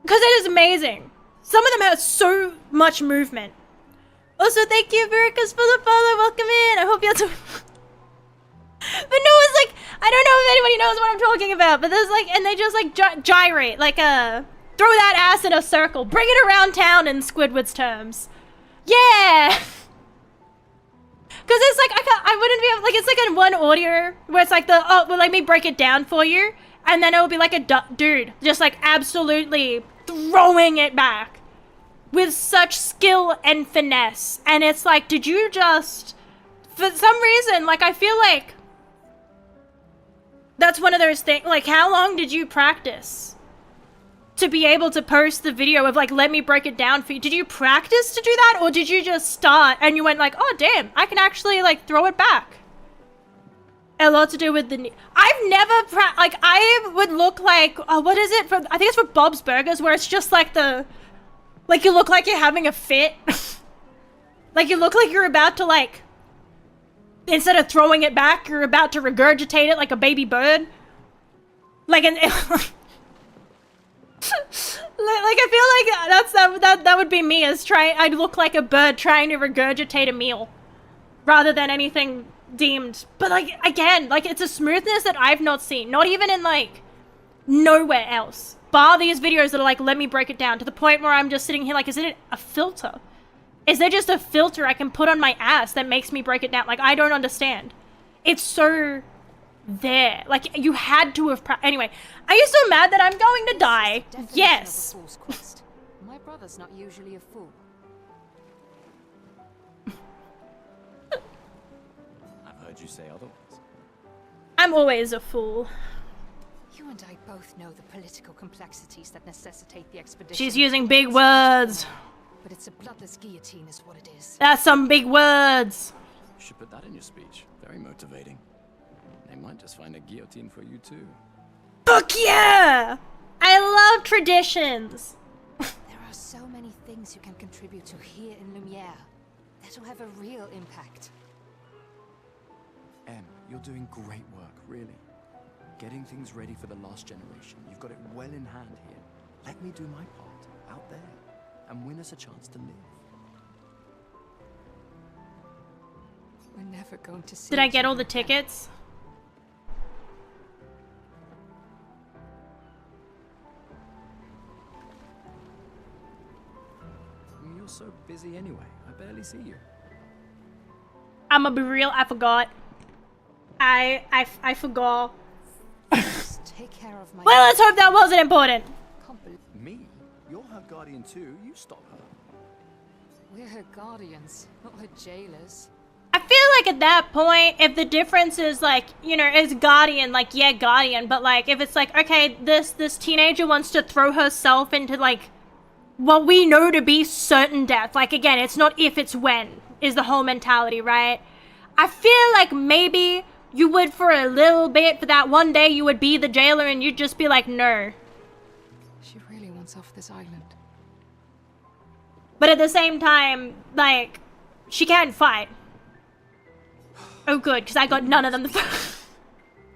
because it is amazing. Some of them have so much movement. Also, thank you, Vericus, for the follow. Welcome in. I hope you have But no, it's like, I don't know if anybody knows what I'm talking about, but there's like, and they just like gyrate, like throw that ass in a circle, bring it around town in Squidward's terms. Yeah! Because it's like, I wouldn't be able, like, it's like in one audio where it's like well, let me break it down for you, and then it'll be like a dude just like absolutely throwing it back with such skill and finesse. And it's like, did you just, for some reason, like, I feel like that's one of those things, like, how long did you practice to be able to post the video of like, let me break it down for you? Did you practice to do that, or did you just start and you went like, oh damn, I can actually like throw it back? A lot to do with the I've never like, I would look like, what is it for, I think it's for Bob's Burgers, where it's just like like you look like you're having a fit. Like you look like you're about to like, instead of throwing it back, you're about to regurgitate it like a baby bird. Like an like I feel like that would be me, as I'd look like a bird trying to regurgitate a meal rather than anything deemed. But like, again, like, it's a smoothness that I've not seen, not even in like nowhere else, bar these videos that are like, let me break it down, to the point where I'm just sitting here like, is it a filter? Is there just a filter I can put on my ass that makes me break it down? Like, I don't understand. It's so there. Like, you had to have anyway, are you so mad that I'm going to die? Yes. My brother's not usually a fool. I've heard you say otherwise. I'm always a fool. You and I both know the political complexities that necessitate the expedition. She's using big words. But it's a bloodless guillotine is what it is. That's some big words. You should put that in your speech. Very motivating. They might just find a guillotine for you too. Fuck yeah! I love traditions. There are so many things you can contribute to here in Lumiere that'll have a real impact. Em, you're doing great work, really. Getting things ready for the last generation. You've got it well in hand here. Let me do my part out there and win us a chance to live. We're never going to see. Did I get all the tickets? You're so busy anyway. I barely see you. I'ma be real, I forgot. I forgot. Take care of my. Well, let's hope that wasn't important. Me? You're her guardian too. You stop her. We're her guardians, not her jailers. I feel like at that point, if the difference is like, you know, is guardian, like, yeah, guardian, but like, if it's like, okay, this teenager wants to throw herself into like what we know to be certain death. Like, again, it's not if, it's when, is the whole mentality, right? I feel like maybe you would, for a little bit, for that one day, you would be the jailer and you'd just be like, no. She really wants off this island. But at the same time, like, she can't fight. Oh, good, because I got none of them.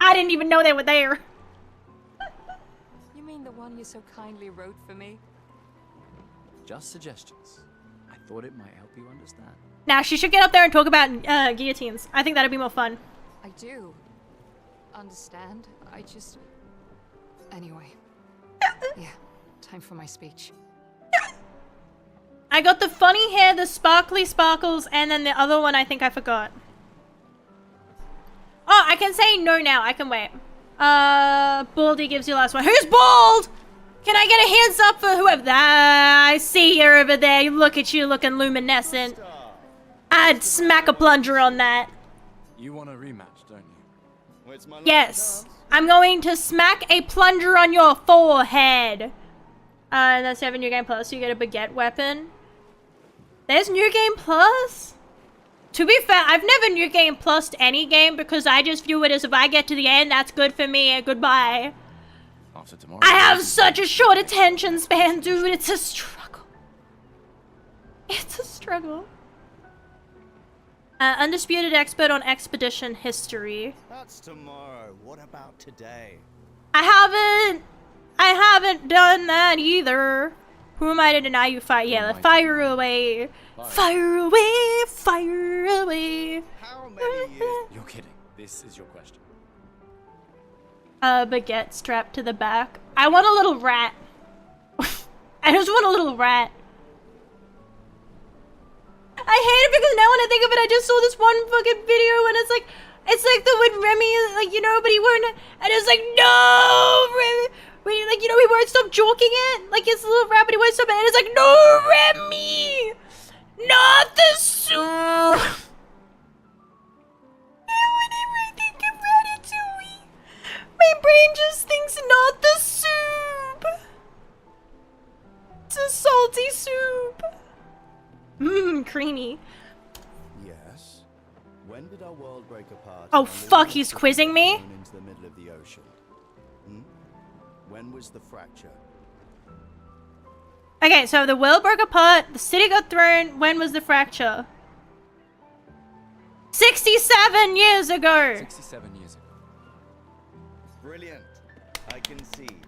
I didn't even know they were there. You mean the one you so kindly wrote for me? Just suggestions. I thought it might help you understand. Now, she should get up there and talk about guillotines. I think that'd be more fun. I do understand. I just... Anyway. Yeah, time for my speech. I got the funny hair, the sparkly sparkles, and then the other one I think I forgot. Oh, I can say no now. I can wait. Baldy gives you last one. Who's bald? Can I get a hands up for whoever? I see you over there. Look at you looking luminescent. I'd smack a plunger on that. You want a rematch, don't you? Yes. I'm going to smack a plunger on your forehead. That's 7 New Game Plus. You get a baguette weapon. There's New Game Plus? To be fair, I've never New Game Plused any game because I just view it as if I get to the end, that's good for me and goodbye. After tomorrow, I have such a short attention span, dude. It's a struggle. It's a struggle. Undisputed expert on expedition history. That's tomorrow. What about today? I haven't done that either. Who am I to deny you fire? Yeah, fire away. Fire away, fire away. How many years? You're kidding. This is your question. Baguette strapped to the back. I want a little rat. I just want a little rat. I hate it because now when I think of it, I just saw this one fucking video and it's like the when Remy, like, you know, but he wouldn't, and it's like, no, Remy, like, you know, he won't stop joking it, like, it's a little rat, but he won't stop it, and it's like, no, Remy, not the soup. Whenever I think of Ratatouille, my brain just thinks not the soup. It's a salty soup. Mmm, creamy. Yes. When did our world break apart? Oh fuck, he's quizzing me? Into the middle of the ocean. When was the fracture? Okay, so the world broke apart, the city got thrown, when was the fracture? 67 years ago! 67 years ago. Brilliant. I concede.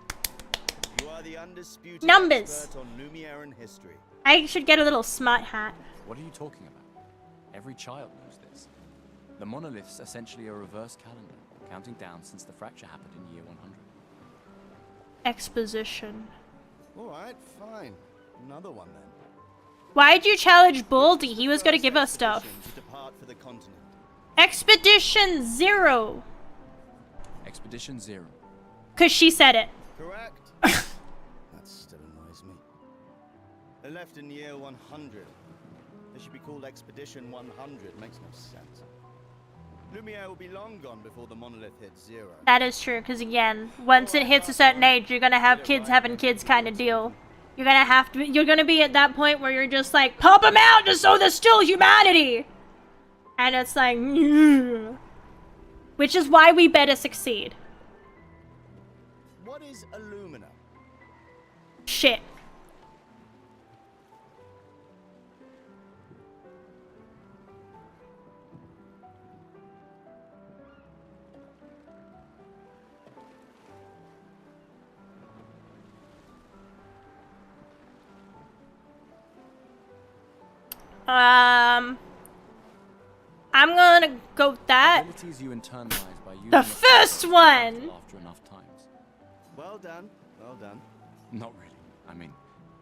You are the undisputed Numbers. expert on Lumiere history. I should get a little smart hat. What are you talking about? Every child knows this. The monolith's essentially a reverse calendar, counting down since the fracture happened in year 100. Exposition. Alright, fine. Another one then. Why'd you challenge Baldy? He was gonna give us stuff. To depart for the continent. Expedition 0. Expedition 0. Cause she said it. Correct. That still annoys me. They left in year 100. They should be called Expedition 100. Makes no sense. Lumiere will be long gone before the monolith hits 0. That is true, because again, once it hits a certain age, you're gonna have kids having kids kind of deal. You're gonna be at that point where you're just like, pop them out just so there's still humanity! And it's like, which is why we better succeed. What is Illumina? Shit. I'm gonna go with that. Abilities you internalize by using The first one! after enough times. Well done. Well done. Not really. I mean,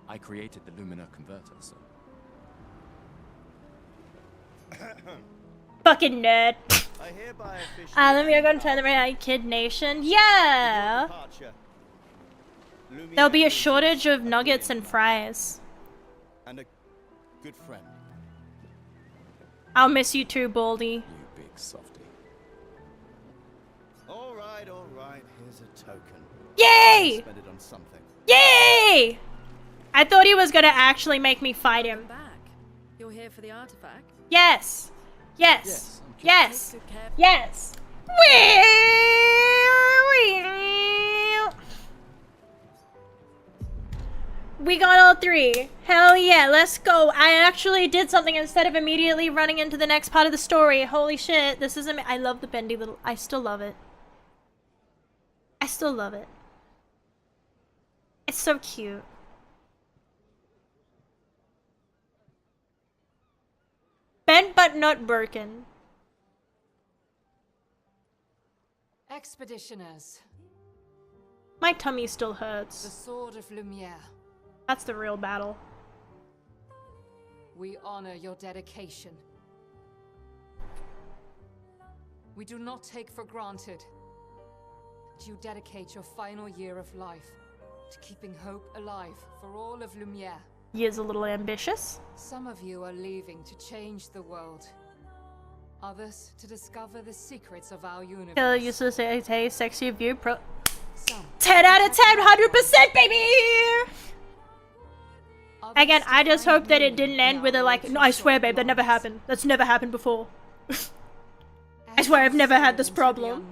I created the Lumina converter, so... Fucking nerd. I hereby officially Then we are gonna turn the right Kid Nation. Yeah! There'll be a shortage of nuggets and fries. And a good friend. I'll miss you too, Baldy. You big softy. All right. Here's a token. Yay! Spend it on something. Yay! I thought he was gonna actually make me fight him. Back. You're here for the artifact? Yes! Yes! Yes! Yes! We got all 3. Hell yeah, let's go. I actually did something instead of immediately running into the next part of the story. Holy shit, this is I love the bendy little... I still love it. I still love it. It's so cute. Bent but not broken. Expeditioners. My tummy still The hurts. Sword of Lumiere. That's the real battle. We honor your dedication. We do not take for granted that you dedicate your final year of life to keeping hope alive for all of Lumiere. He is a little ambitious. Some of you are leaving to change the world. Others to discover the secrets of our universe. Kill useless hey, sexy view pro. Some 10 out of 10, 100%, baby! Again, I just hope that it didn't end with a like, no, I swear, babe, that never happened. That's never happened before. I swear I've never had this problem.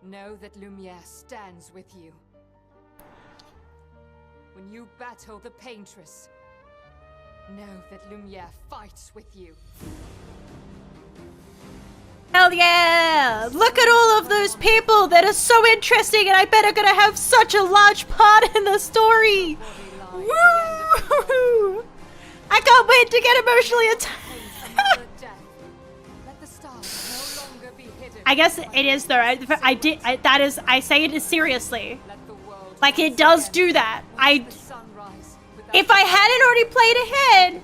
Know that Lumiere stands with you. When you battle the Paintress, know that Lumiere fights with you. Hell yeah! Look at all of those people that are so interesting, and I bet are gonna have such a large part in the story! Woo! I can't wait to get emotionally attached. I guess it is though. I say it seriously. Like it does do that. If I hadn't already played ahead,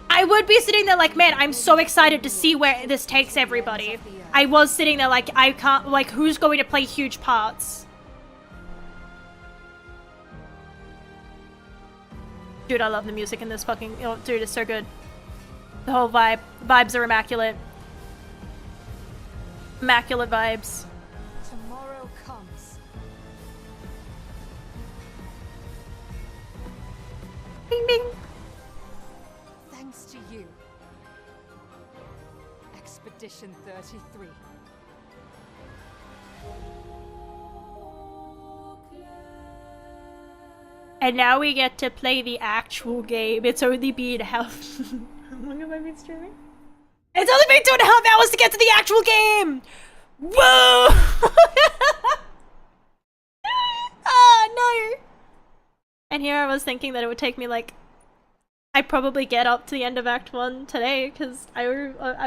I would be sitting there like, man, I'm so excited to see where this takes everybody. I was sitting there like, I can't, like, who's going to play huge parts? Dude, I love the music in this fucking, oh, dude, it's so good. The whole vibes are immaculate. Immaculate vibes. Tomorrow comes. Bing bing. Thanks to you. Expedition 33. And now we get to play the actual game. It's only been how long have I been streaming? It's only been 2.5 hours to get to the actual game! Whoa! Oh no! And here I was thinking that it would take me like, I'd probably get up to the end of Act 1 today, because I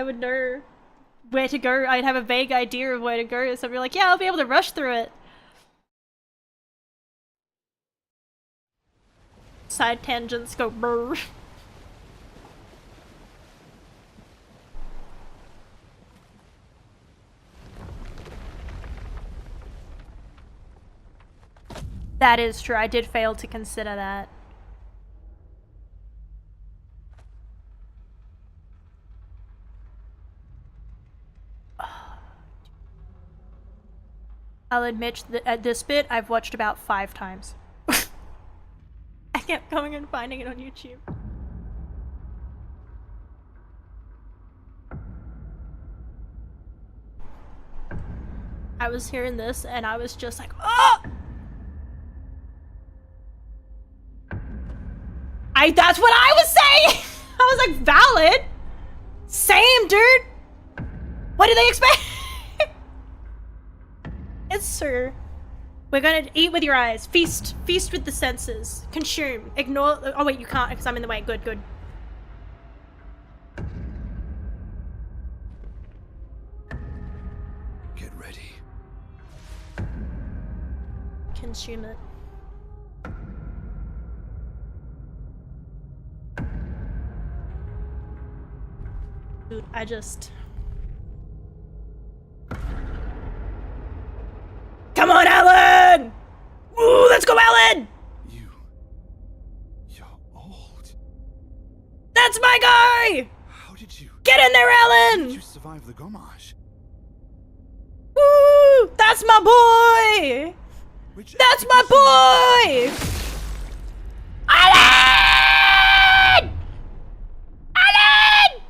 would know where to go. I'd have a vague idea of where to go, so I'd be like, yeah, I'll be able to rush through it. Side tangents go brr. That is true, I did fail to consider that. I'll admit that at this bit, I've watched about 5 times. I kept going and finding it on YouTube. I was hearing this and I was just like, oh! That's what I was saying! I was like, valid? Same, dude! What do they expect? It's sir. We're gonna eat with your eyes. Feast with the senses. Consume. Ignore. Oh wait, you can't because I'm in the way. Good, good. Get ready. Consume it. Dude, I just... Come on, Alan! Woo, let's go, Alan! You're old. That's my guy! How did you... Get in there, Alan! How did you survive the Gommage? Woo! That's my boy! That's my boy! Alan! Alan!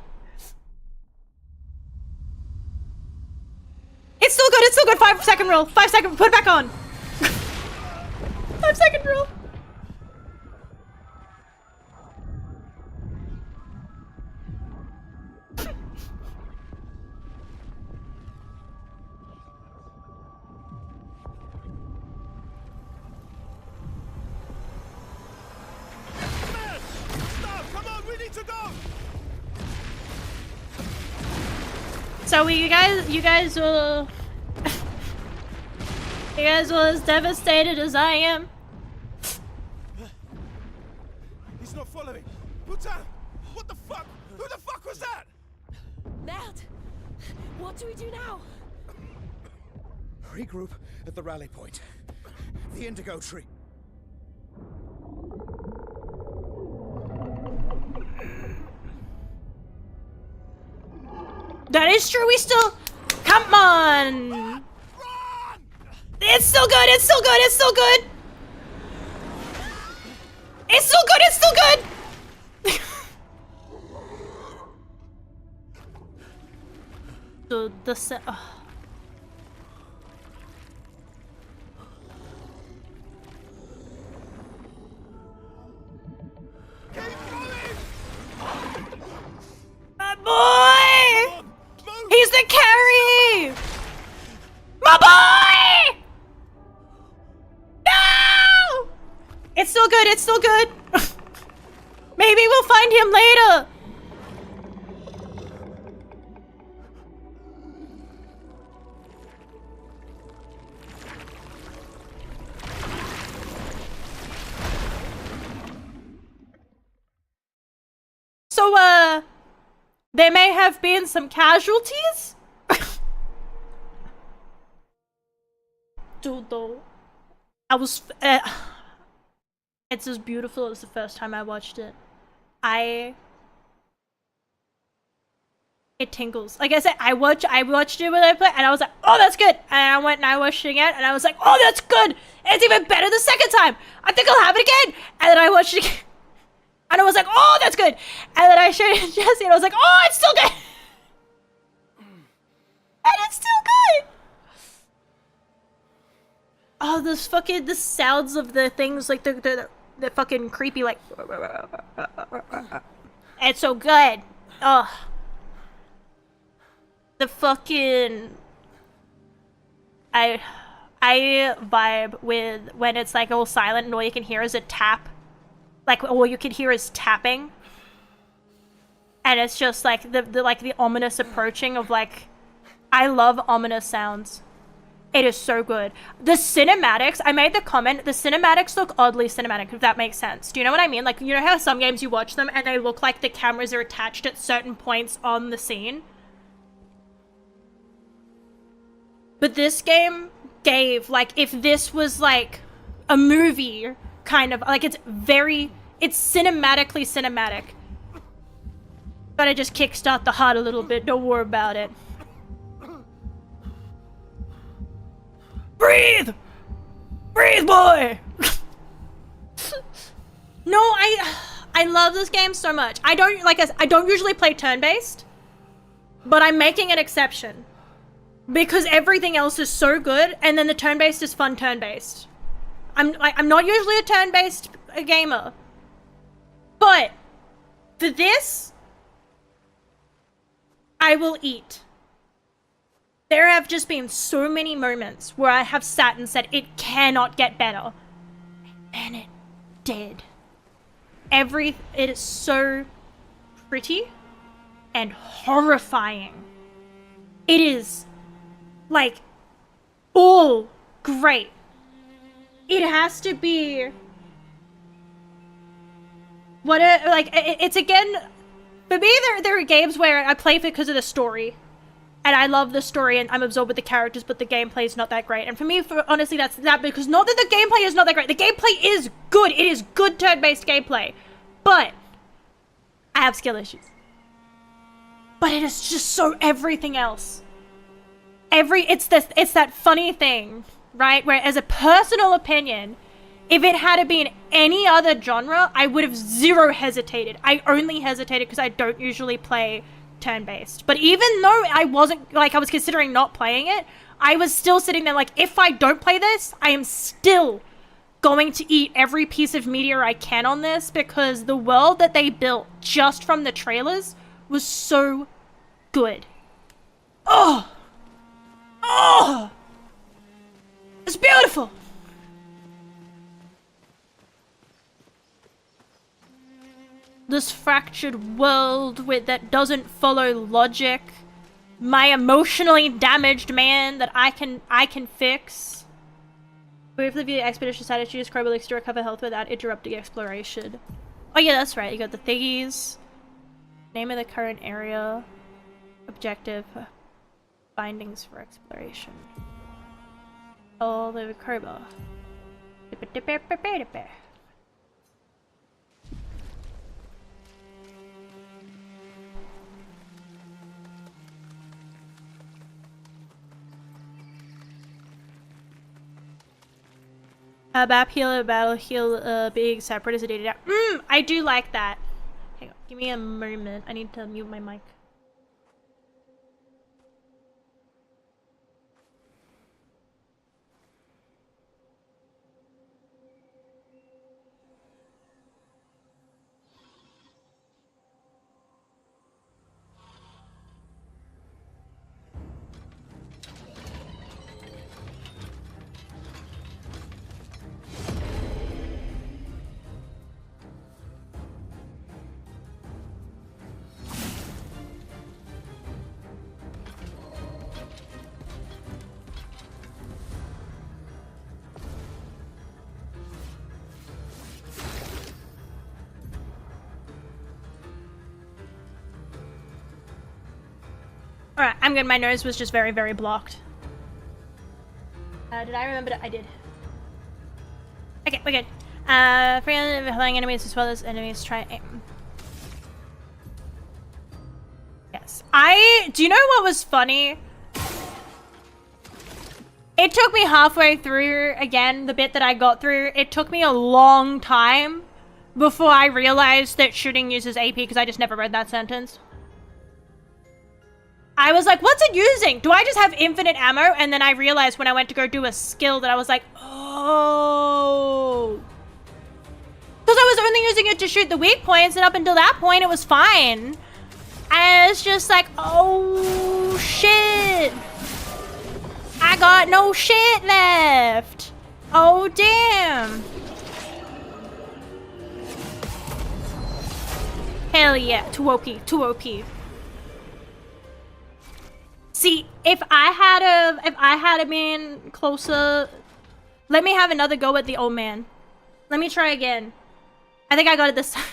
It's still good, it's still good. 5-second rule. 5 second, put it back on. 5-second rule. So you guys will you guys were as devastated as I am. He's not following. Putain! What the fuck? Who the fuck was that? Merde! What do we do now? Regroup at the rally point. The Indigo Tree. That is true, we still... Come on! It's still good, it's still good, it's still good! It's still oh. My boy! He's the carry! My boy! No! It's still good, it's still good. Maybe we'll find him later. So, there may have been some casualties? Dude, though, I was, it's as beautiful as the first time I watched it. It tingles. Like I said, I watched it when I played, and I was like, oh, that's good. And I went and I watched it again, and I was like, oh, that's good. It's even better the second time. I think I'll have it again. And then I watched it again. And I was like, oh, that's good. And then I showed it to Jesse, and I was like, oh, it's still good. And it's still good. Oh, the sounds of the things, like the fucking creepy, like. It's so good. Ugh. The fucking. I vibe with when it's like all silent and all you can hear is a tap. Like, all you can hear is tapping. And it's just like the ominous approaching of like, I love ominous sounds. It is so good. The cinematics, I made the comment, the cinematics look oddly cinematic, if that makes sense. Do you know what I mean? Like, you know how some games you watch them and they look like the cameras are attached at certain points on the scene? But this game gave, like, if this was like a movie, kind of, like, it's cinematically cinematic. Gotta just kickstart the heart a little bit, don't worry about it. Breathe! Breathe, boy! No, I love this game so much. I don't usually play turn-based, but I'm making an exception. Because everything else is so good, and then the turn-based is fun turn-based. I'm not usually a turn-based gamer. But for this, I will eat. There have just been so many moments where I have sat and said, it cannot get better. And it did. It is so pretty and horrifying. It is, like, all great. It has to be... it's again... For me, there are games where I play because of the story. And I love the story and I'm absorbed with the characters, but the gameplay is not that great. And for me, honestly, that's that, because not that the gameplay is not that great. The gameplay is good. It is good turn-based gameplay. But I have skill issues. But it is just so everything else. It's that funny thing, right? Where as a personal opinion, if it had been any other genre, I would have zero hesitated. I only hesitated because I don't usually play turn-based. But even though I wasn't, like, I was considering not playing it, I was still sitting there like, if I don't play this, I am still going to eat every piece of media I can on this, because the world that they built just from the trailers was so good. Oh! Oh! It's beautiful! This fractured world that doesn't follow logic. My emotionally damaged man that I can fix. Briefly view the expedition status, use Crobelix to recover health without interrupting exploration. Oh yeah, that's right. You got the thingies. Name of the current area. Objective. Findings for exploration. All the Kroba. Map heal, battle heal, being separate as a data down. I do like that. Hang on, give me a moment. I need to mute my mic. Alright, I'm good. My nose was just very, very blocked. Did I remember that? I did. Okay, we're good. Freeing enemies as well as enemies try aim. Yes. Do you know what was funny? It took me halfway through, again, the bit that I got through, it took me a long time before I realized that shooting uses AP, because I just never read that sentence. I was like, what's it using? Do I just have infinite ammo? And then I realized when I went to go do a skill that I was like, oh. Because I was only using it to shoot the weak points, and up until that point, it was fine. And it's just like, oh, shit. I got no shit left. Oh, damn. Hell yeah, too OP, too OP. See, if I had been closer, let me have another go at the old man. Let me try again. I think I got it this time.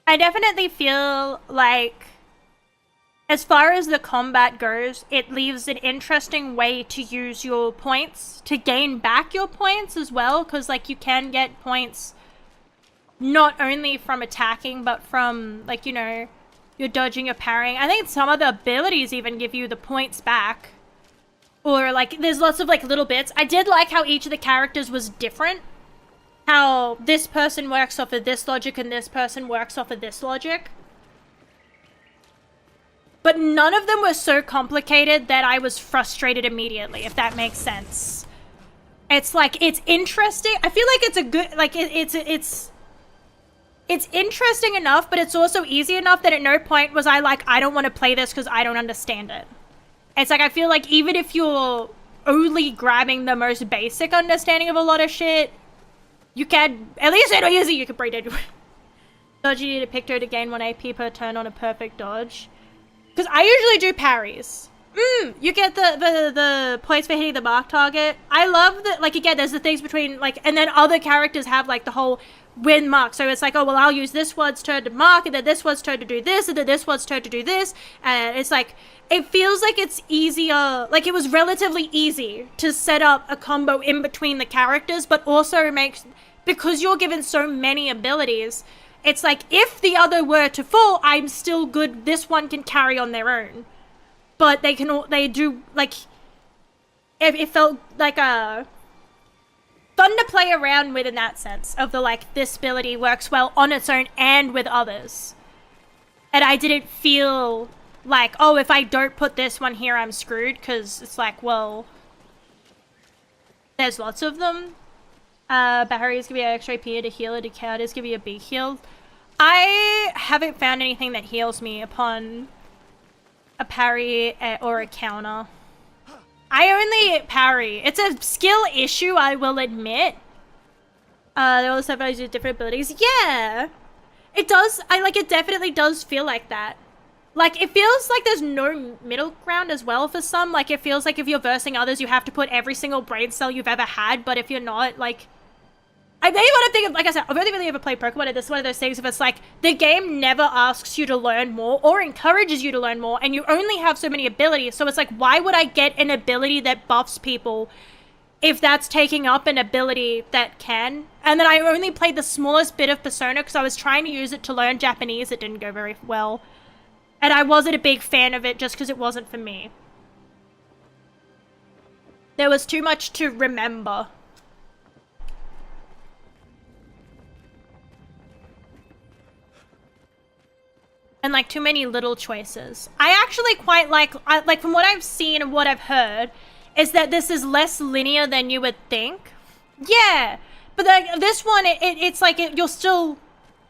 I definitely feel like, as far as the combat goes, it leaves an interesting way to use your points, to gain back your points as well, because, like, you can get points not only from attacking, but from, like, you know, you're dodging, you're parrying. I think some of the abilities even give you the points back. Or, like, there's lots of, like, little bits. I did like how each of the characters was different. How this person works off of this logic and this person works off of this logic. But none of them were so complicated that I was frustrated immediately, if that makes sense. It's like, it's interesting. I feel like it's a good, like, it's interesting enough, but it's also easy enough that at no point was I like, I don't want to play this because I don't understand it. It's like, I feel like even if you're only grabbing the most basic understanding of a lot of shit, you can, at least it'll use it, you can break it. Dodge, you need a Picto to gain 1 AP per turn on a perfect dodge. Because I usually do parries. You get the points for hitting the mark target. I love that, like, again, there's the things between, like, and then other characters have, like, the whole win mark. So it's like, oh, well, I'll use this one's turn to mark, and then this one's turn to do this, and then this one's turn to do this. And it's like, it feels like it's easier, like, it was relatively easy to set up a combo in between the characters, but also makes, because you're given so many abilities, it's like, if the other were to fall, I'm still good. This one can carry on their own. But they do, like, it felt like a fun to play around with in that sense of the, like, this ability works well on its own and with others. And I didn't feel like, oh, if I don't put this one here, I'm screwed. Because it's like, well, there's lots of them. Parry's gonna be an extra AP to heal it. Counters give you a big heal. I haven't found anything that heals me upon a parry or a counter. I only parry. It's a skill issue, I will admit. They all have different abilities. Yeah, it does. It definitely does feel like that. Like, it feels like there's no middle ground as well for some. Like, it feels like if you're versing others, you have to put every single brain cell you've ever had. But if you're not, like, I really want to think of, like I said, I've only really ever played Pokemon, and this is one of those things if it's like, the game never asks you to learn more or encourages you to learn more, and you only have so many abilities, so it's like, why would I get an ability that buffs people if that's taking up an ability that can? And then I only played the smallest bit of Persona because I was trying to use it to learn Japanese. It didn't go very well. And I wasn't a big fan of it just because it wasn't for me. There was too much to remember. And, like, too many little choices. I actually quite like from what I've seen and what I've heard, is that this is less linear than you would think. Yeah, but like, this one, it's like, you're still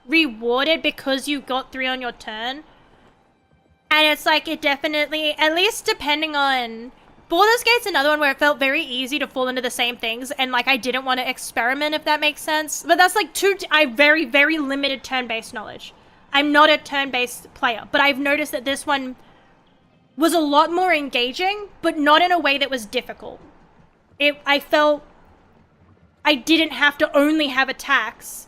rewarded because you got 3 on your turn. And it's like, it definitely, at least depending on, Baldur's Gate's another one where it felt very easy to fall into the same things, and like, I didn't want to experiment, if that makes sense. But that's like I very, very limited turn-based knowledge. I'm not a turn-based player, but I've noticed that this one was a lot more engaging, but not in a way that was difficult. I felt I didn't have to only have attacks,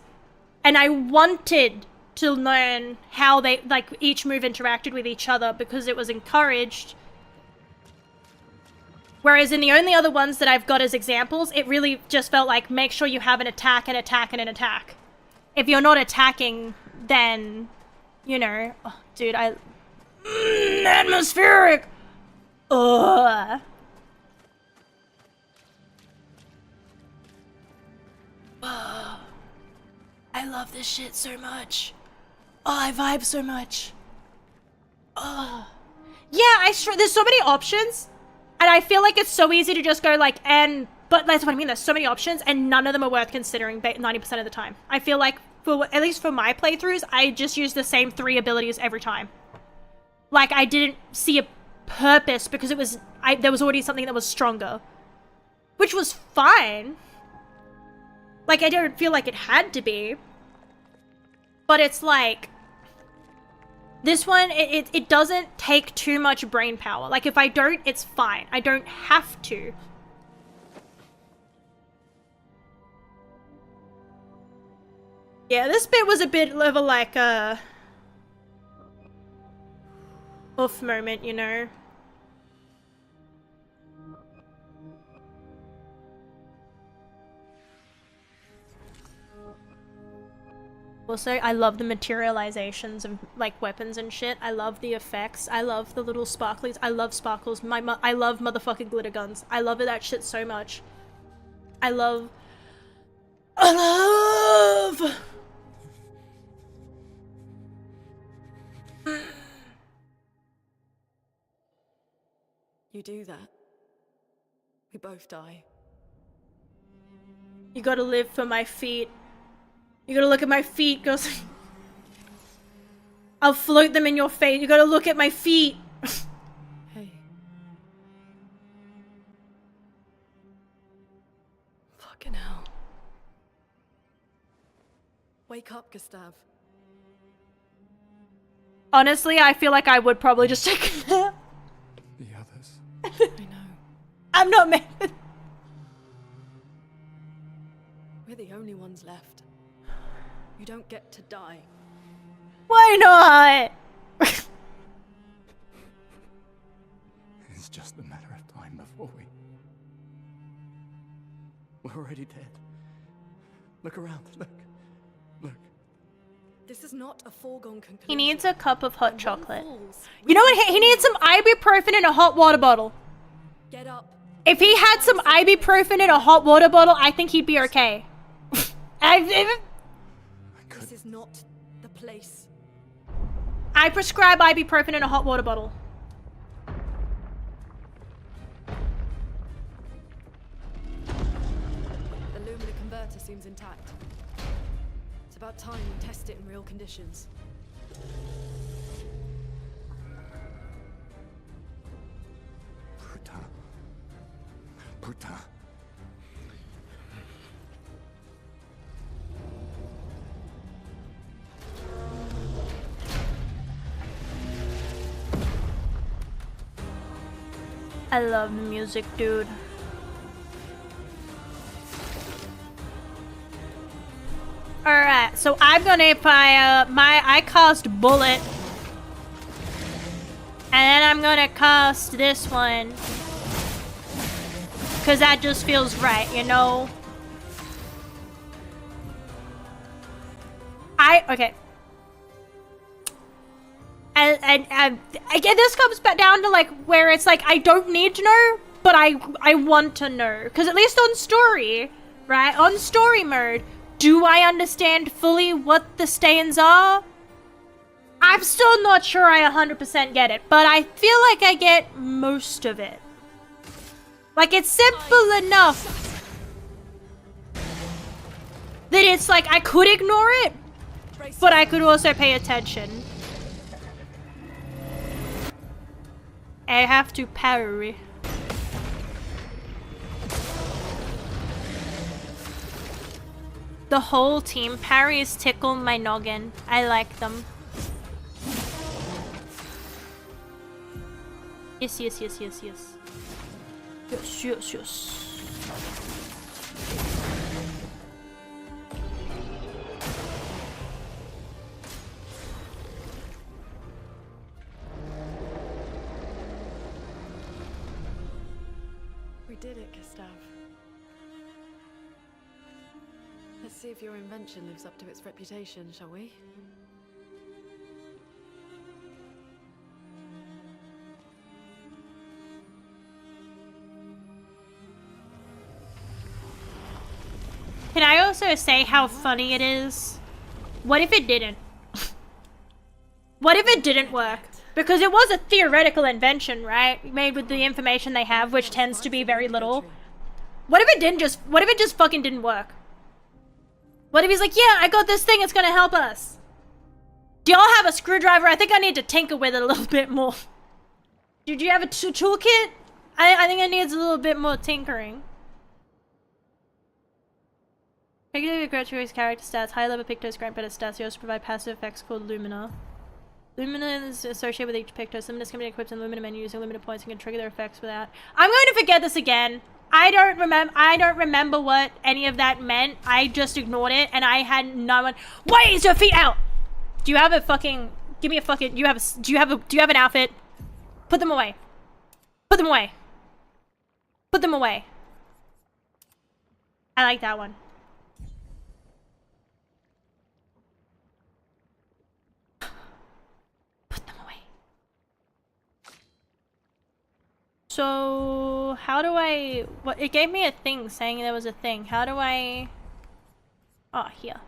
and I wanted to learn how they, like, each move interacted with each other because it was encouraged. Whereas in the only other ones that I've got as examples, it really just felt like, make sure you have an attack, an attack, and an attack. If you're not attacking, then, you know, oh, dude, atmospheric! Ugh. Oh, I love this shit so much. Oh, I vibe so much. Oh. Yeah, there's so many options. And I feel like it's so easy to just go like, but that's what I mean, there's so many options and none of them are worth considering 90% of the time. I feel like, at least for my playthroughs, I just use the same 3 abilities every time. Like, I didn't see a purpose because there was already something that was stronger. Which was fine. Like, I don't feel like it had to be. But it's like, this one, it doesn't take too much brain power. Like, if I don't, it's fine. I don't have to. Yeah, this bit was a bit of a, like, oof moment, you know? Also, I love the materializations of, like, weapons and shit. I love the effects. I love the little sparklies. I love sparkles. I love motherfucking glitter guns. I love that shit so much. I love... You do that. We both die. You gotta live for my feet. You gotta look at my feet, girls. I'll float them in your face. You gotta look at my feet. Hey. Fucking hell. Wake up, Gustav. Honestly, I feel like I would probably just take a nap. The others. I know. I'm not mad. We're the only ones left. You don't get to die. Why not? It's just a matter of time before we're already dead. Look around, look. This is not a foregone conclusion. He needs a cup of hot chocolate. You know what? He needs some ibuprofen in a hot water bottle. Get up. If he had some ibuprofen in a hot water bottle, I think he'd be okay. This is not the place. I prescribe ibuprofen in a hot water bottle. The luminous converter seems intact. It's about time we test it in real conditions. Putain. I love the music, dude. Alright, so I'm gonna I cast Bullet. And then I'm gonna cast this one. Cause that just feels right, you know? Okay. And again, this comes back down to like where it's like I don't need to know, but I want to know. Because at least on story, right? On story mode, do I understand fully what the stains are? I'm still not sure I 100% get it, but I feel like I get most of it. Like, it's simple enough that it's like I could ignore it, but I could also pay attention. I have to parry. The whole team parries tickle my noggin. I like them. Yes, yes, yes, yes, yes. Yes, yes, yes. We did it, Gustav. Let's see if your invention lives up to its reputation, shall we? Can I also say how funny it is? What if it didn't? What if it didn't work? Because it was a theoretical invention, right? Made with the information they have, which tends to be very little. What if it didn't just, what if it just fucking didn't work? What if he's like, yeah, I got this thing, it's gonna help us. Do y'all have a screwdriver? I think I need to tinker with it a little bit more. Do you have a toolkit? I think it needs a little bit more tinkering. Pictos grants his character stats. High level Pictos grant better stats. They also provide passive effects called Lumina. Lumina is associated with each Pictos. Lumina's can be equipped in Lumina menu using Lumina points and can trigger their effects without. I'm going to forget this again. I don't remember what any of that meant. I just ignored it and I had no one. Why is your feet out? Do you have a fucking, give me a fucking, do you have an outfit? Put them away. Put them away. Put them away. I like that one. So, how do I... What, it gave me a thing saying there was a thing. How do I... Oh, here.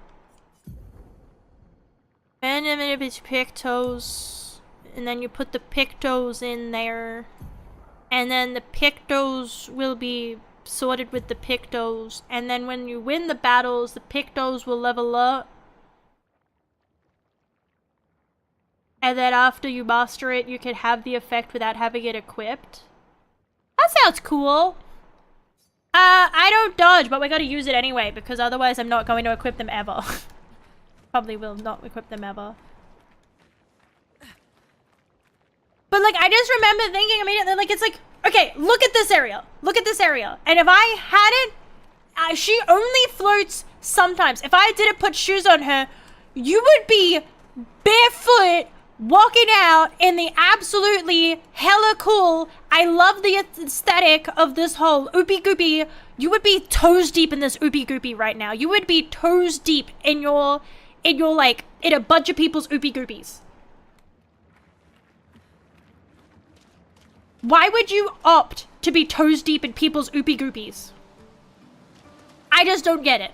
And then it's Pictos. And then you put the Pictos in there. And then the Pictos will be sorted with the Pictos. And then when you win the battles, the Pictos will level up. And then after you master it, you can have the effect without having it equipped. That sounds cool. I don't dodge, but we gotta use it anyway, because otherwise I'm not going to equip them ever. Probably will not equip them ever. But like, I just remember thinking immediately, like, it's like, okay, look at this area. Look at this area. And if I hadn't, she only floats sometimes. If I didn't put shoes on her, you would be barefoot, walking out in the absolutely hella cool, I love the aesthetic of this whole oopie goopie. You would be toes deep in this oopie goopie right now. You would be toes deep in your like, in a bunch of people's oopie goopies. Why would you opt to be toes deep in people's oopie goopies? I just don't get it.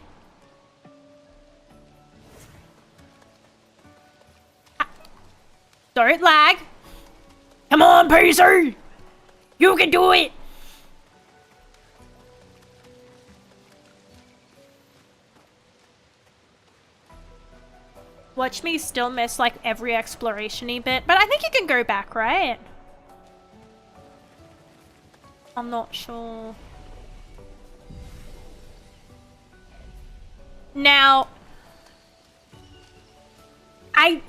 Don't lag. Come on, PC! You can do it! Watch me still miss like every exploration-y bit, but I think you can go back, right? I'm not sure. Now, I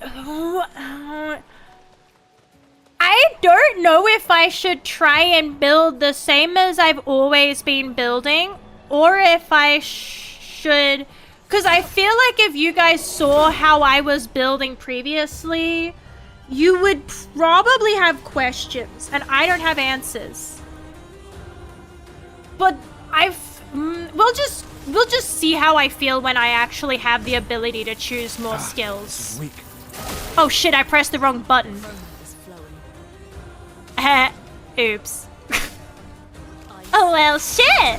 don't know if I should try and build the same as I've always been building, or if I should, because I feel like if you guys saw how I was building previously, you would probably have questions, and I don't have answers. But we'll just see how I feel when I actually have the ability to choose more skills. Oh shit, I pressed the wrong button. Oops. Oh well, shit!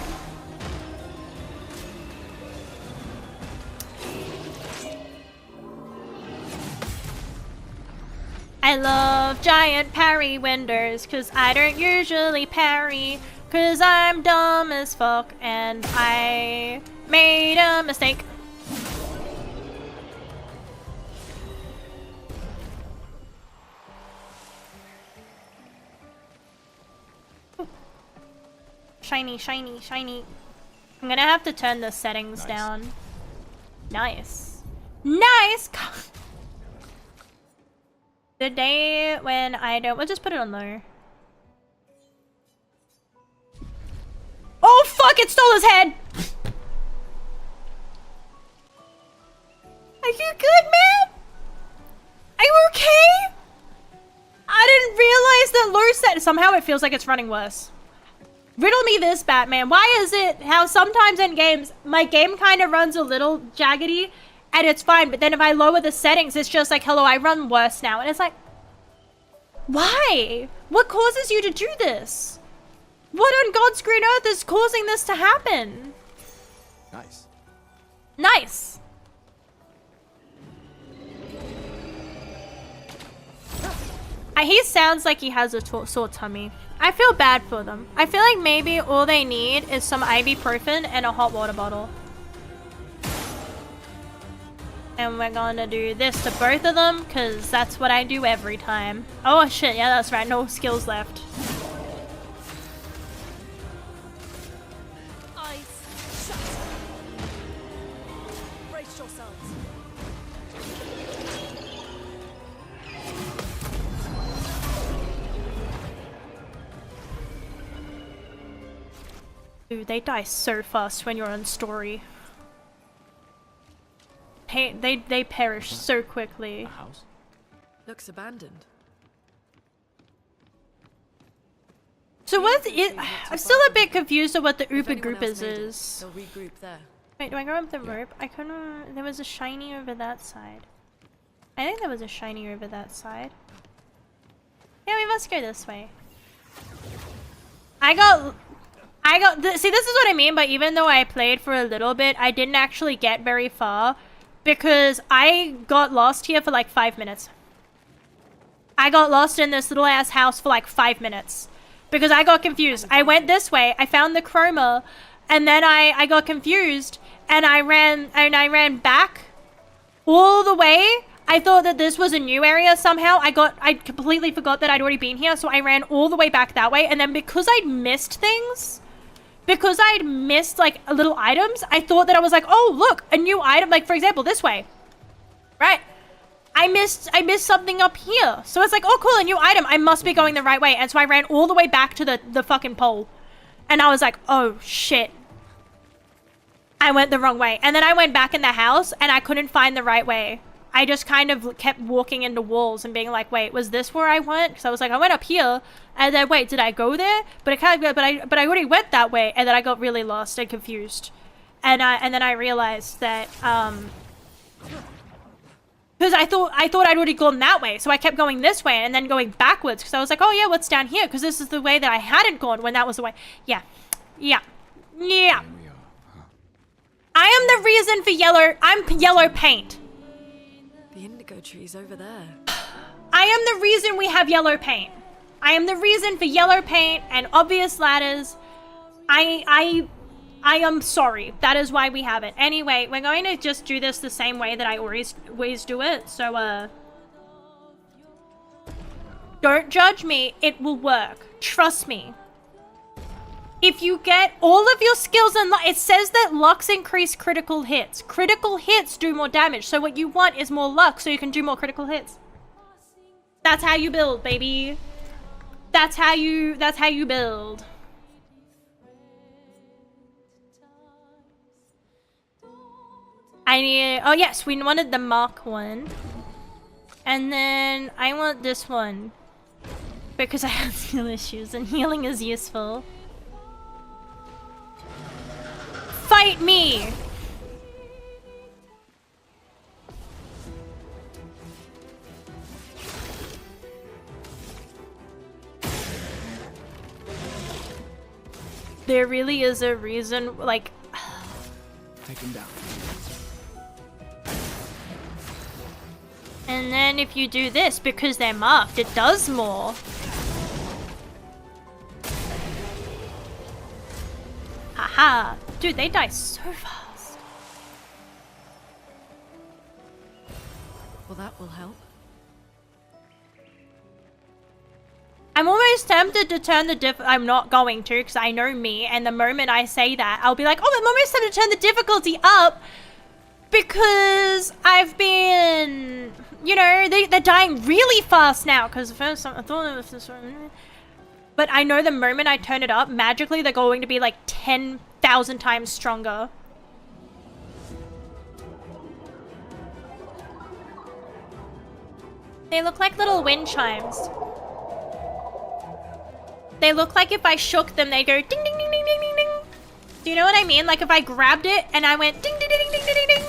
I love giant parry windows, cause I don't usually parry, cause I'm dumb as fuck and I made a mistake. Shiny, shiny, shiny. I'm gonna have to turn the settings down. Nice. Nice! The day when I don't... We'll just put it on low. Oh, fuck LURKIT stole his head! Are you good, man? Are you okay? I didn't realize that Lou said... Somehow it feels like it's running worse. Riddle me this, Batman. Why is it how sometimes in games, my game kind of runs a little jaggedy and it's fine, but then if I lower the settings, it's just like, hello, I run worse now. And it's like, why? What causes you to do this? What on God's green earth is causing this to happen? Nice. Nice. He sounds like he has a sore tummy. I feel bad for them. I feel like maybe all they need is some ibuprofen and a hot water bottle. And we're gonna do this to both of them, because that's what I do every time. Oh shit, yeah, that's right. No skills left. Eyes shut. Brace yourselves. Dude, they die so fast when you're on story. Hey, they perish so quickly. A house? Looks abandoned. So what is... I'm still a bit confused of what the Uber group is. They'll regroup there. Wait, do I go up the rope? I couldn't... There was a shiny over that side. I think there was a shiny over that side. Yeah, we must go this way. See, this is what I mean by even though I played for a little bit, I didn't actually get very far because I got lost here for like 5 minutes. I got lost in this little ass house for like 5 minutes because I got confused. I went this way, I found the chroma, and then I got confused and I ran back all the way. I thought that this was a new area somehow. I completely forgot that I'd already been here, so I ran all the way back that way, and then because I'd missed things, because I'd missed like little items, I thought that I was like, oh look, a new item, like for example this way, right? I missed something up here, so it's like, oh cool, a new item, I must be going the right way. And so I ran all the way back to the fucking pole, and I was like, oh shit, I went the wrong way. And then I went back in the house and I couldn't find the right way. I just kind of kept walking into walls and being like, wait, was this where I went? Because I was like, I went up here, and then wait, did I go there? But I already went that way, and then I got really lost and confused, and then I realized that because I thought I'd already gone that way, so I kept going this way and then going backwards because I was like, oh yeah, what's down here? Because this is the way that I hadn't gone when that was the way. Yeah. I am the reason for yellow. I'm yellow paint. The indigo tree's over there. I am the reason we have yellow paint. I am the reason for yellow paint and obvious ladders. I am sorry. That is why we have it. Anyway, we're going to just do this the same way that I always do it. So, don't judge me. It will work. Trust me. If you get all of your skills and it says that lucks increase critical hits. Critical hits do more damage. So what you want is more luck so you can do more critical hits. That's how you build, baby. That's how you build. I need, oh yes, we wanted the Mark one. And then I want this one. Because I have skill issues and healing is useful. Fight me! There really is a reason, like... Take him down. And then if you do this, because they're marked, it does more. Haha. Dude, they die so fast. Well, that will help. I'm almost tempted to turn the I'm not going to, because I know me, and the moment I say that, I'll be like, oh, I'm almost tempted to turn the difficulty up, because I've been, you know, they're dying really fast now, because first I thought it was this one. but I know the moment I turn it up, magically they're going to be like 10,000 times stronger. They look like little wind chimes. They look like if I shook them, they go ding ding ding ding ding ding ding. Do you know what I mean? Like if I grabbed it and I went ding ding ding ding ding ding ding.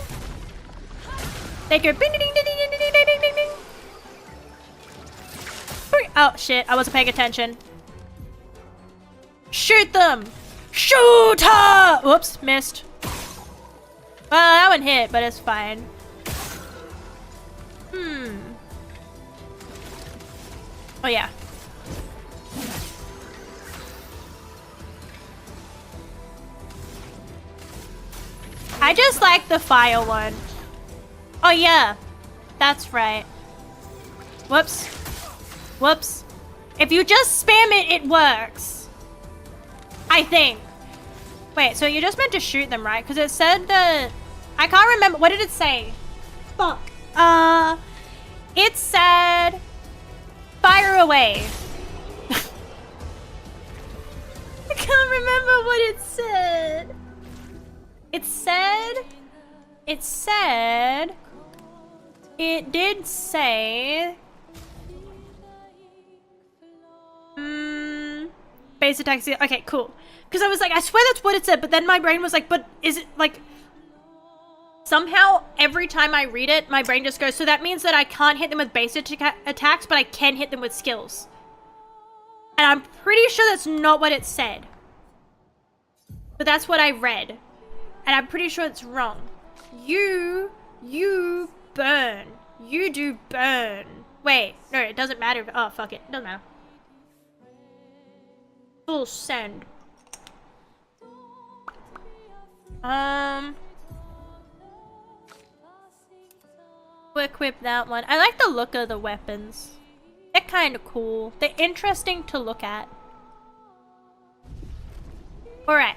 They go ding ding ding ding ding ding ding ding ding ding. Oh shit, I wasn't paying attention. Shoot them! Shoot her! Whoops, missed. Well, that one hit, but it's fine. Oh yeah. I just like the fire one. Oh yeah, that's right. Whoops. Whoops. If you just spam it, it works. I think. Wait, so you're just meant to shoot them, right? Because it said that... I can't remember. What did it say? Fuck. It said... Fire away. I can't remember what it said. It did say... Base attack. Okay, cool. Because I was like, I swear that's what it said, but then my brain was like, but is it like... Somehow, every time I read it, my brain just goes, so that means that I can't hit them with base attacks, but I can hit them with skills. And I'm pretty sure that's not what it said. But that's what I read. And I'm pretty sure it's wrong. You burn. You do burn. Wait, no, it doesn't matter. Oh, fuck it. It doesn't matter. Full send. We'll equip that one. I like the look of the weapons. They're kind of cool. They're interesting to look at. Alright.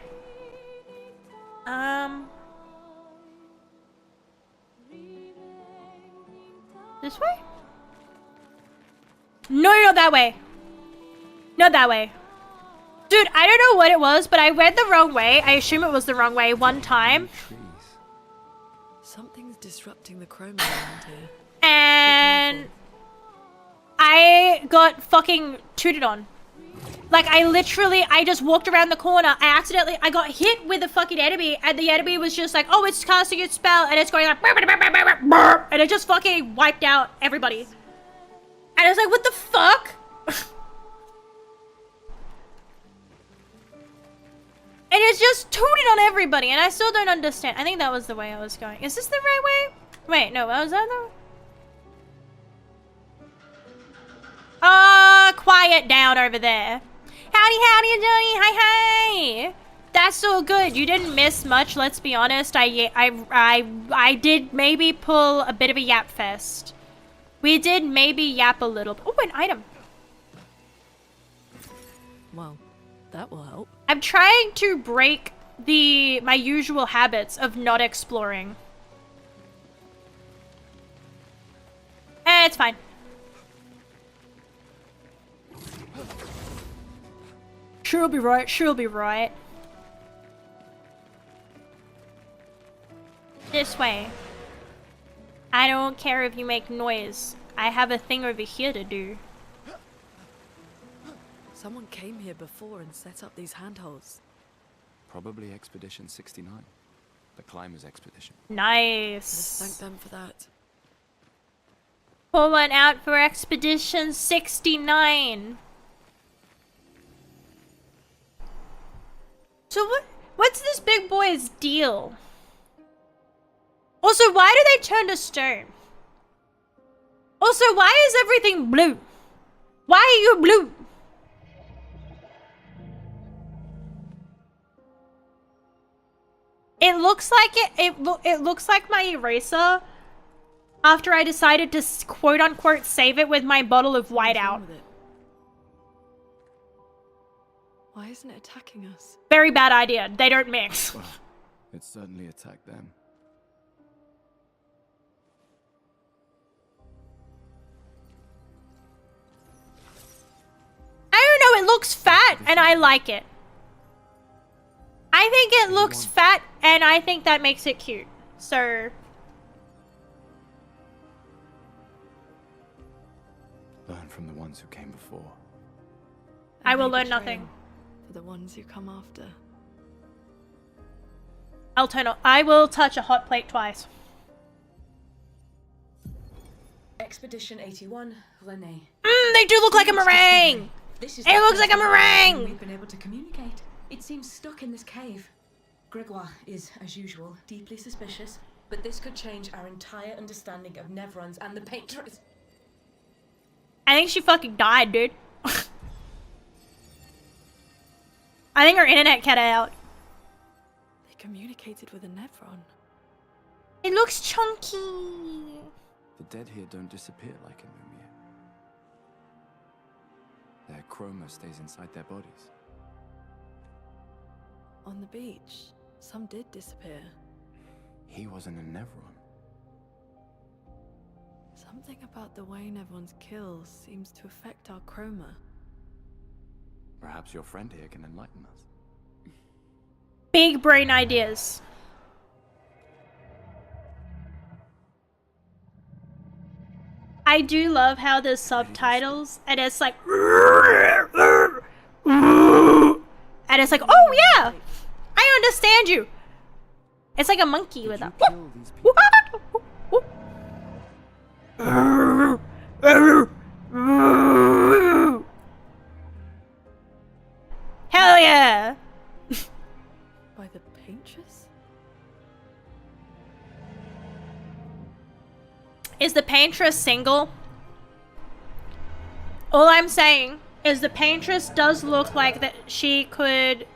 This way? No, not that way. Not that way. Dude, I don't know what it was, but I read the wrong way. I assume it was the wrong way one time. Something's disrupting the chroma around here. And I got fucking tooted on. Like, I just walked around the corner. I got hit with a fucking enemy, and the enemy was just like, oh, it's casting its spell, and it's going like, and it just fucking wiped out everybody. And I was like, what the fuck? And it's just tooted on everybody, and I still don't understand. I think that was the way I was going. Is this the right way? Wait, no, was that the... Quiet down over there. Howdy, howdy, Johnny. Hi, hi. That's all good. You didn't miss much, let's be honest. I did maybe pull a bit of a yap fest. We did maybe yap a little. Oh, an item. Well, that will help. I'm trying to break my usual habits of not exploring. It's fine. She'll be right, she'll be right. This way. I don't care if you make noise. I have a thing over here to do. Someone came here before and set up these handholds. Probably Expedition 69. The Climbers Expedition. Nice. Let's thank them for that. Pull one out for Expedition 69. So what's this big boy's deal? Also, why do they turn to stone? Also, why is everything blue? Why are you blue? It looks like it looks like my eraser after I decided to quote unquote save it with my bottle of whiteout. Why isn't it attacking us? Very bad idea. They don't mix. Well, it certainly attacked them. I don't know. It looks fat and I like it. I think it looks fat and I think that makes it cute. So Learn from the ones who came before. I will learn nothing. For the ones who come after. I will touch a hot plate twice. Expedition 81, Renee. They do look like a meringue! It looks like a meringue! We've been able to communicate. It seems stuck in this cave. Gregoire is, as usual, deeply suspicious, but this could change our entire understanding of Nevrons and the Patrons. I think she fucking died, dude. I think her internet cut out. They communicated with a Nevron. It looks chunky. The dead here don't disappear like in Lumia. Their chroma stays inside their bodies. On the beach, some did disappear. He wasn't a Nevron. Something about the way Nevrons kill seems to affect our chroma. Perhaps your friend here can enlighten us. Big brain ideas. I do love how there's subtitles and it's like and it's like, oh yeah, I understand you. It's like a monkey with a hell yeah. By the Paintress? Is the Paintress single? All I'm saying is the Paintress does look like that she could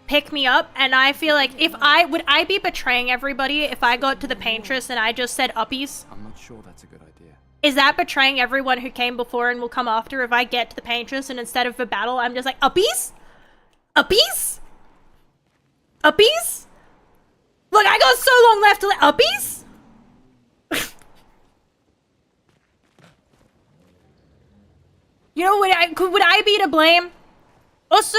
pick me up, and I feel like if would I be betraying everybody if I got to the Paintress and I just said uppies? I'm not sure that's a good idea. Is that betraying everyone who came before and will come after if I get to the Paintress and instead of a battle I'm just like, uppies? Uppies? Uppies? Look, I got so long left to uppies? You know, would I be to blame? Also,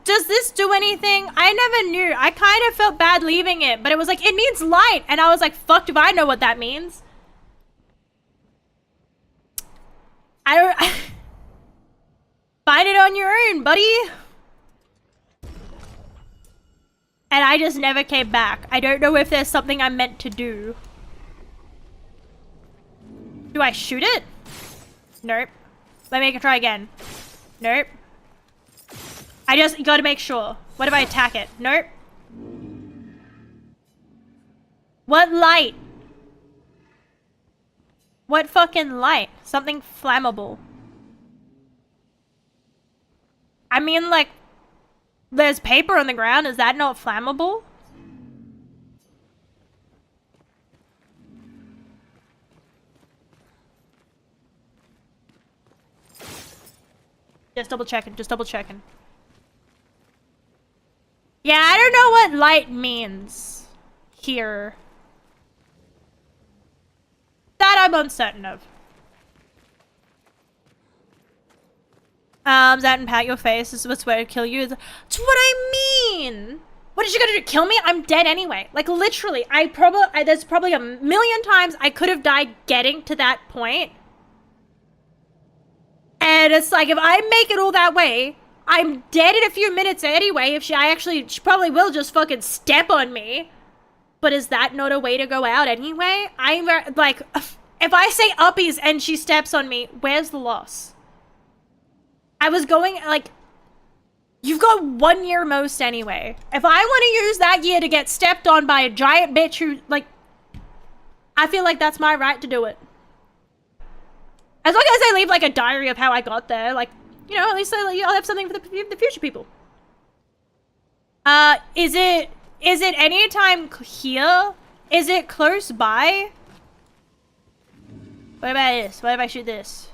does this do anything? I never knew. I kind of felt bad leaving it, but it was like, it means light. And I was like, fuck, if I know what that means. I don't... Find it on your own, buddy. And I just never came back. I don't know if there's something I'm meant to do. Do I shoot it? Nope. Let me try again. Nope. I just gotta make sure. What if I attack it? Nope. What light? What fucking light? Something flammable. I mean, like, there's paper on the ground. Is that not flammable? Just double checking, just double checking. Yeah, I don't know what light means here. That I'm uncertain of. That and pat your face is what's where to kill you. That's what I mean! What is she gonna do? Kill me? I'm dead anyway. Like, literally, there's probably a million times I could have died getting to that point. And it's like, if I make it all that way, I'm dead in a few minutes anyway. If she probably will just fucking step on me. But is that not a way to go out anyway? I'm like, if I say uppies and she steps on me, where's the loss? I was going, like, you've got 1 year most anyway. If I want to use that year to get stepped on by a giant bitch who, like, I feel like that's my right to do it. As long as I leave, like, a diary of how I got there, like, you know, at least I'll have something for the future people. Is it anytime here? Is it close by? What about this? What if I shoot this?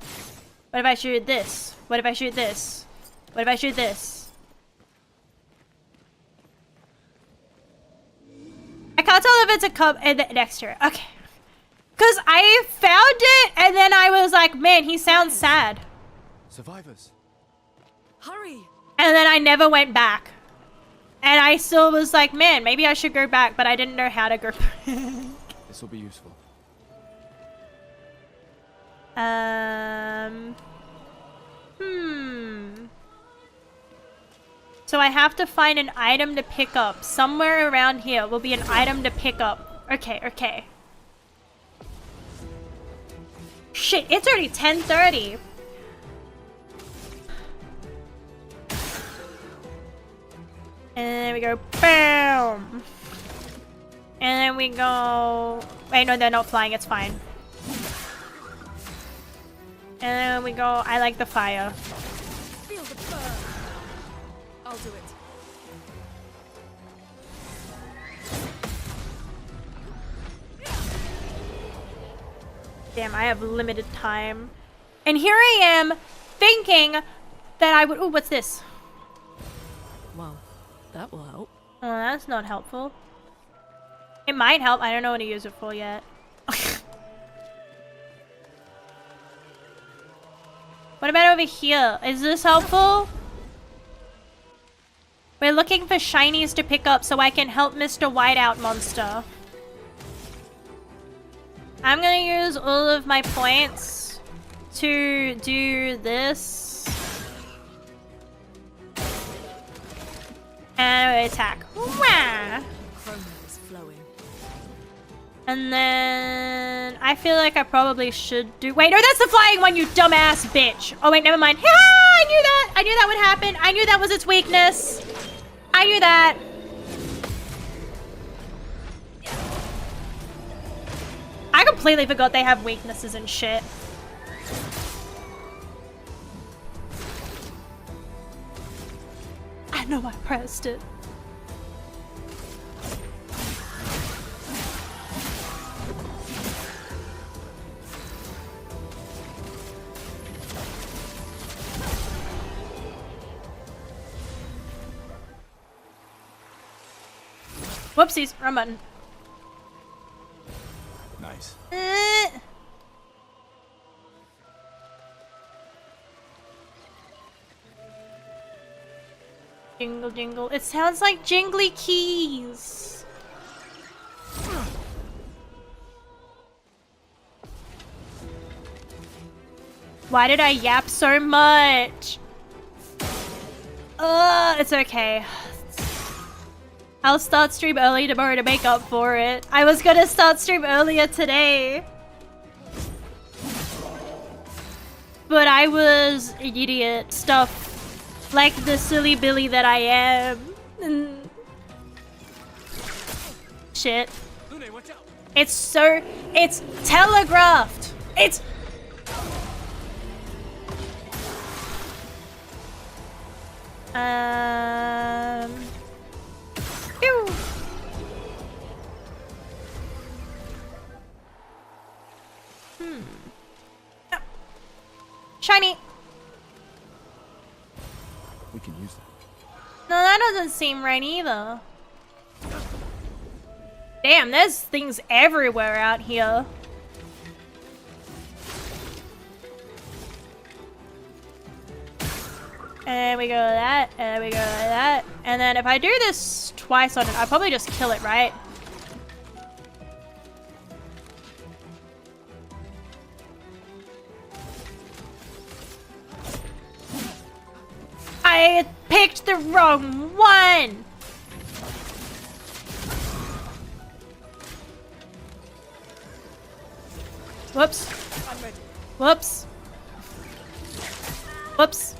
What if I shoot this? What if I shoot this? What if I shoot this? I can't tell if it's a cub next to her. Okay. Because I found it, and then I was like, man, he sounds sad. Survivors. Hurry! And then I never went back. And I still was like, man, maybe I should go back, but I didn't know how to go back. This will be useful. So I have to find an item to pick up. Somewhere around here will be an item to pick up. Okay, okay. Shit, it's already 10:30. And then we go, BAM! And then we go... Wait, no, they're not flying, it's fine. And then we go, I like the fire. Feel the burn. I'll do it. Damn, I have limited time. And here I am thinking that I would... Ooh, what's this? Well, that will help. Oh, that's not helpful. It might help. I don't know what to use it for yet. What about over here? Is this helpful? We're looking for shinies to pick up so I can help Mr. Whiteout Monster. I'm gonna use all of my points to do this. And attack. Wah! Chroma is flowing. And then I feel like I probably should do... Wait, no, that's the flying one, you dumbass bitch. Oh, wait, never mind. Ah, I knew that. I knew that would happen. I knew that was its weakness. I knew that. I completely forgot they have weaknesses and shit. I know I pressed it. Whoopsies, wrong button. Nice. Jingle, jingle. It sounds like jingly keys. Why did I yap so much? It's okay. I'll start stream early tomorrow to make up for it. I was gonna start stream earlier today. But I was an idiot. Stuff like the silly Billy that I am. Shit. It's telegraphed. It's... Pew. Oh. Shiny. We can use that. No, that doesn't seem right either. Damn, there's things everywhere out here. And we go to that, and we go to that. And then if I do this twice on it, I'll probably just kill it, right? I picked the wrong one! Whoops. Whoops. Whoops.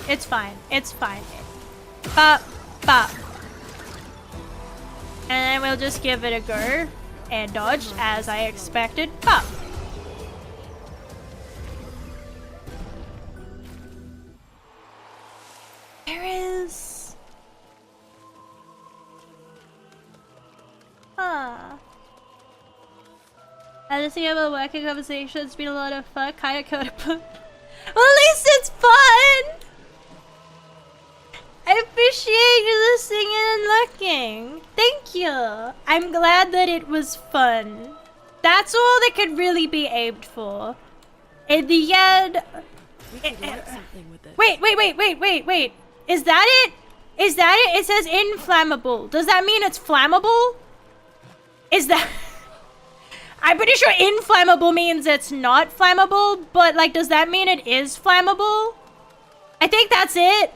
It's fine. It's fine. Bop, bop. And then we'll just give it a go and dodge as I expected. Bop. There is... Huh. I just think about working conversation. It's been a lot of fun. Kinda code. Well, at least it's fun! I appreciate you listening and looking. Thank you. I'm glad that it was fun. That's all that could really be aimed for. In the end, We could light something with this. Wait. Is that it? Is that it? It says inflammable. Does that mean it's flammable? Is that... I'm pretty sure inflammable means it's not flammable, but like, does that mean it is flammable? I think that's it.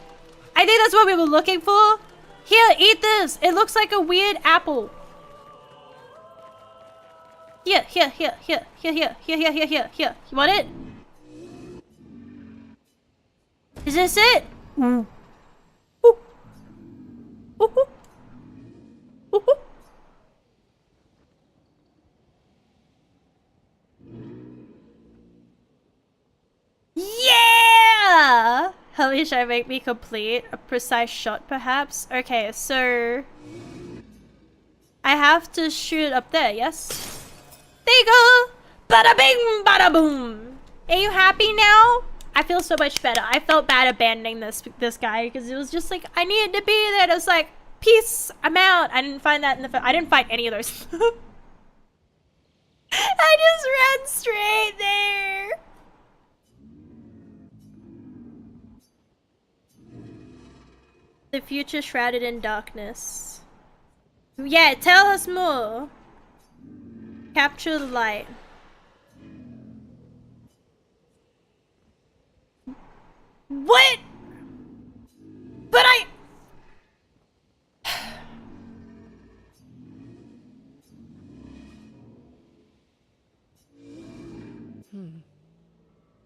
I think that's what we were looking for. Here, eat this. It looks like a weird apple. Here. You want it? Is this it? Ooh. Ooh. Ooh. Ooh. Ooh. Yeah! How many should I make me complete? A precise shot, perhaps? Okay, so... I have to shoot up there, yes? There you go! Bada bing, bada boom! Are you happy now? I feel so much better. I felt bad abandoning this guy because it was just like, I needed to be there. And I was like, peace, I'm out. I didn't find that in the I didn't find any of those. I just ran straight there. The future shrouded in darkness. Yeah, tell us more. Capture the light. What? But I...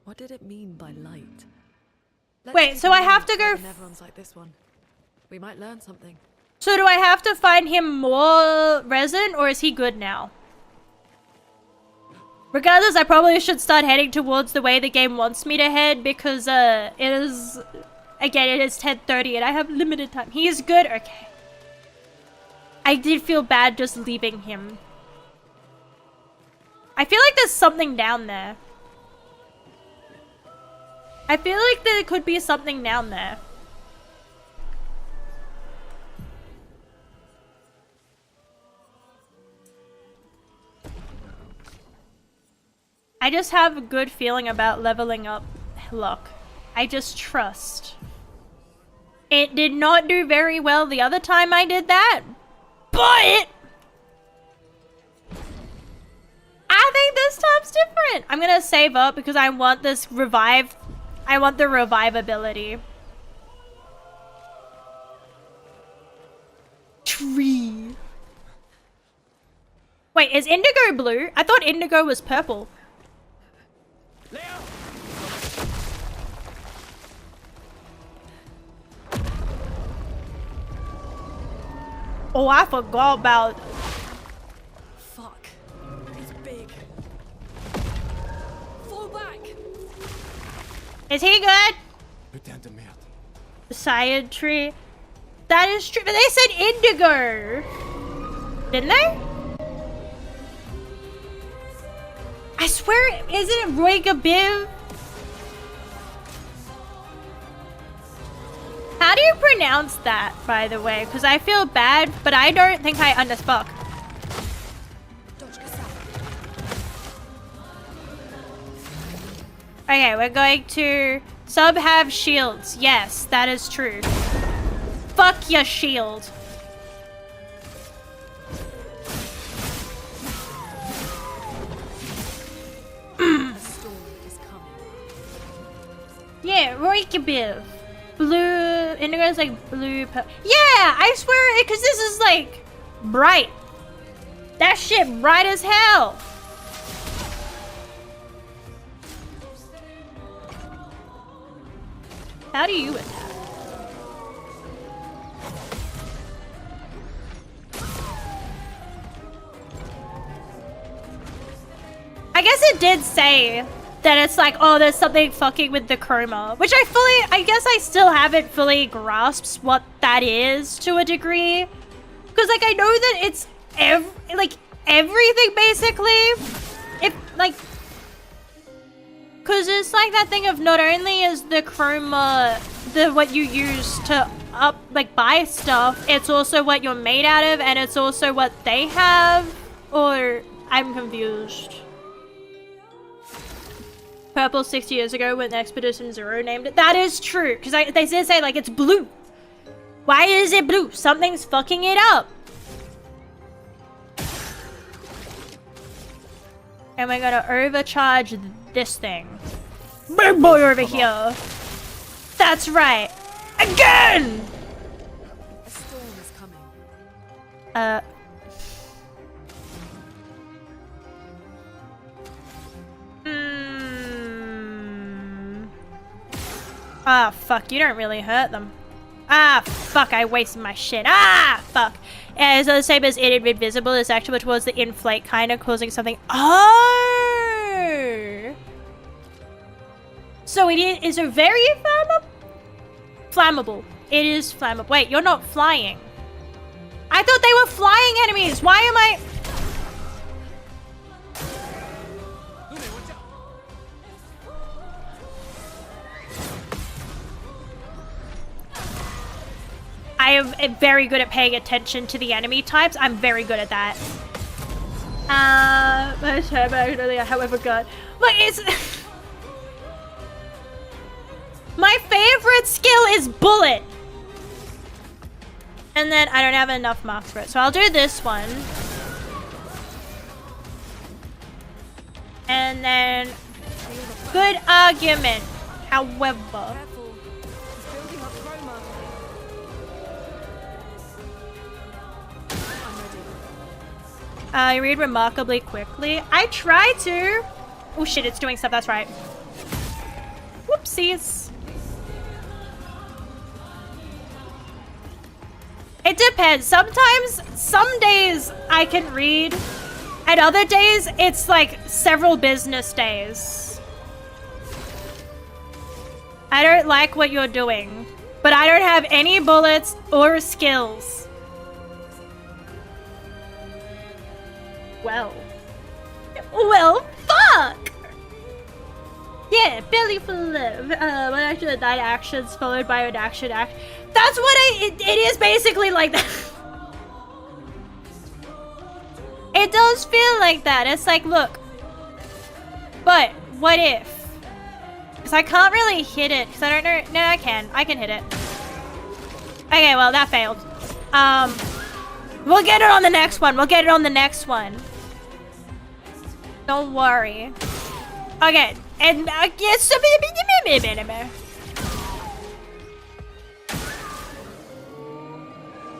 What did it mean by light? Wait, so I have to go... Everyone's like this one. We might learn something. So do I have to find him more resin, or is he good now? Regardless, I probably should start heading towards the way the game wants me to head because it is... Again, it is 10:30 and I have limited time. He is good? Okay. I did feel bad just leaving him. I feel like there's something down there. I feel like there could be something down there. I just have a good feeling about leveling up luck. I just trust. It did not do very well the other time I did that, but I think this time's different. I'm gonna save up because I want this revive. I want the revive ability. Tree. Wait, is indigo blue? I thought indigo was purple. Oh, I forgot about... Fuck. It's big. Fall back. Is he good? Putain de merde. Cyan tree. That is true. But they said indigo. Didn't they? I swear, isn't it Roy Gabiv? How do you pronounce that, by the way? Because I feel bad, but I don't think I understand. Okay, we're going to... Sub have shields. Yes, that is true. Fuck your shield. Yeah, Roy Gabiv. Blue, indigo is like blue. Yeah, I swear, because this is like bright. That shit bright as hell. How do you attack? I guess it did say that it's like, oh, there's something fucking with the chroma, which I guess I still haven't fully grasped what that is to a degree. Because, like, I know that it's everything, basically. If, like, because it's like that thing of not only is the chroma what you use to buy stuff, it's also what you're made out of, and it's also what they have, or I'm confused. purple 60 years ago when Expedition Zero named it. That is true, because they did say, like, it's blue. Why is it blue? Something's fucking it up. And we're gonna overcharge this thing. Big boy over here. That's right. Again! A storm is coming. Ah, fuck. You don't really hurt them. Ah, fuck. I wasted my shit. Ah, fuck. Yeah, it's the same as invisible. It's actually towards the inflate kind of causing something. Oh! So it is a very flammable. It is flammable. Wait, you're not flying. I thought they were flying enemies. Why am I... I am very good at paying attention to the enemy types. I'm very good at that. However good. Look, it's... My favorite skill is bullet. And then I don't have enough marks for it. So I'll do this one. And then... Good argument. However... You read remarkably quickly. I try to. Oh shit, it's doing stuff. That's right. Whoopsies. It depends. Sometimes, some days I can read, and other days it's like several business days. I don't like what you're doing, but I don't have any bullets or skills. Well, fuck! Yeah, belly full of one action and 9 actions followed by an action act. That's what it is basically like that. It does feel like that. It's like, look. But, what if? Because I can't really hit it. Because I don't know. No, I can. I can hit it. Okay, well, that failed. We'll get it on the next one. We'll get it on the next one. Don't worry. Okay, and yes,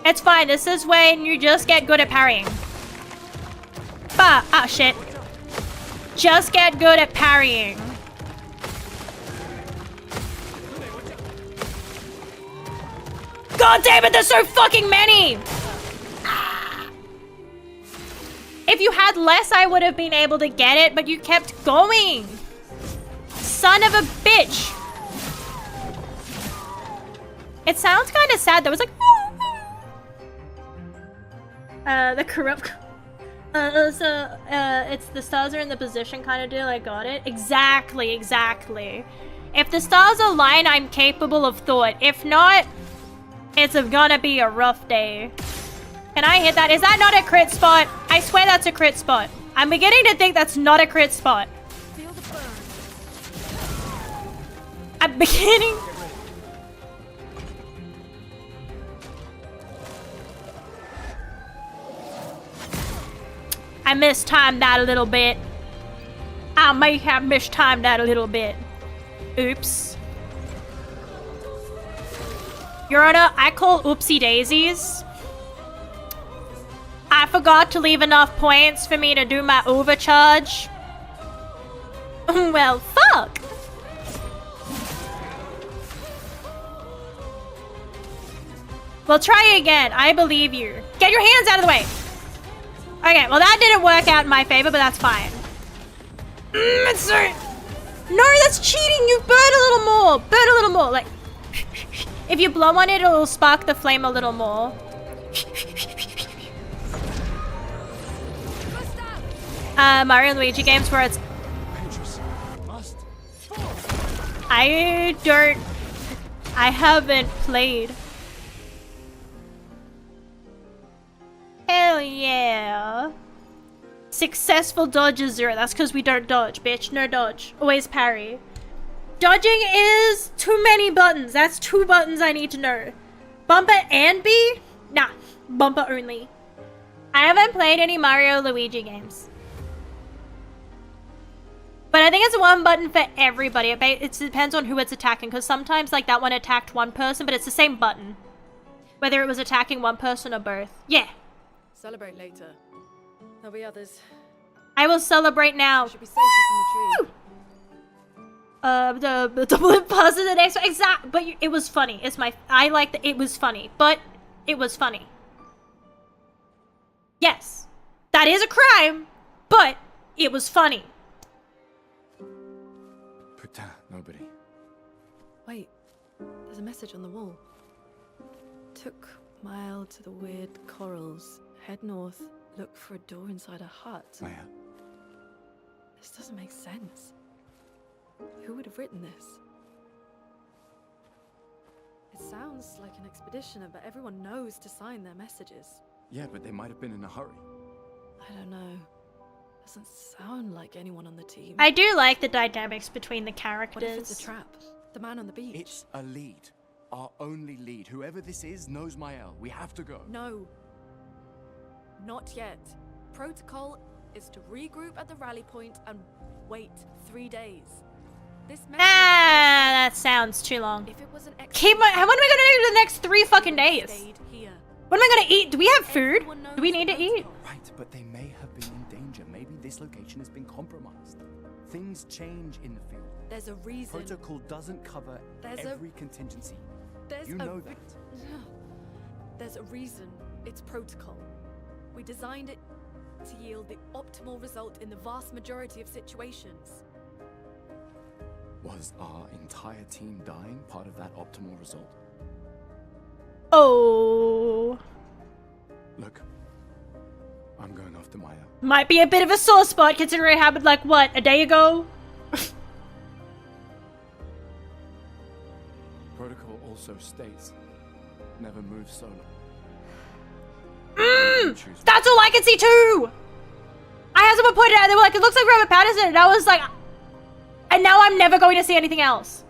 it's fine. This is when you just get good at parrying. Ah, shit. Just get good at parrying. God damn it, there's so fucking many! If you had less, I would have been able to get it, but you kept going. Son of a bitch. It sounds kind of sad though. It's like... the corrupt... it's the stars are in the position kind of deal. I got it. Exactly, exactly. If the stars align, I'm capable of thought. If not, it's gonna be a rough day. Can I hit that? Is that not a crit spot? I swear that's a crit spot. I'm beginning to think that's not a crit spot. Feel the burn. I'm beginning... I mistimed that a little bit. I may have mistimed that a little bit. Oops. Your Honor, I call oopsie daisies. I forgot to leave enough points for me to do my overcharge. Well, fuck. We'll try again. I believe you. Get your hands out of the way. Okay, well that didn't work out in my favor, but that's fine. It's so... No, that's cheating. You burn a little more. Burn a little more. Like, if you blow on it, it'll spark the flame a little more. Mario and Luigi games where it's... I haven't played. Hell yeah. Successful dodge is 0. That's because we don't dodge, bitch. No dodge. Always parry. Dodging is too many buttons. That's 2 buttons I need to know. Bumper and B? Nah, bumper only. I haven't played any Mario Luigi games. But I think it's 1 button for everybody. It depends on who it's attacking, because sometimes like that one attacked 1 person, but it's the same button. Whether it was attacking 1 person or both. Yeah. Celebrate later. There'll be others. I will celebrate now. Should be safe up in the tree. The double pass is the next one. Exact, but it was funny. I like that it was funny, but it was funny. Yes, that is a crime, but it was funny. Putain, nobody. Wait, there's a message on the wall. Took mile to the weird corals. Head north, look for a door inside a hut. Maya. This doesn't make sense. Who would have written this? It sounds like an expeditioner, but everyone knows to sign their messages. Yeah, but they might have been in a hurry. I don't know. Doesn't sound like anyone on the team. I do like the dynamics between the characters. What if it's a trap? The man on the beach? It's a lead. Our only lead. Whoever this is knows Mael. We have to go. No. Not yet. Protocol is to regroup at the rally point and wait 3 days. This that sounds too long. If it was an What am I gonna do the next 3 fucking days? Here. What am I gonna eat? Do we have food? Do we need to eat? Right, but they may have been in danger. Maybe this location has been compromised. Things change in the field. There's a reason. Protocol doesn't cover every contingency. There's you know that. There's a reason it's protocol. We designed it to yield the optimal result in the vast majority of situations. Was our entire team dying part of that optimal result? Oh. Look, I'm going after Maya. Might be a bit of a sore spot considering it happened like, what, a day ago? Protocol also states, never move solo. That's all I can see too! I had someone point it out, they were like, it looks like Robert Pattinson, and I was like, and now I'm never going to see anything else.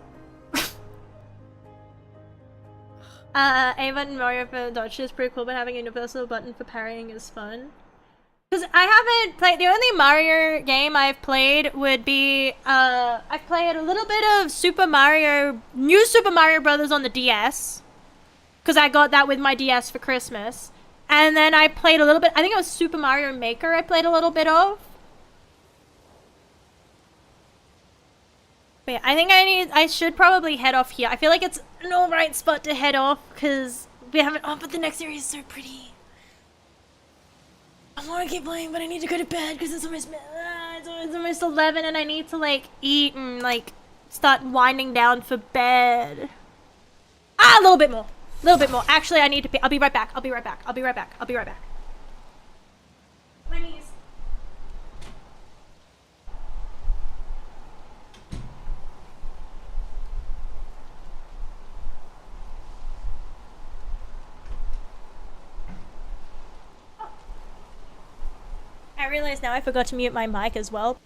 A button Mario for dodge is pretty cool, but having a universal button for parrying is fun. Because I haven't played, the only Mario game I've played would be, I've played a little bit of New Super Mario Brothers on the DS. Because I got that with my DS for Christmas. And then I played a little bit, I think it was Super Mario Maker I played a little bit of. But yeah, I think I should probably head off here. I feel like it's an alright spot to head off, because we haven't, oh, but the next area is so pretty. I want to keep playing, but I need to go to bed, because it's almost 11, and I need to, like, eat and, like, start winding down for bed. A little bit more. A little bit more. Actually, I need to pee. I'll be right back. I'll be right back. I'll be right back. I'll be right back. My knees. I realize now I forgot to mute my mic as well.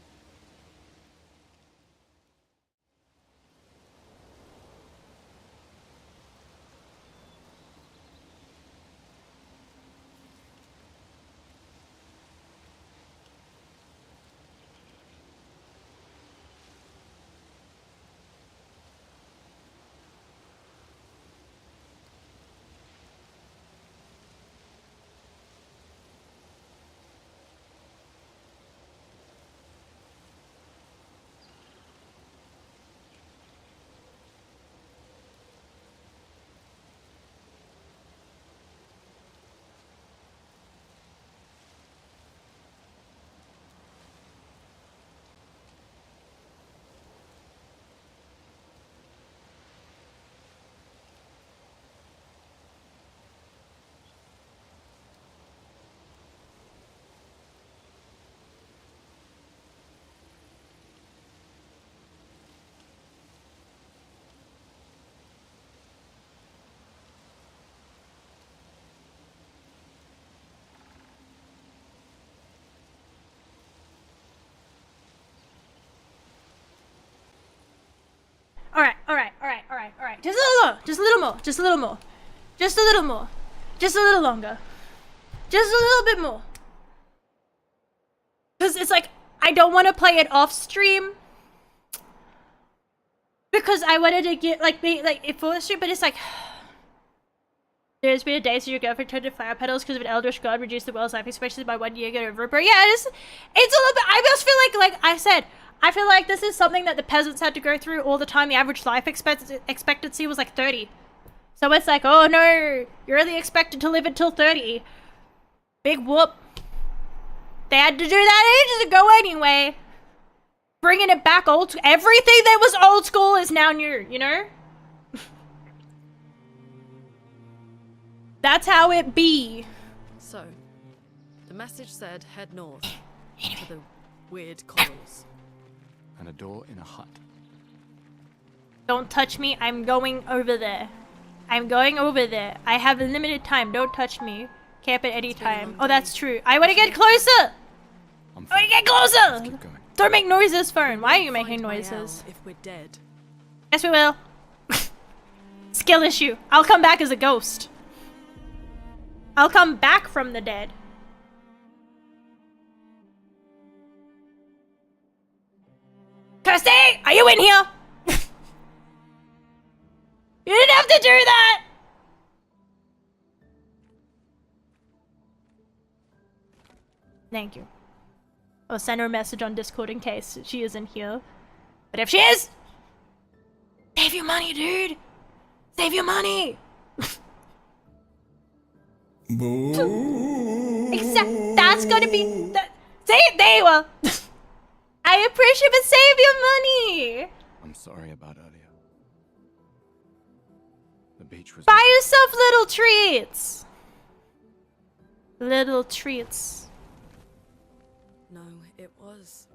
more. Just a little more. Just a little more. Just a little longer. Just a little bit more. Because it's like, I don't want to play it off stream. Because I wanted to get, like, it full stream, but it's like... There's been a day since your girlfriend turned to flower petals because of an eldritch god reduced the world's life expectancy by 1 year. Get over it, bro. Yeah, it's a little bit... I just feel like I said, I feel like this is something that the peasants had to go through all the time. The average life expectancy was like 30. So it's like, oh no, you're only expected to live until 30. Big whoop. They had to do that ages ago anyway. Bringing it back old. Everything that was old school is now new, you know? That's how it be. So, the message said head north to the weird corals. And a door in a hut. Don't touch me. I'm going over there. I'm going over there. I have a limited time. Don't touch me. Camp at any time. Oh, that's true. I want to get closer. I want to get closer. Don't make noises, phone. Why are you making noises? If we're dead. Yes, we will. Skill issue. I'll come back as a ghost. I'll come back from the dead. Kirsty, are you in here? You didn't have to do that! Thank you. I'll send her a message on Discord in case she isn't here. But if she is, save your money, dude! Save your money! Exactly. That's gonna be... Say it, there you are! I appreciate it, but save your money! I'm sorry about earlier. The beach was... Buy yourself little treats! Little treats. No, it was.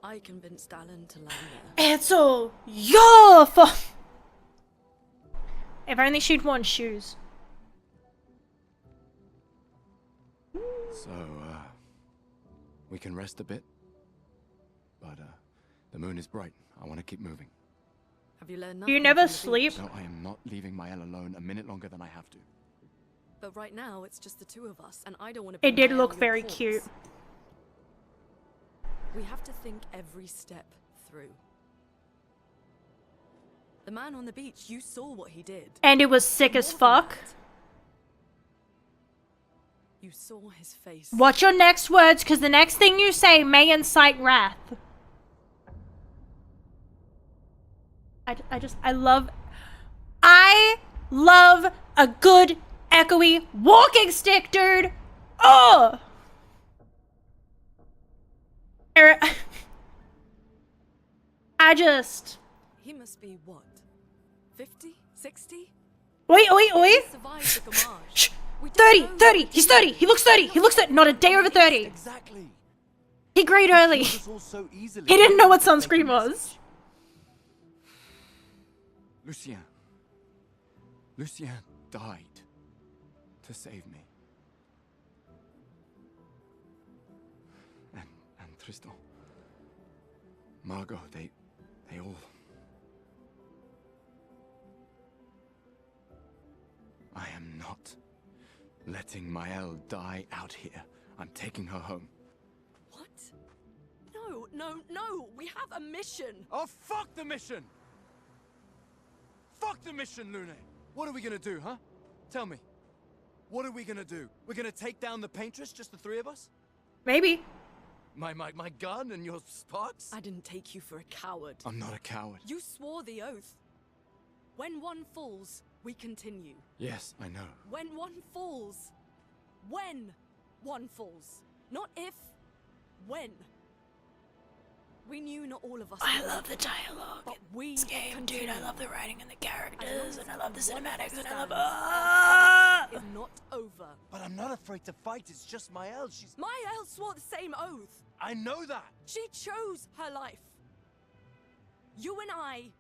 I convinced Alan to land there. It's all your fault! If only she'd worn shoes. So, we can rest a bit. But, the moon is bright. I want to keep moving. Have you learned nothing? You never sleep? No, I am not leaving Mael alone a minute longer than I have to. But right now, it's just the two of us, and I don't want to be It did Mael look your very corpse. cute. We have to think every step through. The man on the beach, you saw what he did. And it was sick as fuck. You saw his face. Watch your next words, because the next thing you say may incite wrath. I love a good echoey walking stick, dude. Oh! He must be what? 50? 60? Oi, oi, oi! He survived the Gamage. Shh! 30! 30! He's 30! He looks 30! He looks not a day over 30! Exactly. He grayed early. He didn't know what sunscreen was. Lucien. Lucien died to save me. And Tristan. Margot, they all... I am not letting Mael die out here. I'm taking her home. What? No, no, no! We have a mission! Oh, fuck the mission! Fuck the mission, Lune! What are we gonna do, huh? Tell me. What are we gonna do? We're gonna take down the paintress, just the three of us? Maybe. My gun and your sparks? I didn't take you for a coward. I'm not a coward. You swore the oath. When one falls, we continue. Yes, I know. When one falls. When one falls. Not if. When. We knew not all of us. I love the dialogue but we in this game, dude. I love the writing and the characters, and I love the cinematics, and I love. Is not over. But I'm not afraid to fight. It's just Mael. She's... Mael swore the same oath. I know that. She chose her life. You and I...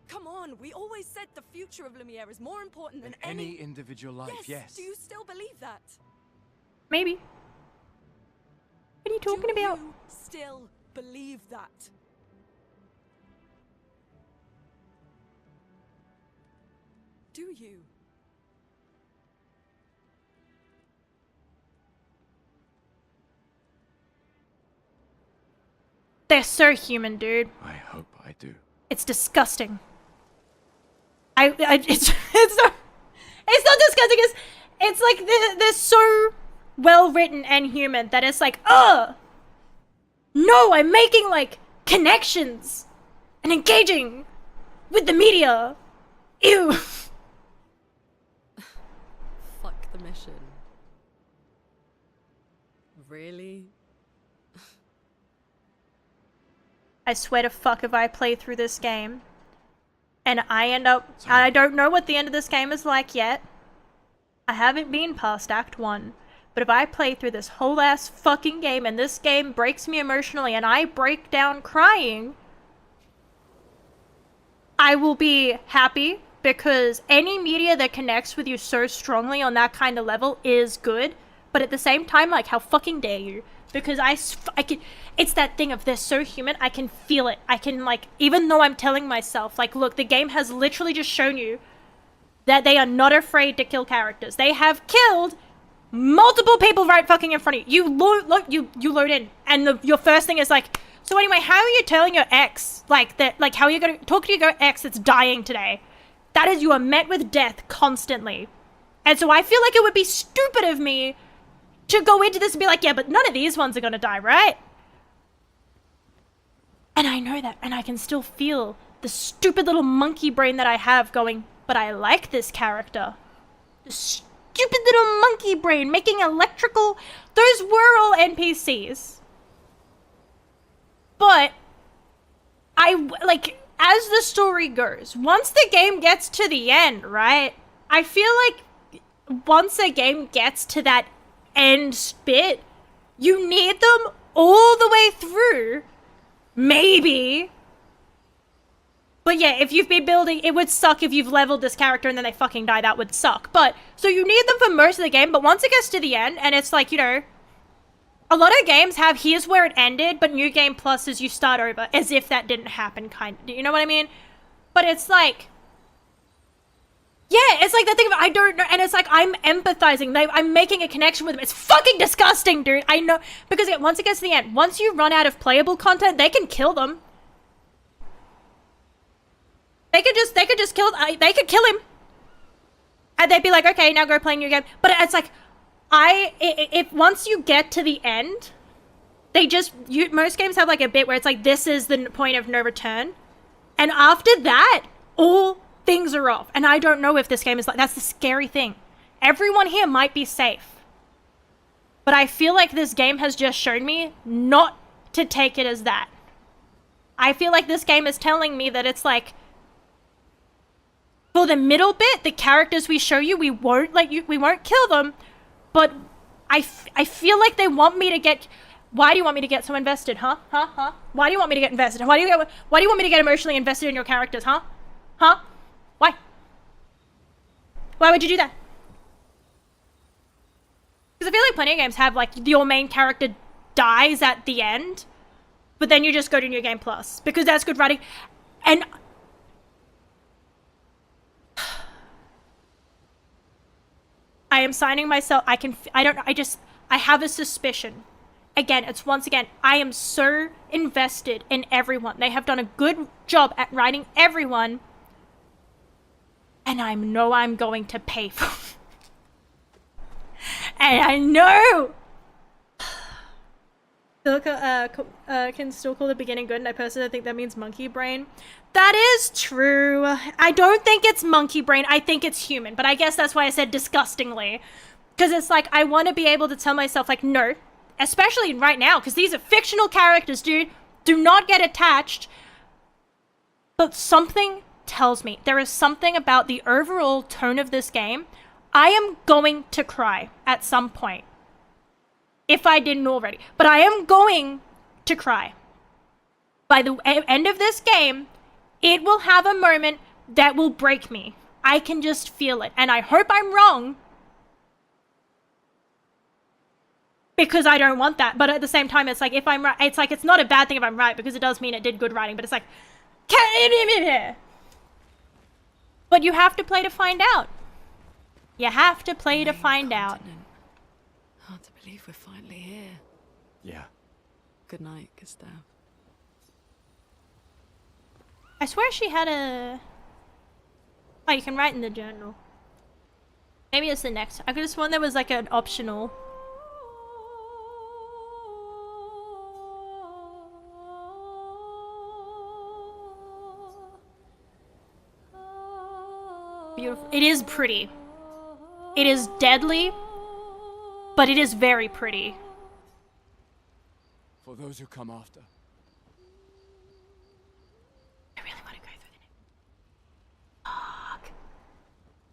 Come on, we always said the future of Lumiere is more important than any individual life, yes. Do you still believe that? Maybe. What are you talking about? You still believe that? you? They're so human, dude. I hope I do. It's disgusting. It's not disgusting. It's like they're so well written and human that it's like, ugh. No, I'm making like connections and engaging with the media. Ew. Fuck the mission. Really? I swear to fuck if I play through this game and I end up... I don't know what the end of this game is like yet. I haven't been past Act 1. But if I play through this whole ass fucking game and this game breaks me emotionally and I break down crying, I will be happy because any media that connects with you so strongly on that kind of level is good. But at the same time, like, how fucking dare you? Because I can, it's that thing of they're so human, I can feel it. I can, like, even though I'm telling myself, like, look, the game has literally just shown you that they are not afraid to kill characters. They have killed multiple people right fucking in front of you. You load in, and your first thing is like, so anyway, how are you telling your ex, like, that, like, how are you gonna talk to your ex that's dying today? That is, you are met with death constantly. And so I feel like it would be stupid of me to go into this and be like, yeah, but none of these ones are gonna die, right? And I know that, and I can still feel the stupid little monkey brain that I have going, but I like this character. The stupid little monkey brain making electrical... Those were all NPCs. But like, as the story goes, once the game gets to the end, right? I feel like once a game gets to that end bit, you need them all the way through, maybe. But yeah, if you've been building, it would suck if you've leveled this character and then they fucking die. That would suck. But so you need them for most of the game, but once it gets to the end and it's like, you know, a lot of games have here's where it ended, but New Game Plus is you start over, as if that didn't happen, kind of. You know what I mean? But it's like, yeah, it's like that thing of, I don't know, and it's like, I'm empathizing, I'm making a connection with them. It's fucking disgusting, dude. I know, because once it gets to the end, once you run out of playable content, they can kill them. They could just kill, they could kill him. And they'd be like, okay, now go play a new game. But it's like, if once you get to the end, most games have like a bit where it's like, this is the point of no return. And after that, all things are off. And I don't know if this game is like, that's the scary thing. Everyone here might be safe. But I feel like this game has just shown me not to take it as that. I feel like this game is telling me that it's like, for the middle bit, the characters we show you, we won't kill them. But I feel like they want me to get... Why do you want me to get so invested, huh? Why do you want me to get invested? Why do you want me to get emotionally invested in your characters, huh? Why? Why would you do that? Because I feel like plenty of games have, like, your main character dies at the end, but then you just go to New Game Plus, because that's good writing. And... I am signing myself, I have a suspicion. Again, I am so invested in everyone. They have done a good job at writing everyone. And I know I'm going to pay for it. And I know! Can still call the beginning good, and I personally think that means monkey brain. That is true. I don't think it's monkey brain. I think it's human. But I guess that's why I said disgustingly. Because it's like, I want to be able to tell myself, like, no. Especially right now, because these are fictional characters, dude. Do not get attached. But something tells me, there is something about the overall tone of this game. I am going to cry at some point. If I didn't already. But I am going to cry. By the end of this game, it will have a moment that will break me. I can just feel it. And I hope I'm wrong. Because I don't want that. But at the same time, it's like, if I'm right, it's like, it's not a bad thing if I'm right, because it does mean it did good writing. But it's like, But you have to play to find out. You have to play to find out. Hard to believe we're finally here. Yeah. Good night, Gustav. I swear she had a... Oh, you can write in the journal. Maybe it's the next. I could have sworn there was like an optional. Beautiful. It is pretty. It is deadly, but it is very pretty. For those who come after. I really want to go through the next. Fuck.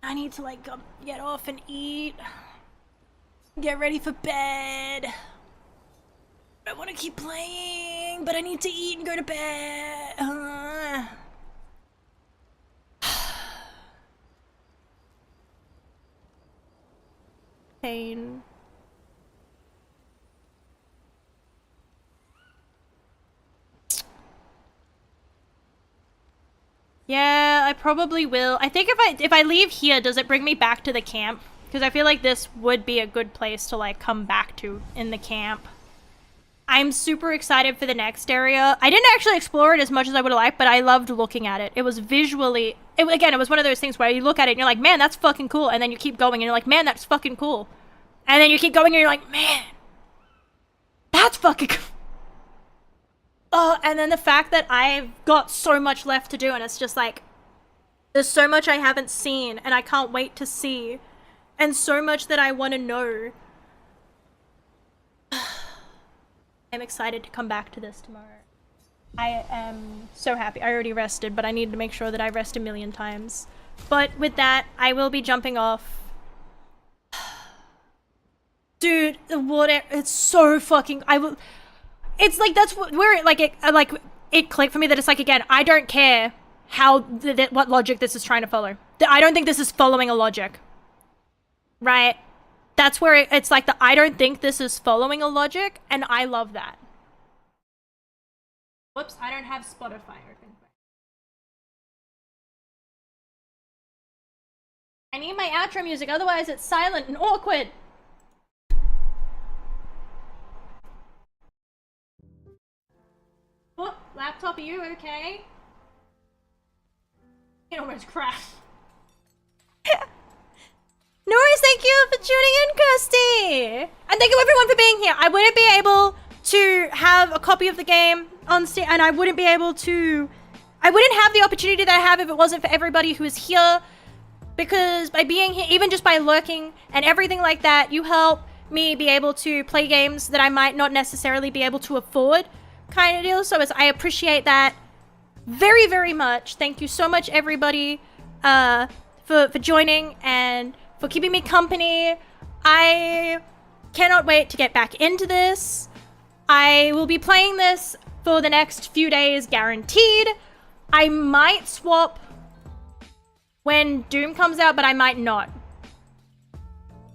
I need to like get off and eat. Get ready for bed. I want to keep playing, but I need to eat and go to bed. Pain. Yeah, I probably will. I think if I leave here, does it bring me back to the camp? Because I feel like this would be a good place to like come back to in the camp. I'm super excited for the next area. I didn't actually explore it as much as I would have liked, but I loved looking at it. It was visually... Again, it was one of those things where you look at it and you're like, man, that's fucking cool. And then you keep going and you're like, man, that's fucking cool. And then you keep going and you're like, man, that's fucking cool. Oh, and then the fact that I've got so much left to do and it's just like, there's so much I haven't seen and I can't wait to see. And so much that I want to know. I'm excited to come back to this tomorrow. I am so happy. I already rested, but I need to make sure that I rest a million times. But with that, I will be jumping off. Dude, the water, it's so fucking... It's like, that's where it clicked for me that it's like, again, I don't care how, what logic this is trying to follow. I don't think this is following a logic. Right? That's where it's like I don't think this is following a logic, and I love that. Whoops, I don't have Spotify open. I need my outro music, otherwise it's silent and awkward. Oh, laptop, are you okay? It almost crashed. No worries, thank you for tuning in, Kirsty! And thank you everyone for being here. I wouldn't be able to have a copy of the game on Steam, and I wouldn't have the opportunity that I have if it wasn't for everybody who is here. Because by being here, even just by lurking and everything like that, you help me be able to play games that I might not necessarily be able to afford, kind of deal. So I appreciate that very, very much. Thank you so much, everybody, for joining and for keeping me company. I cannot wait to get back into this. I will be playing this for the next few days, guaranteed. I might swap when Doom comes out, but I might not.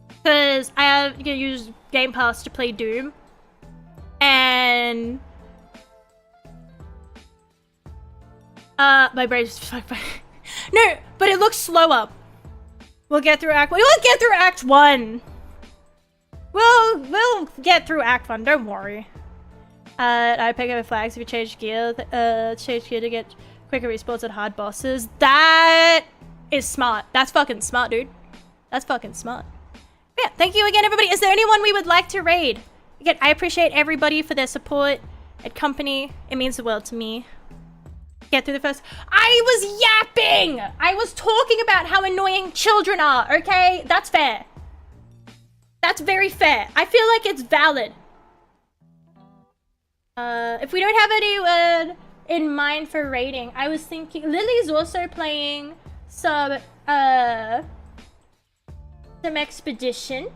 Because I have to use Game Pass to play Doom. And... my brain's... No, but it looks slower. We'll get through Act 1. We'll get through Act 1. We'll get through Act 1, don't worry. I pick up flags if you change gear to get quicker respawns at hard bosses. That is smart. That's fucking smart, dude. That's fucking smart. But yeah, thank you again, everybody. Is there anyone we would like to raid? Again, I appreciate everybody for their support and company. It means the world to me. Get through the first... I was yapping! I was talking about how annoying children are, okay? That's fair. That's very fair. I feel like it's valid. If we don't have anyone in mind for raiding, I was thinking... Lily's also playing some Expedition.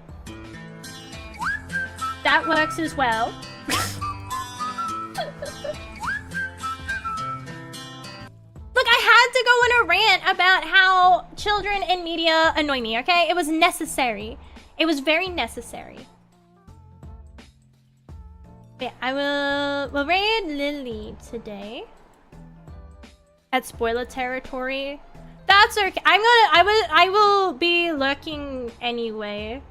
That works as well. Look, I had to go on a rant about how children in media annoy me, okay? It was necessary. It was very necessary. Yeah, we'll raid Lily today. At spoiler territory. That's okay. I will be lurking anyway.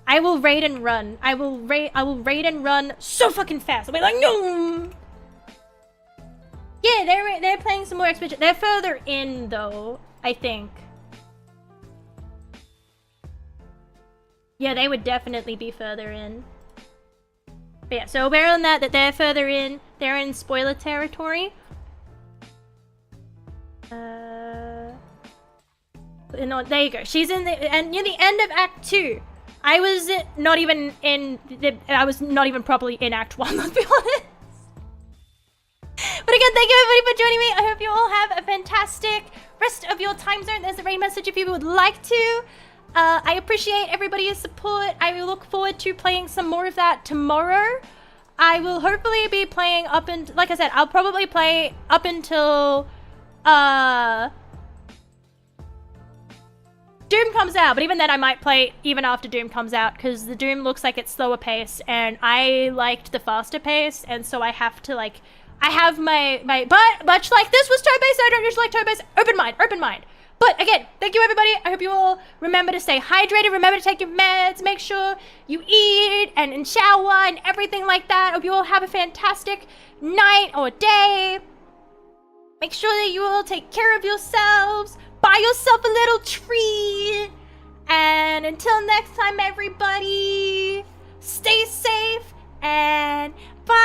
I will raid and run. I will raid and run so fucking fast. I'll be like, no. Yeah, they're playing some more Expedition. They're further in though, I think. Yeah, they would definitely be further in. But yeah, so aware on that they're further in. They're in spoiler territory. No, there you go. She's in the and near the end of Act 2. I was not even properly in Act 1, let's be honest. But again, thank you everybody for joining me. I hope you all have a fantastic rest of your time zone. There's a raid message if you would like to. I appreciate everybody's support. I will look forward to playing some more of that tomorrow. I will hopefully be playing up and like I said, I'll probably play up until Doom comes out, but even then I might play even after Doom comes out because the Doom looks like it's slower paced and I liked the faster pace, and so I have to like I have my but much like this was turn-based, I don't usually like turn-based. Open mind. But again, thank you everybody. I hope you all remember to stay hydrated, remember to take your meds, make sure you eat and shower and everything like that. I hope you all have a fantastic night or day. Make sure that you all take care of yourselves. Buy yourself a little treat. And until next time, everybody, stay safe and bye.